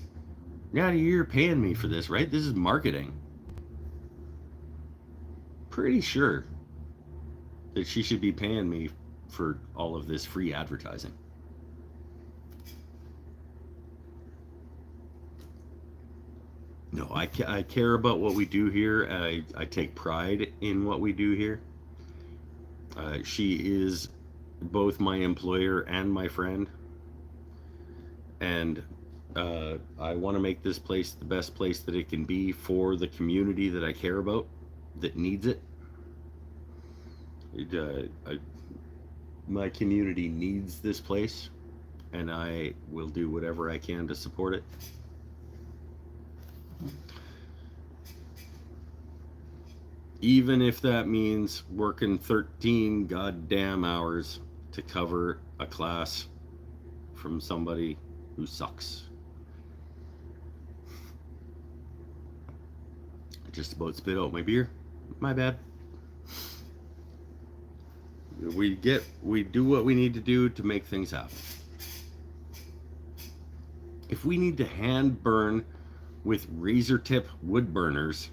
Yeah, you're paying me for this, right? This is marketing. Pretty sure that she should be paying me for all of this free advertising. No, I care about what we do here. I take pride in what we do here. She is both my employer and my friend. And I want to make this place the best place that it can be for the community that I care about, that needs it. My community needs this place, and I will do whatever I can to support it. Even if that means working 13 goddamn hours to cover a class from somebody who sucks. I just about spit out my beer. My bad. We do what we need to do to make things happen. If we need to hand burn with razor tip wood burners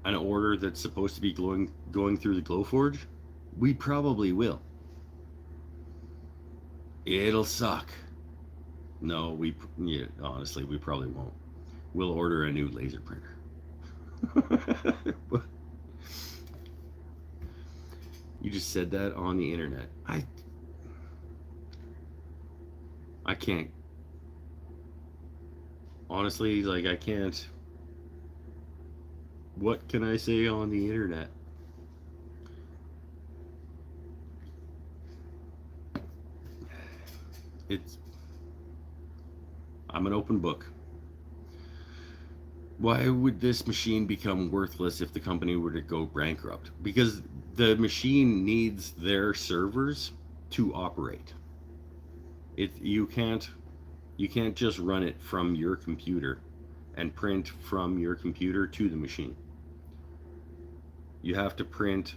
an order that's supposed to be going through the Glowforge, we probably will. It'll suck. No, honestly, we probably won't. We'll order a new laser printer. You just said that on the internet. I can't. Honestly, like, I can't. What can I say on the internet? I'm an open book. Why would this machine become worthless if the company were to go bankrupt? Because the machine needs their servers to operate. You can't just run it from your computer and print from your computer to the machine. You have to print.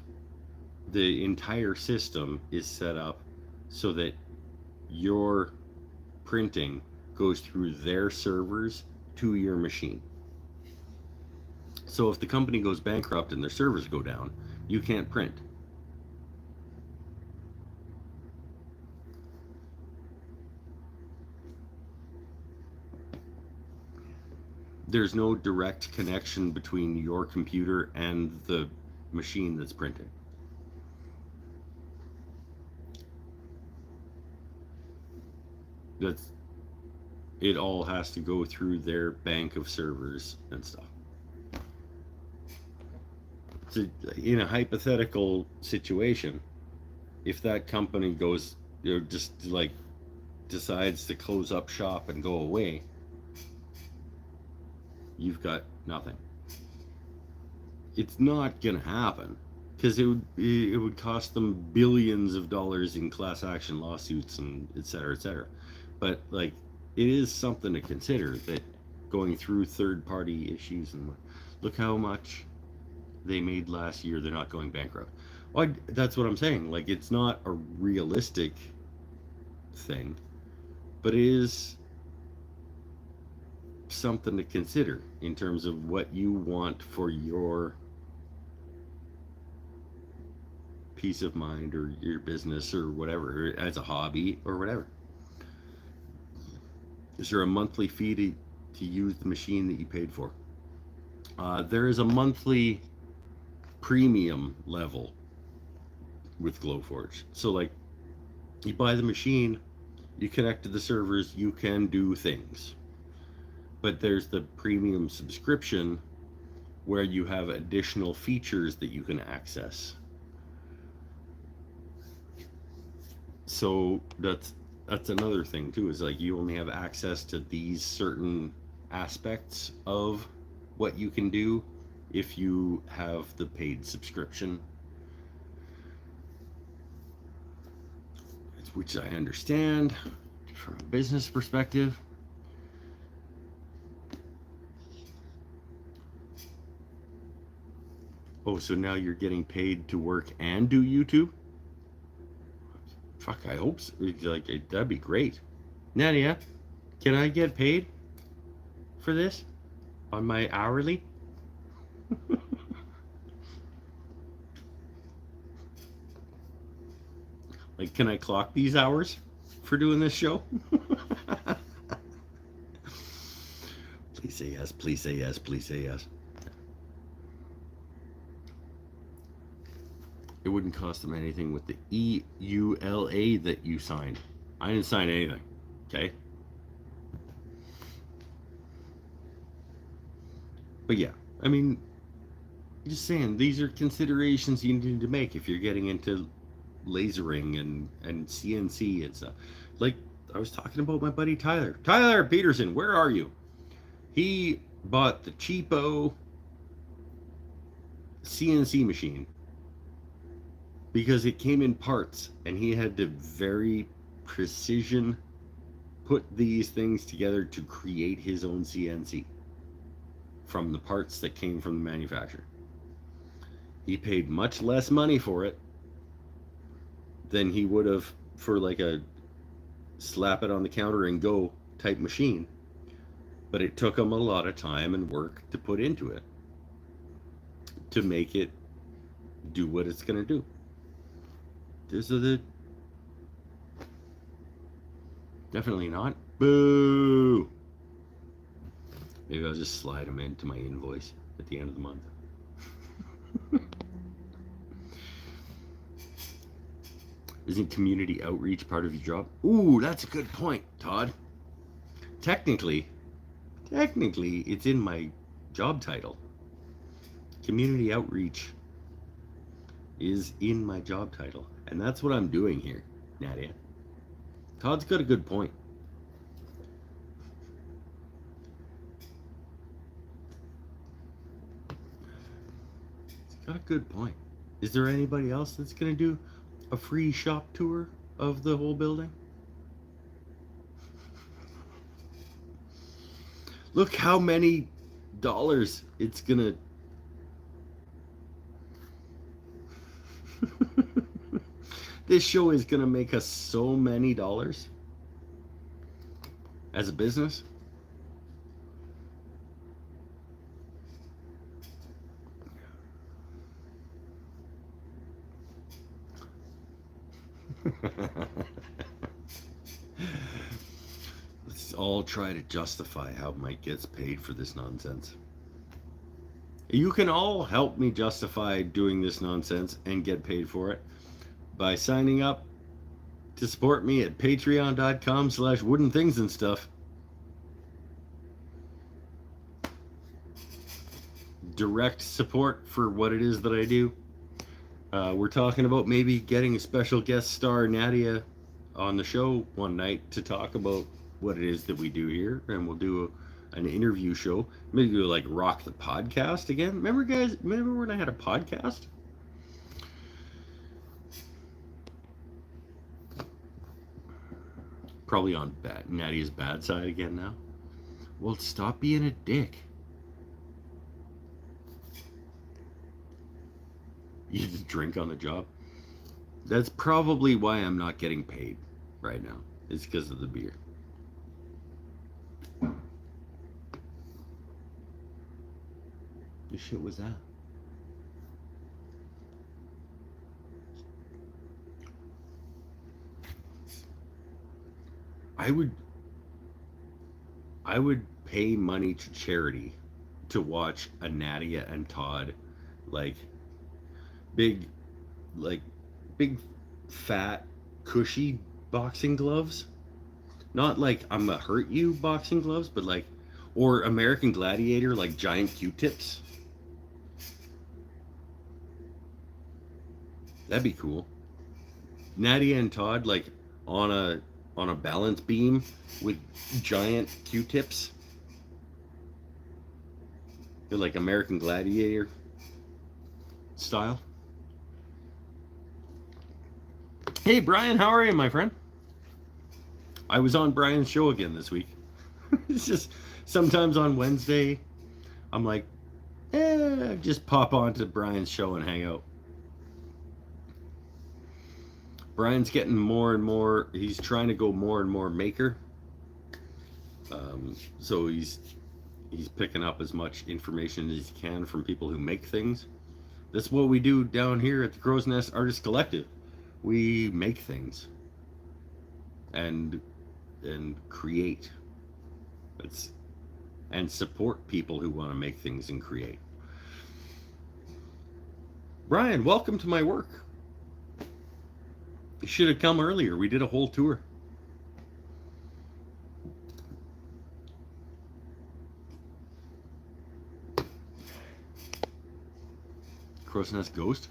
The entire system is set up so that your printing goes through their servers to your machine. So if the company goes bankrupt and their servers go down, you can't print. There's no direct connection between your computer and the machine that's printing. It all has to go through their bank of servers and stuff. So in a hypothetical situation, if that company goes, just like decides to close up shop and go away, you've got nothing. It's not gonna happen, because it would cost them billions of dollars in class action lawsuits and et cetera, but like, it is something to consider, that going through third-party issues, and look how much they made last year, they're not going bankrupt. Well, that's what I'm saying. Like, it's not a realistic thing, but it is something to consider in terms of what you want for your peace of mind or your business or whatever, or as a hobby or whatever. Is there a monthly fee to use the machine that you paid for? There is a monthly premium level with Glowforge. So like, you buy the machine, you connect to the servers, you can do things. But there's the premium subscription where you have additional features that you can access. So that's another thing too, is like you only have access to these certain aspects of what you can do if you have the paid subscription, which I understand from a business perspective. Oh, so now you're getting paid to work and do YouTube? Fuck, I hope so. Like, that'd be great. Nadia, can I get paid for this on my hourly? Like, can I clock these hours for doing this show? Please say yes, please say yes, please say yes. It wouldn't cost them anything with the EULA that you signed. I didn't sign anything, okay? But yeah, I mean, just saying, these are considerations you need to make if you're getting into lasering and CNC and stuff. Like, I was talking about my buddy Tyler Peterson. Where are you? He bought the cheapo CNC machine because it came in parts, and he had to very precision put these things together to create his own CNC from the parts that came from the manufacturer. He paid much less money for it than he would have for like a slap it on the counter and go type machine. But it took him a lot of time and work to put into it to make it do what it's going to do. These are the... Definitely not. Boo! Maybe I'll just slide them into my invoice at the end of the month. Isn't community outreach part of your job? Ooh, that's a good point, Todd. Technically, it's in my job title. Community outreach is in my job title. And that's what I'm doing here, Nadia. Todd's got a good point. He's got a good point. Is there anybody else that's going to do a free shop tour of the whole building? Look how many dollars it's gonna... This show is gonna make us so many dollars as a business. Let's all try to justify how Mike gets paid for this nonsense. You can all help me justify doing this nonsense and get paid for it by signing up to support me at patreon.com/woodenthingsandstuff. Direct support for what it is that I do. We're talking about maybe getting a special guest star, Nadia, on the show one night to talk about what it is that we do here, and we'll do an interview show. Maybe we'll like rock the podcast again. Remember, guys? Remember when I had a podcast? Probably on Nadia's bad side again now. Well, stop being a dick. You just drink on the job. That's probably why I'm not getting paid right now. It's because of the beer. The shit was that? I would pay money to charity to watch a Nadia and Todd, like big, like big, fat, cushy boxing gloves. Not like I'm gonna hurt you boxing gloves, but like, or American Gladiator, like giant Q-tips. That'd be cool. Nadia and Todd, like on a balance beam with giant Q-tips. They're like American Gladiator style. Hey Brian, how are you, my friend? I was on Brian's show again this week. It's just sometimes on Wednesday, I'm like, just pop onto Brian's show and hang out. Brian's getting more and more, he's trying to go more and more maker. So he's picking up as much information as he can from people who make things. That's what we do down here at the Crow's Nest Artist Collective. We make things and create. And support people who want to make things and create. Brian, welcome to my work. You should have come earlier. We did a whole tour. Crow's Nest Ghost?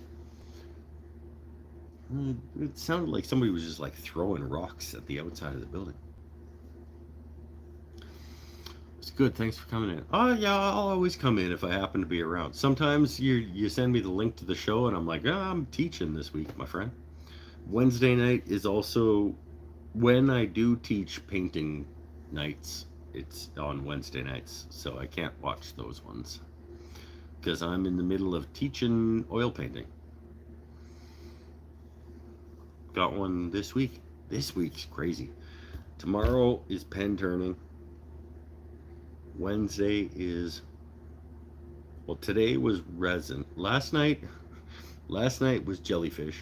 It sounded like somebody was just like throwing rocks at the outside of the building. It's good. Thanks for coming in. Oh yeah, I'll always come in if I happen to be around. Sometimes you send me the link to the show and I'm like, I'm teaching this week, my friend. Wednesday night is also when I do teach painting nights. It's on Wednesday nights, so I can't watch those ones because I'm in the middle of teaching oil painting. Got one this week. This week's crazy. Tomorrow is pen turning. Wednesday is, well, today was resin. Last night was jellyfish.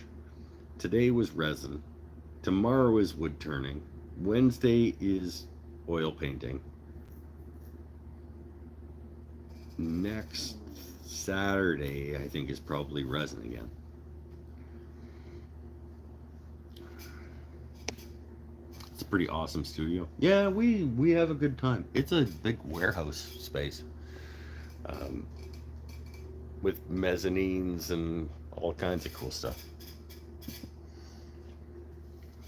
Today was resin. Tomorrow is wood turning. Wednesday is oil painting. Next Saturday, I think, is probably resin again. It's a pretty awesome studio. Yeah, we have a good time. It's a big warehouse space with mezzanines and all kinds of cool stuff.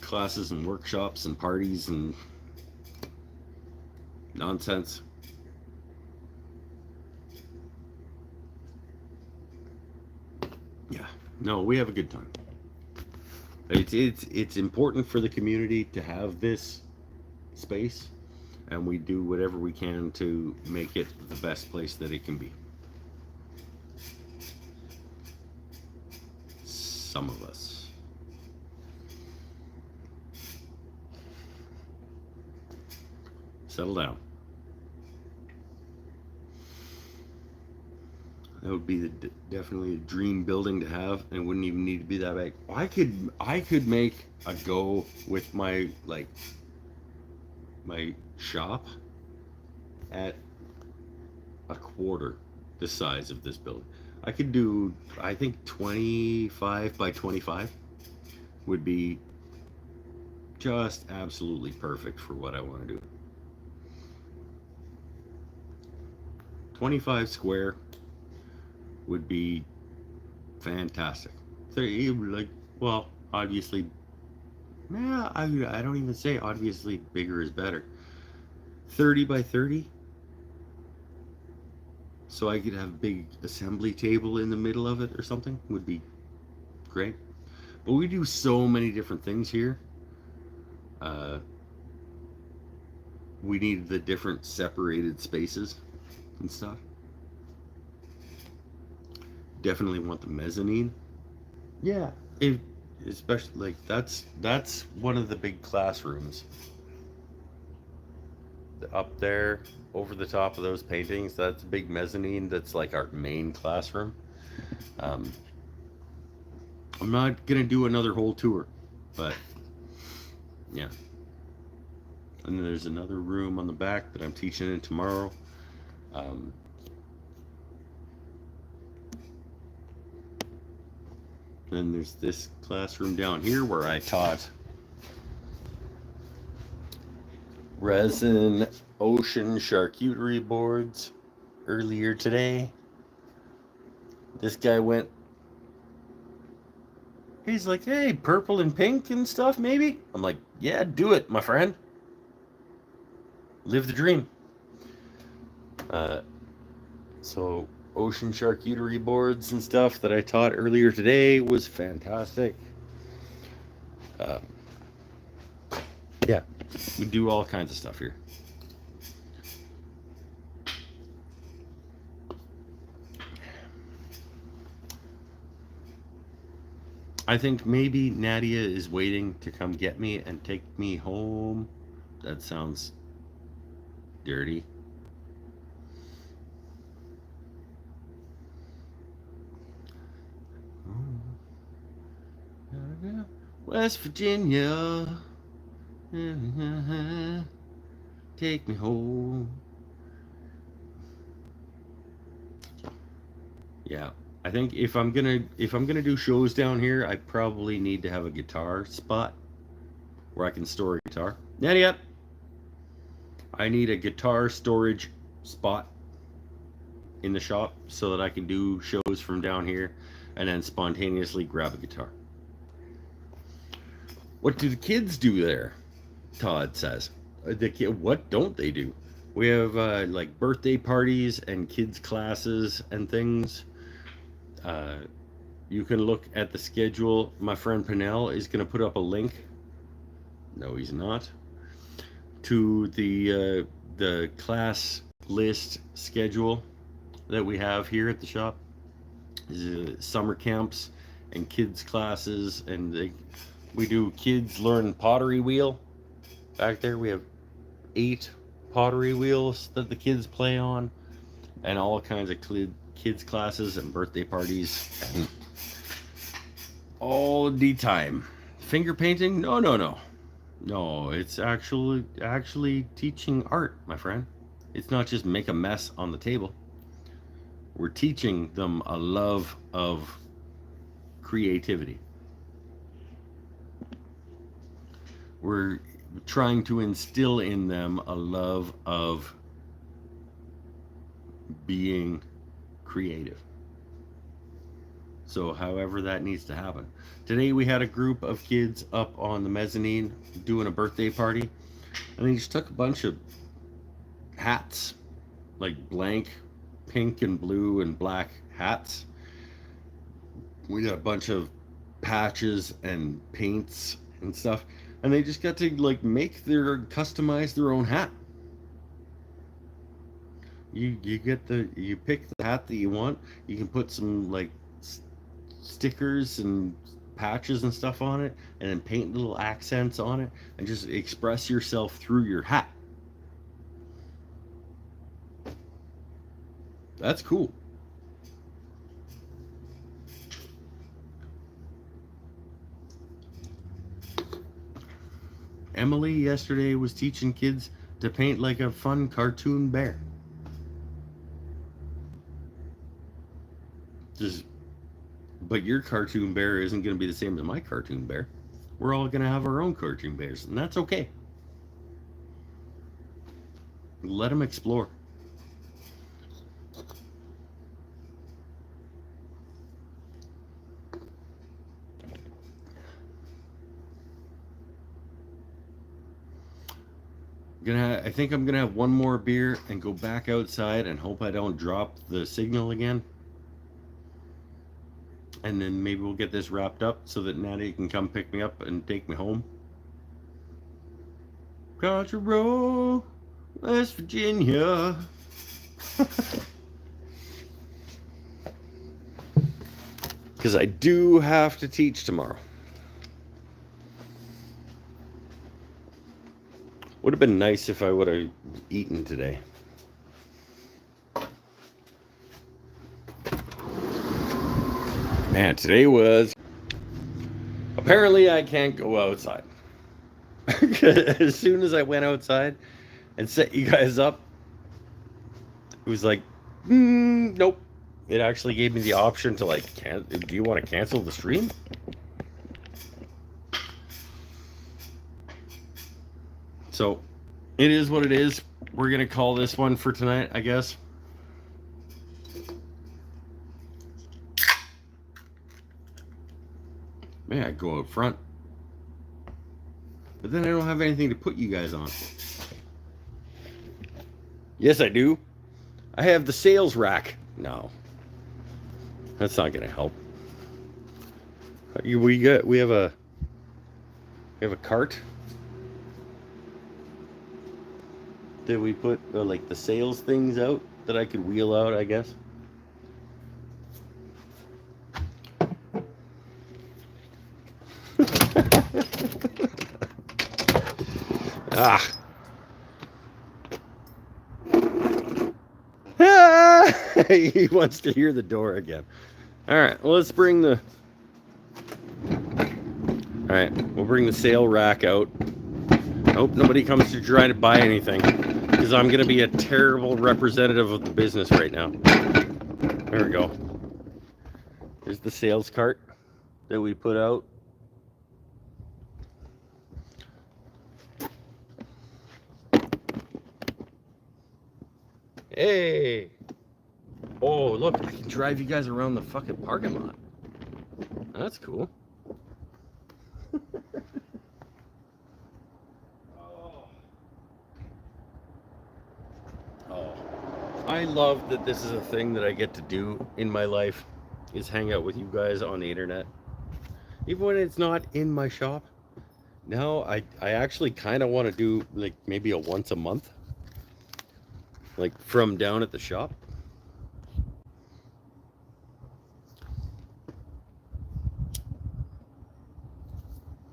Classes and workshops and parties and nonsense. Yeah, no, we have a good time. It's important for the community to have this space, and we do whatever we can to make it the best place that it can be. Some of us. Settle down. That would be definitely a dream building to have, and it wouldn't even need to be that big. I could make a go with my shop at a quarter the size of this building. I could do, I think 25 by 25 would be just absolutely perfect for what I want to do. 25 square would be fantastic. Like, well, obviously, yeah, I don't even say obviously bigger is better. 30 by 30, so I could have a big assembly table in the middle of it or something would be great. But we do so many different things here. We need the different separated spaces and stuff. Definitely want the mezzanine. Yeah, especially like that's one of the big classrooms up there over the top of those paintings. That's a big mezzanine. That's like our main classroom. I'm not gonna do another whole tour, but yeah. And then there's another room on the back that I'm teaching in tomorrow. Then there's this classroom down here where I taught resin ocean charcuterie boards earlier today. This guy went, he's like, hey, purple and pink and stuff, maybe? I'm like, yeah, do it, my friend. Live the dream. So ocean charcuterie boards and stuff that I taught earlier today was fantastic. Yeah, we do all kinds of stuff here. I think maybe Nadia is waiting to come get me and take me home. That sounds dirty. West Virginia, take me home. Yeah, I think if I'm gonna do shows down here, I probably need to have a guitar spot where I can store a guitar. Nadia, I need a guitar storage spot in the shop so that I can do shows from down here and then spontaneously grab a guitar. What do the kids do there? Todd says. What don't they do? We have like birthday parties and kids classes and things. You can look at the schedule. My friend Pernell is going to put up a link. No, he's not. To the class list schedule that we have here at the shop. Summer camps and kids classes, and we do kids learn pottery wheel. Back there we have 8 pottery wheels that the kids play on, and all kinds of kids classes and birthday parties and all the time. Finger painting? No, it's actually teaching art, my friend. It's not just make a mess on the table. We're teaching them a love of creativity. We're trying to instill in them a love of being creative. So however that needs to happen. Today we had a group of kids up on the mezzanine doing a birthday party, and they just took a bunch of hats, like blank pink and blue and black hats. We got a bunch of patches and paints and stuff, and they just got to like customize their own hat. You pick the hat that you want. You can put some like stickers and patches and stuff on it, and then paint little accents on it, and just express yourself through your hat. That's cool. Emily yesterday was teaching kids to paint like a fun cartoon bear. But your cartoon bear isn't going to be the same as my cartoon bear. We're all going to have our own cartoon bears, and that's okay. Let them explore. I think I'm gonna have one more beer and go back outside and hope I don't drop the signal again. And then maybe we'll get this wrapped up so that Natty can come pick me up and take me home. Country Road, West Virginia. Because I do have to teach tomorrow. Would have been nice if I would have eaten today? Man, today was... Apparently I can't go outside. As soon as I went outside and set you guys up, it was like, nope. It actually gave me the option to like, do you want to cancel the stream? So, it is what it is. We're going to call this one for tonight, I guess. Man, I'd go out front. But then I don't have anything to put you guys on. Yes, I do. I have the sales rack. No. That's not going to help. We have a cart that we put like the sales things out that I could wheel out, I guess. He wants to hear the door again. All right, well, let's bring the... All right, we'll bring the sale rack out. I hope nobody comes to try to buy anything, because I'm going to be a terrible representative of the business right now. There we go. There's the sales cart that we put out. Hey! Oh, look, I can drive you guys around the fucking parking lot. That's cool. Oh, I love that this is a thing that I get to do in my life, is hang out with you guys on the internet. Even when it's not in my shop. Now, I actually kind of want to do, like, maybe a once a month. Like, from down at the shop.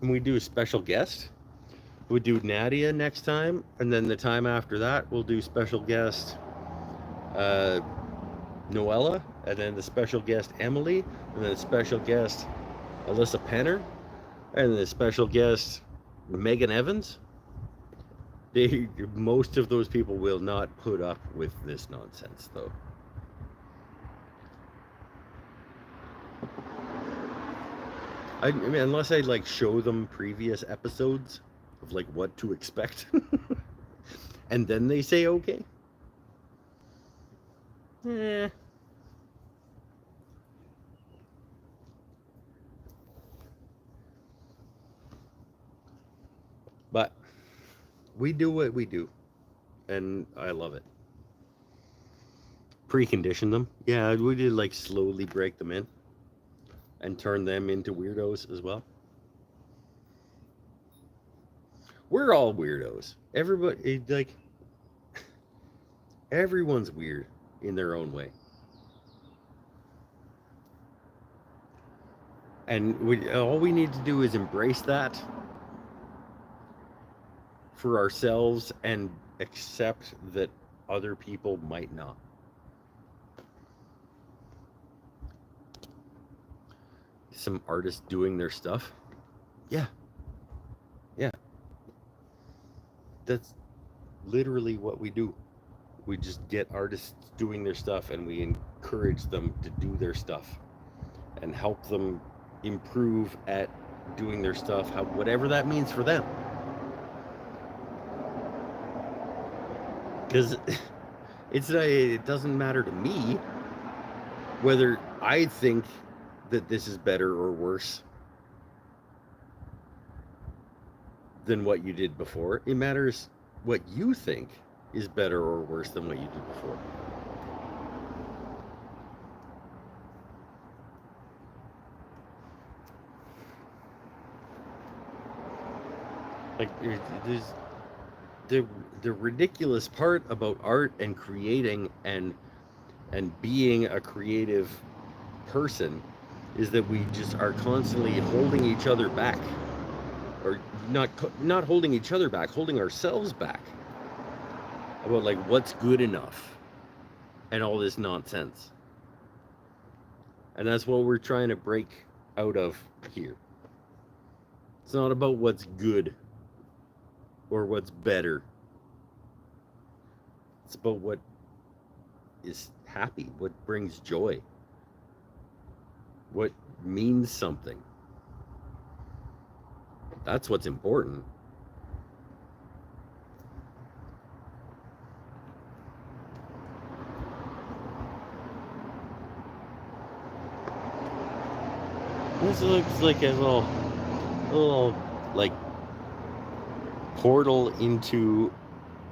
And we do a special guest. We do Nadia next time, and then the time after that, we'll do special guest Noella, and then the special guest Emily, and then the special guest Alyssa Penner, and the special guest Megan Evans. Most of those people will not put up with this nonsense, though. I mean, unless I like show them previous episodes of like what to expect, and then they say okay. But we do what we do, and I love it. Precondition them. Yeah, we did like slowly break them in and turn them into weirdos as well. We're all weirdos. Everybody, like, everyone's weird in their own way. And all we need to do is embrace that for ourselves and accept that other people might not. Some artists doing their stuff. Yeah. That's literally what we do. We just get artists doing their stuff, and we encourage them to do their stuff and help them improve at doing their stuff, whatever that means for them. Because it doesn't matter to me whether I think that this is better or worse than what you did before. It matters what you think is better or worse than what you did before. Like, there's the ridiculous part about art and creating and being a creative person is that we just are constantly holding each other back, or not holding each other back, holding ourselves back. about like what's good enough and all this nonsense. And that's what we're trying to break out of here. It's not about what's good or what's better. It's about what is happy, what brings joy, what means something. That's what's important. This looks like a little like portal into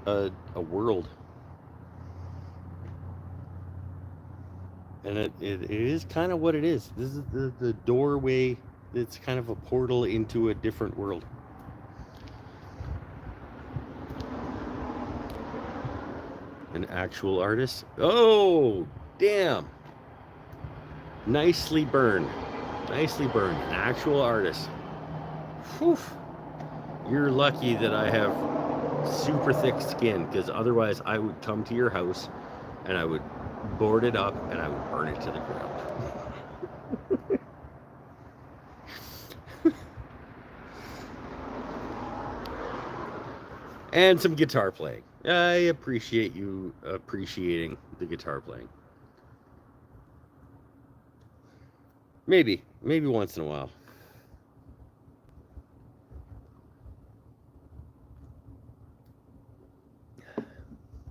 a world. And it is kind of what it is. This is the doorway. It's kind of a portal into a different world. An actual artist. Oh, damn. Nicely burned. Nicely burned. An actual artist. Whew. You're lucky that I have super thick skin, because otherwise I would come to your house and I would board it up and I would burn it to the ground. And some guitar playing. I appreciate you appreciating the guitar playing. Maybe once in a while.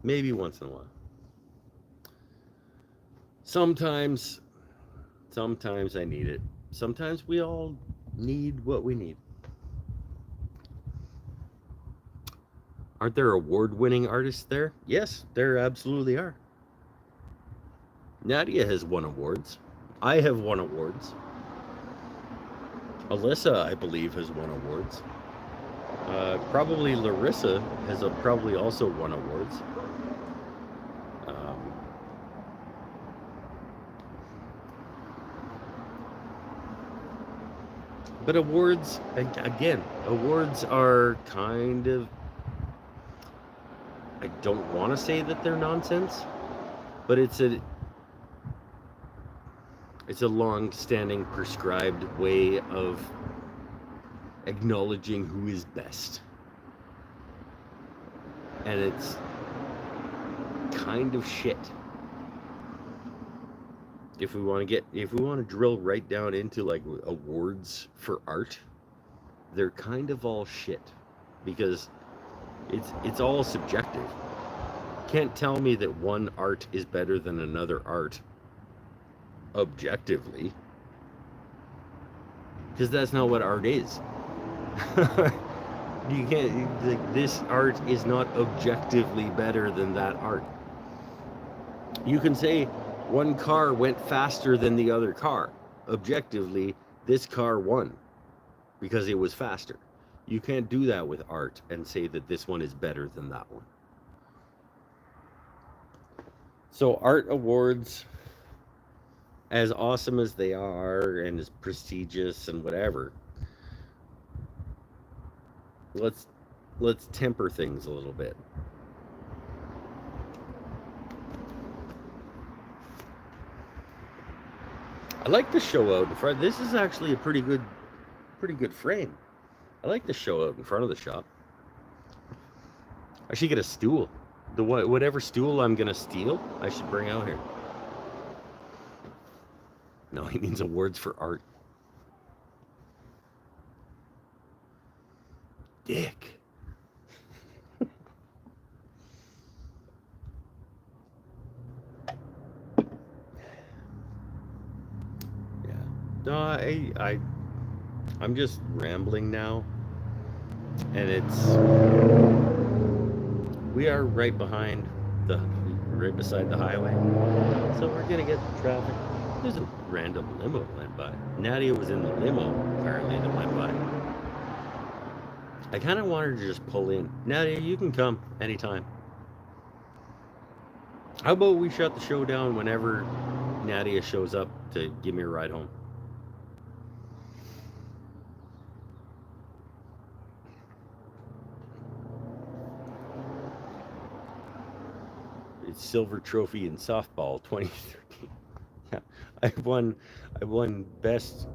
Maybe once in a while. Sometimes I need it. Sometimes we all need what we need. Aren't there award-winning artists there? Yes, there absolutely are. Nadia has won awards. I have won awards. Alyssa, I believe, has won awards. Probably Larissa has probably also won awards. But awards, again, awards are kind of, I don't want to say that they're nonsense, but it's a long-standing prescribed way of acknowledging who is best. And it's kind of shit. If we want to drill right down into like awards for art, they're kind of all shit, because it's all subjective. Can't tell me that one art is better than another art objectively, because that's not what art is. You can't, like, this art is not objectively better than that art. You can say one car went faster than the other car. Objectively, this car won because it was faster. You can't do that with art and say that this one is better than that one. So art awards, as awesome as they are and as prestigious and whatever, let's temper things a little bit. I like the show out in front. This is actually a pretty good frame. I like the show out in front of the shop. I should get a stool. Whatever stool I'm gonna steal, I should bring out here. No, he means awards for art. Dick. Yeah. No, I'm just rambling now. And we are right beside the highway. So we're gonna get traffic. There's a random limo that went by. Nadia was in the limo, apparently, that went by. I kind of wanted to just pull in. Nadia, you can come anytime. How about we shut the show down whenever Nadia shows up to give me a ride home? silver trophy in softball 2013. Yeah, I won best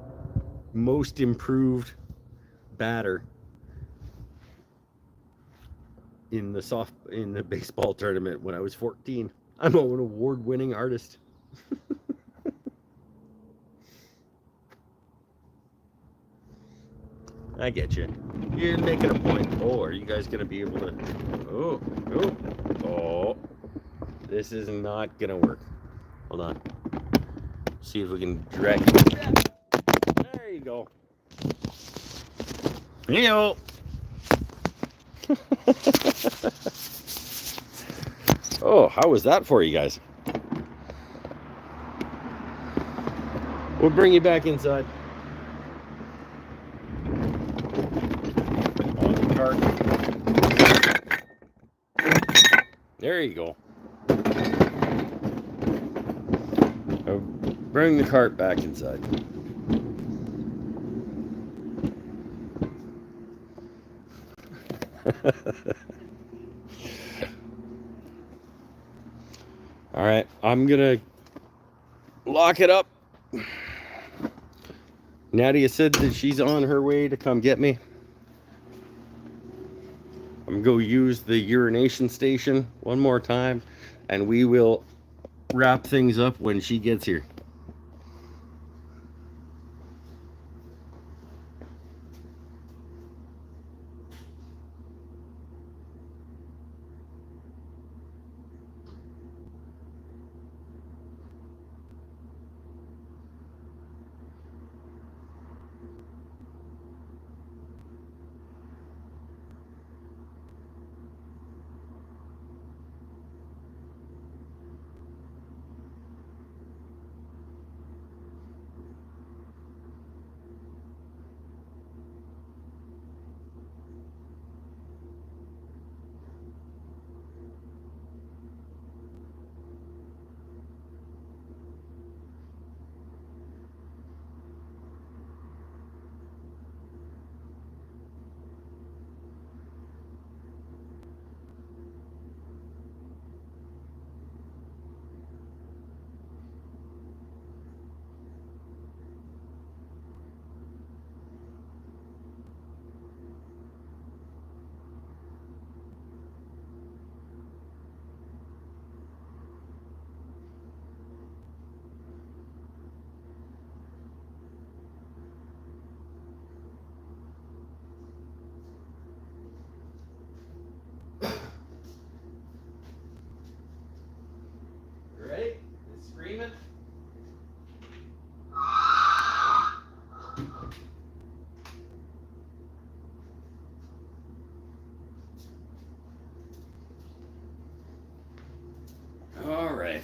most improved batter in the baseball tournament when I was 14. I'm an award-winning artist. I get you. You're making a point. Oh, are you guys gonna be able to? Oh! This is not gonna work. Hold on. See if we can drag. There you go. Yo. Oh, how was that for you guys? We'll bring you back inside. On the cart. There you go. I'll bring the cart back inside. All right, I'm gonna lock it up. Nadia said that she's on her way to come get me. I'm gonna go use the urination station one more time, and we will wrap things up when she gets here. Ready? It's screaming. All right,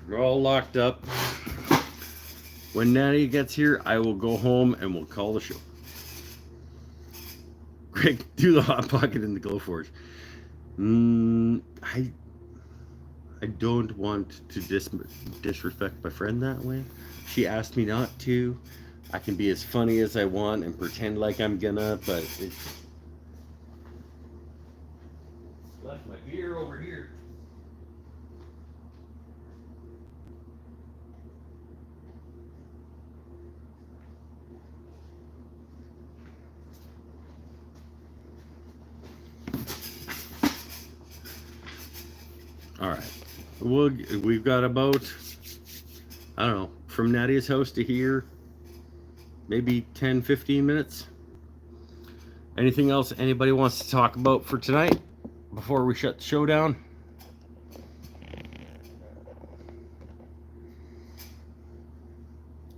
we're all locked up. When Nadia gets here, I will go home and we'll call the show. Greg, do the Hot Pocket in the Glowforge. I don't want to disrespect my friend that way. She asked me not to. I can be as funny as I want and pretend like I'm gonna, but it's left my beer over here. All right. We've got about, I don't know, from Nadia's house to here, maybe 10, 15 minutes. Anything else anybody wants to talk about for tonight before we shut the show down?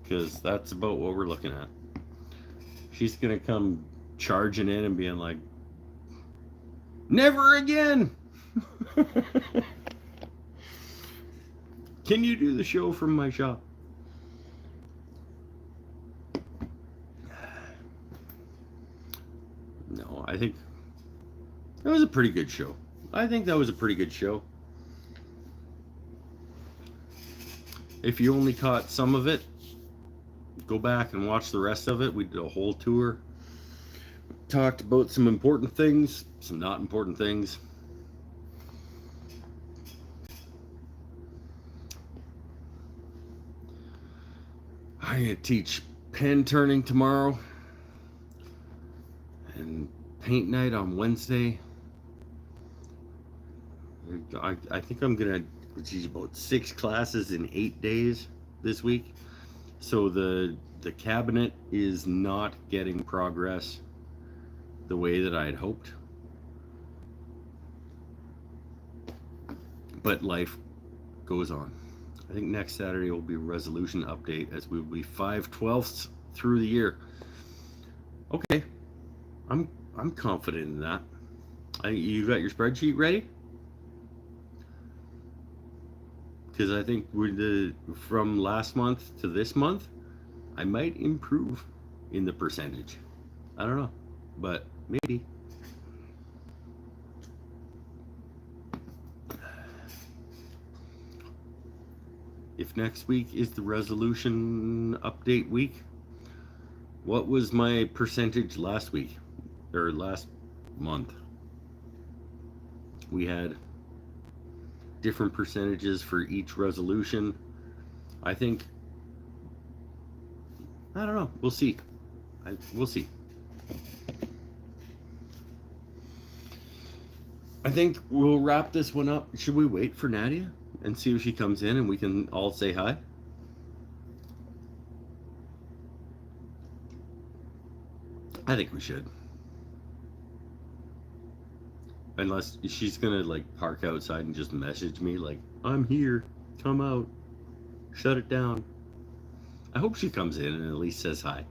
Because that's about what we're looking at. She's going to come charging in and being like, never again! Can you do the show from my shop? No, I think that was a pretty good show. If you only caught some of it, go back and watch the rest of it. We did a whole tour. Talked about some important things, some not important things. I'm gonna teach pen turning tomorrow and paint night on Wednesday. I think I'm gonna teach about 6 classes in 8 days this week. So the cabinet is not getting progress the way that I had hoped. But life goes on. I think next Saturday will be a resolution update as we will be 5/12 through the year. Okay, I'm confident in that. You got your spreadsheet ready? Because I think from last month to this month, I might improve in the percentage. I don't know, but maybe. If next week is the resolution update week, what was my percentage last week or last month? We had different percentages for each resolution. I think, I don't know, we'll see. We'll see. I think we'll wrap this one up. Should we wait for Nadia and see if she comes in and we can all say hi? I think we should. Unless she's gonna like park outside and just message me like, I'm here, come out, shut it down. I hope she comes in and at least says hi.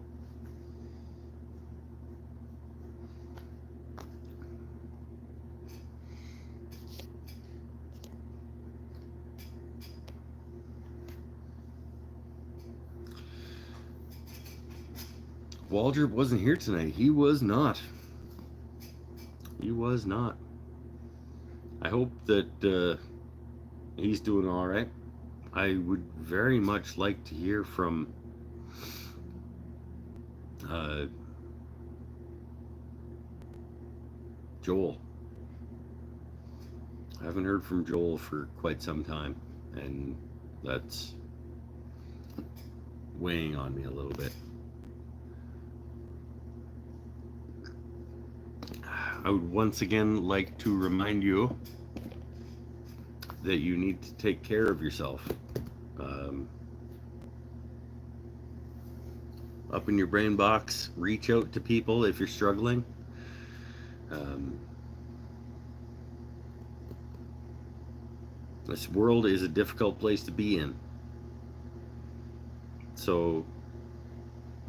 Waldrop wasn't here tonight. He was not. He was not. I hope that he's doing all right. I would very much like to hear from Joel. I haven't heard from Joel for quite some time, and that's weighing on me a little bit. I would once again like to remind you that you need to take care of yourself. Up in your brain box, reach out to people if you're struggling. This world is a difficult place to be in. So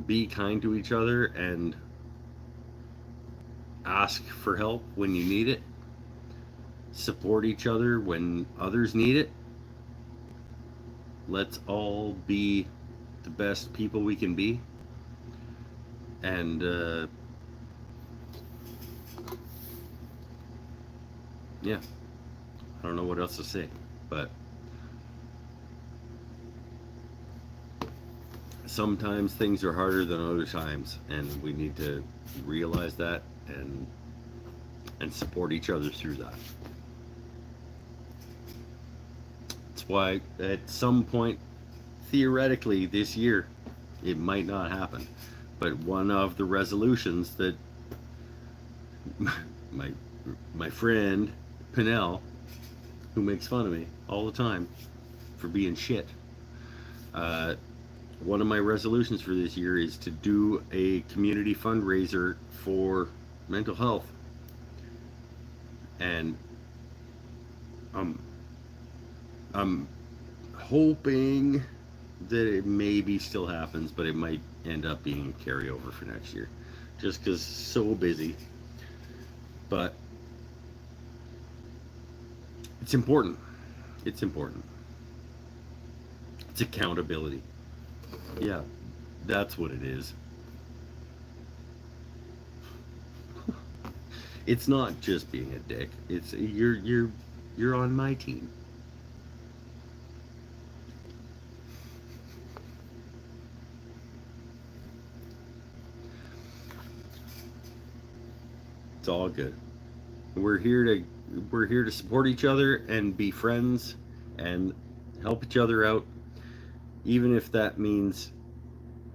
be kind to each other and ask for help when you need it. Support each other when others need it. Let's all be the best people we can be. And yeah, I don't know what else to say, but sometimes things are harder than other times, and we need to realize that and support each other through that. That's why at some point, theoretically this year, it might not happen, but one of the resolutions that my friend Pinnell, who makes fun of me all the time for being shit, one of my resolutions for this year is to do a community fundraiser for mental health. And I'm hoping that it maybe still happens, but it might end up being a carryover for next year, just because so busy. But it's important. It's important. It's accountability. Yeah, that's what it is. It's not just being a dick. It's you're on my team. It's all good. We're here to support each other and be friends and help each other out, even if that means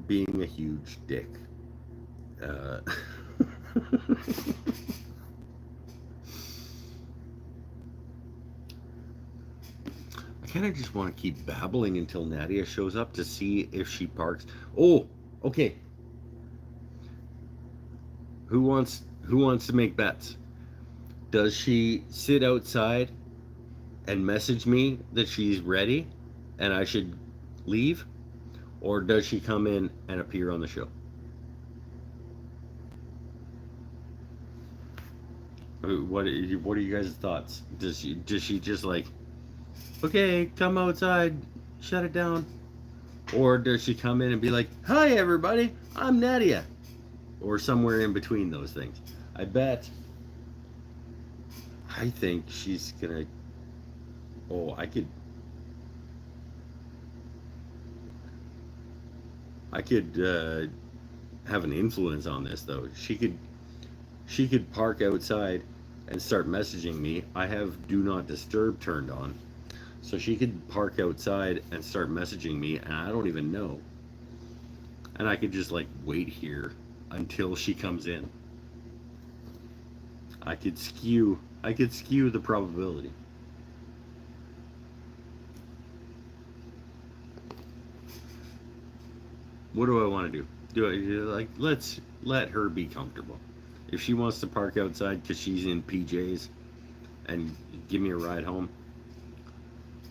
being a huge dick. I kind of just want to keep babbling until Nadia shows up to see if she parks. Oh, okay. Who wants to make bets? Does she sit outside and message me that she's ready and I should leave? Or does she come in and appear on the show? What are you guys' thoughts? Does she just like, okay, come outside, shut it down? Or does she come in and be like, hi everybody, I'm Nadia? Or somewhere in between those things. I think she's gonna, oh, I could have an influence on this though. She could park outside and start messaging me. I have do not disturb turned on. So she could park outside and start messaging me and I don't even know. And I could just like wait here until she comes in. I could skew the probability. What do I want to do? Let's let her be comfortable. If she wants to park outside because she's in PJs and give me a ride home,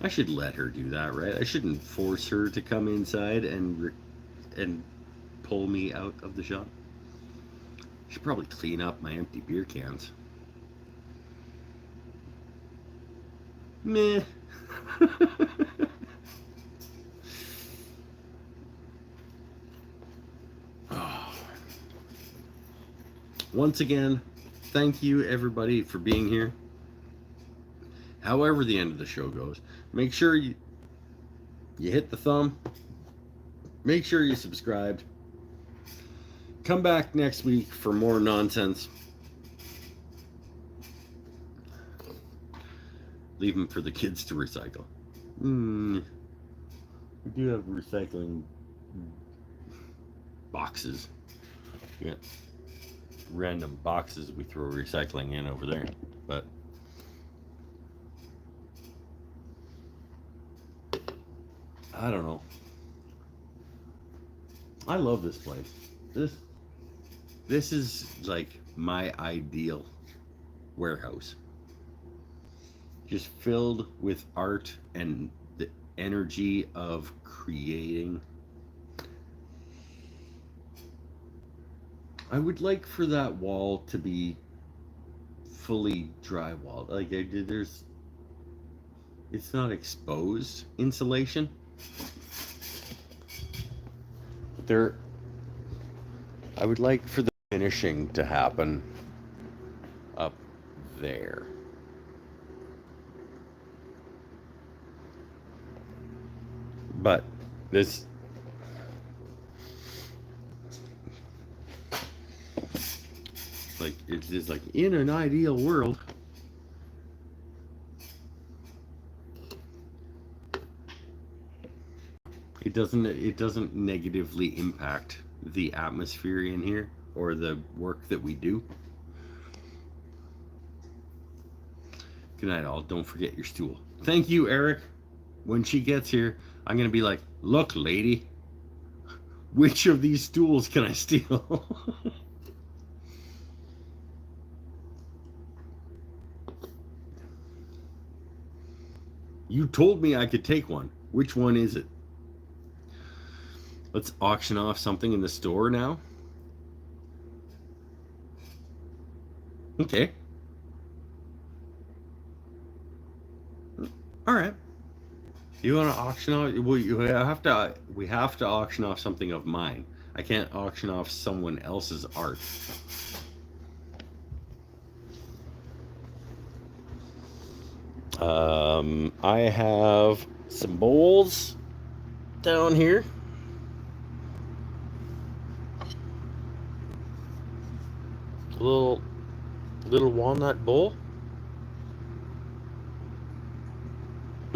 I should let her do that, right? I shouldn't force her to come inside and pull me out of the shop. I should probably clean up my empty beer cans. Meh. Once again, thank you everybody for being here. However the end of the show goes, make sure you hit the thumb. Make sure you subscribed. Come back next week for more nonsense. Leave them for the kids to recycle. We do have recycling boxes. Yeah. Random boxes we throw recycling in over there, but I don't know. I love this place. This is like my ideal warehouse, just filled with art and the energy of creating. I would like for that wall to be fully drywalled. Like it's not exposed insulation. I would like for the finishing to happen up there. But this, like, it's just like in an ideal world, it doesn't negatively impact the atmosphere in here or the work that we do. Good night all. Don't forget your stool. Thank you, Eric. When she gets here, I'm gonna be like, look, lady, which of these stools can I steal? You told me I could take one. Which one is it? Let's auction off something in the store now. Okay. All right. You want to auction off? Well, we have to auction off something of mine. I can't auction off someone else's art. I have some bowls down here. A little walnut bowl.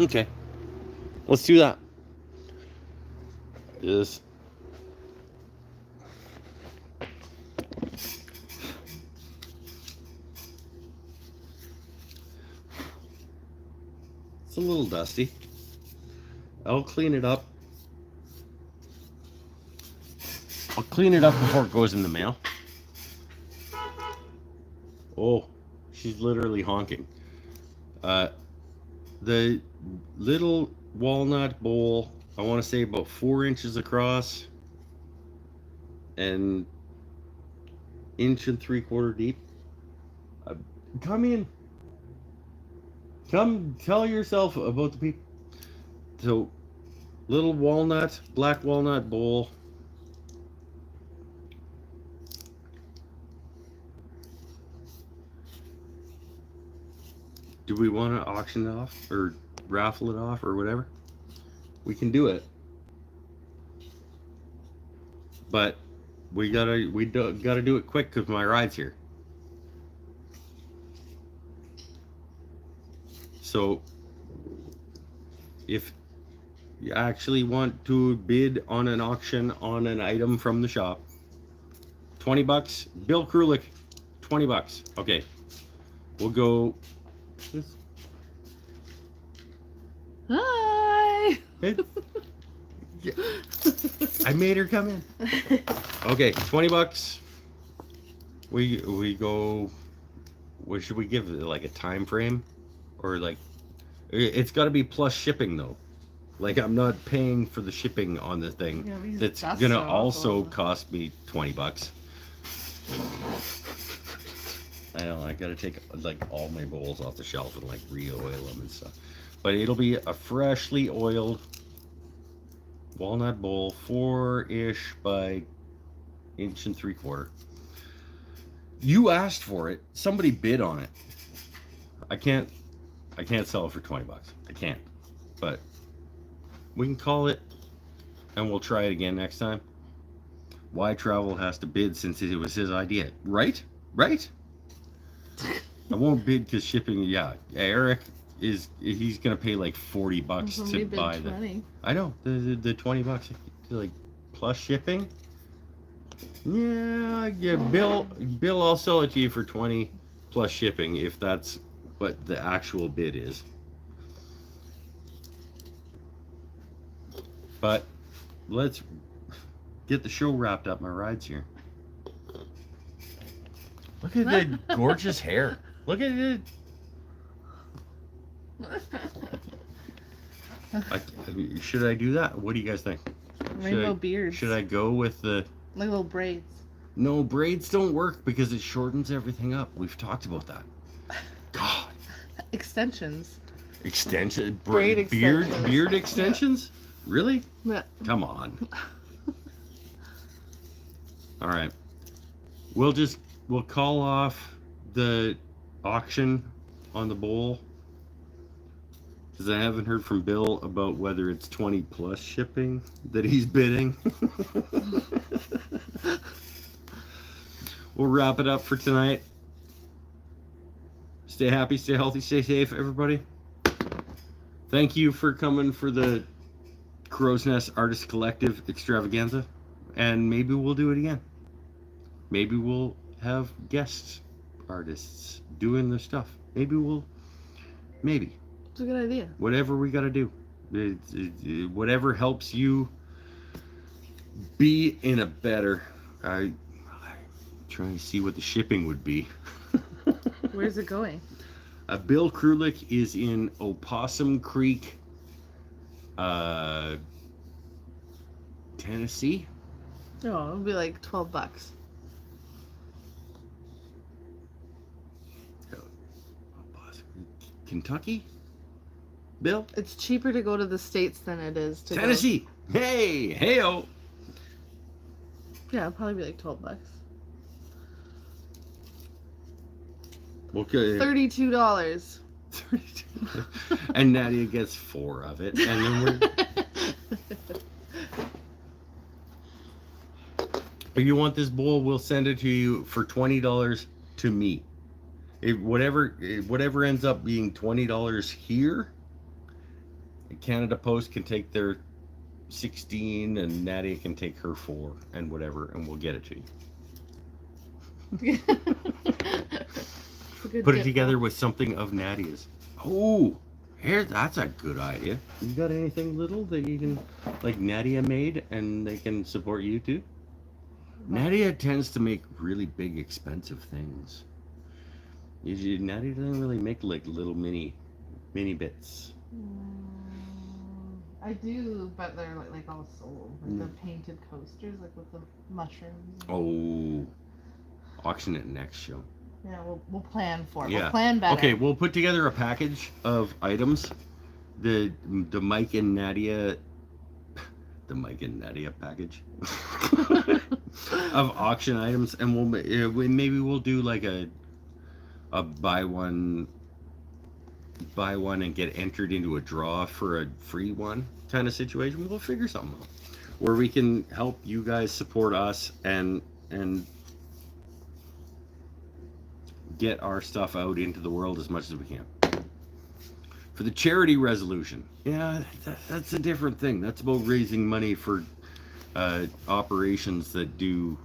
Okay. Let's do that. Just a little dusty. I'll clean it up. I'll clean it up before it goes in the mail. Oh, she's literally honking. The little walnut bowl, I want to say about 4 inches across and 1.75 inches deep. Come in. Come tell yourself about the people. So, little walnut, black walnut bowl. Do we want to auction it off or raffle it off or whatever? We can do it. But we gotta do it quick because my ride's here. So if you actually want to bid on an auction on an item from the shop, $20. Bill Krulik, $20. Okay, we'll go. Hi. Yeah. I made her come in. Okay, $20. We go. What should we give it? Like a time frame, or like it's got to be plus shipping though. Like I'm not paying for the shipping on the thing. Yeah, these That's dust gonna are also awful. cost me $20. I know I gotta take like all my bowls off the shelf and like re-oil them and stuff. But it'll be a freshly oiled walnut bowl, 4-ish by 1.75 inches. You asked for it. Somebody bid on it. I can't sell it for $20. I can't. But we can call it and we'll try it again next time. Why Travel has to bid since it was his idea. Right? Right? I won't bid because shipping, yeah. Eric he's gonna pay like $40 Somebody to bid buy 20. I know the $20 like plus shipping. Yeah, Bill, I'll sell it to you for 20 plus shipping if that's what the actual bid is. But let's get the show wrapped up. My ride's here. Look at the gorgeous hair. Look at it. Should I do that? What do you guys think? Rainbow beards. Should I go with the... Like little braids. No, braids don't work because it shortens everything up. We've talked about that. God. Extensions. Extension... Braid beard, extensions. beard extensions? Really? Yeah. Come on. All right. We'll call off the auction on the bowl because I haven't heard from Bill about whether it's 20 plus shipping that he's bidding. We'll wrap it up for tonight. Stay happy, stay healthy, stay safe, everybody. Thank you for coming for the Crow's Nest Artist Collective extravaganza, and maybe we'll do it again. Maybe we'll have guest artists doing the stuff. Maybe. It's a good idea. Whatever we got to do. Whatever helps you be in a better... I'm trying to see what the shipping would be. Where's it going? Bill Krulik is in Opossum Creek, Tennessee. Oh, it'll be like $12. Kentucky? Bill? It's cheaper to go to the States than it is to Tennessee. Hey, hey-o. Yeah, it'll probably be like $12. Okay. $32. And Nadia gets 4 of it, and then if you want this bowl, we'll send it to you for $20 to me. Whatever ends up being $20 here, Canada Post can take their 16 and Nadia can take her 4 and whatever, and we'll get it to you. Put it together with something of Nadia's. Oh, Here, that's a good idea. You got anything little that you can, like Nadia made, and they can support you too? Nadia tends to make really big, expensive things. Usually, Nadia doesn't really make like little mini bits. I do, but they're like all sold. Like the painted coasters, like with the mushrooms. Oh, auction it next show. Yeah, we'll plan for it. Yeah. We'll plan better. Okay, we'll put together a package of items. The Mike and Nadia, the Mike and Nadia package of auction items, and maybe we'll do like a buy one and get entered into a draw for a free one kind of situation. We'll figure something out where we can help you guys support us and get our stuff out into the world as much as we can. For the charity resolution, yeah, that's a different thing. That's about raising money for operations that do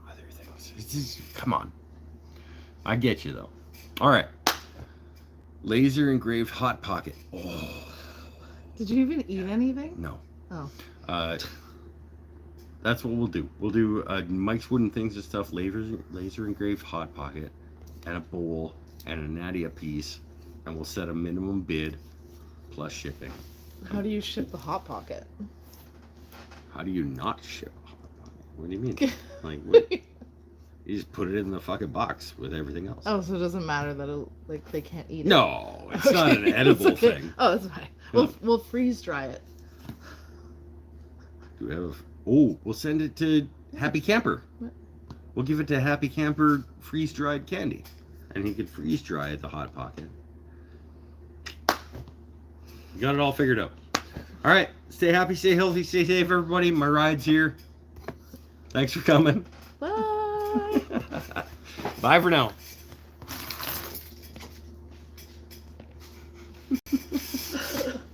other things. It's just, come on. I get you though. All right. Laser engraved hot pocket. Oh Did you even eat anything? no. Oh. That's what we'll do. We'll do Mike's Wooden Things and Stuff laser engraved hot pocket and a bowl and a Nadia piece, and we'll set a minimum bid plus shipping. How do you ship the hot pocket? How do you not ship a hot pocket? What do you mean? Like what? You just put it in the fucking box with everything else. Oh, so it doesn't matter that they can't eat it. No, it's not an edible Okay. thing. Oh, that's fine. No. We'll freeze dry it. Do we have? We'll send it to Happy Camper. What? We'll give it to Happy Camper freeze dried candy, and he can freeze dry the hot pocket. You got it all figured out. All right, stay happy, stay healthy, stay safe, everybody. My ride's here. Thanks for coming. Bye. Bye for now.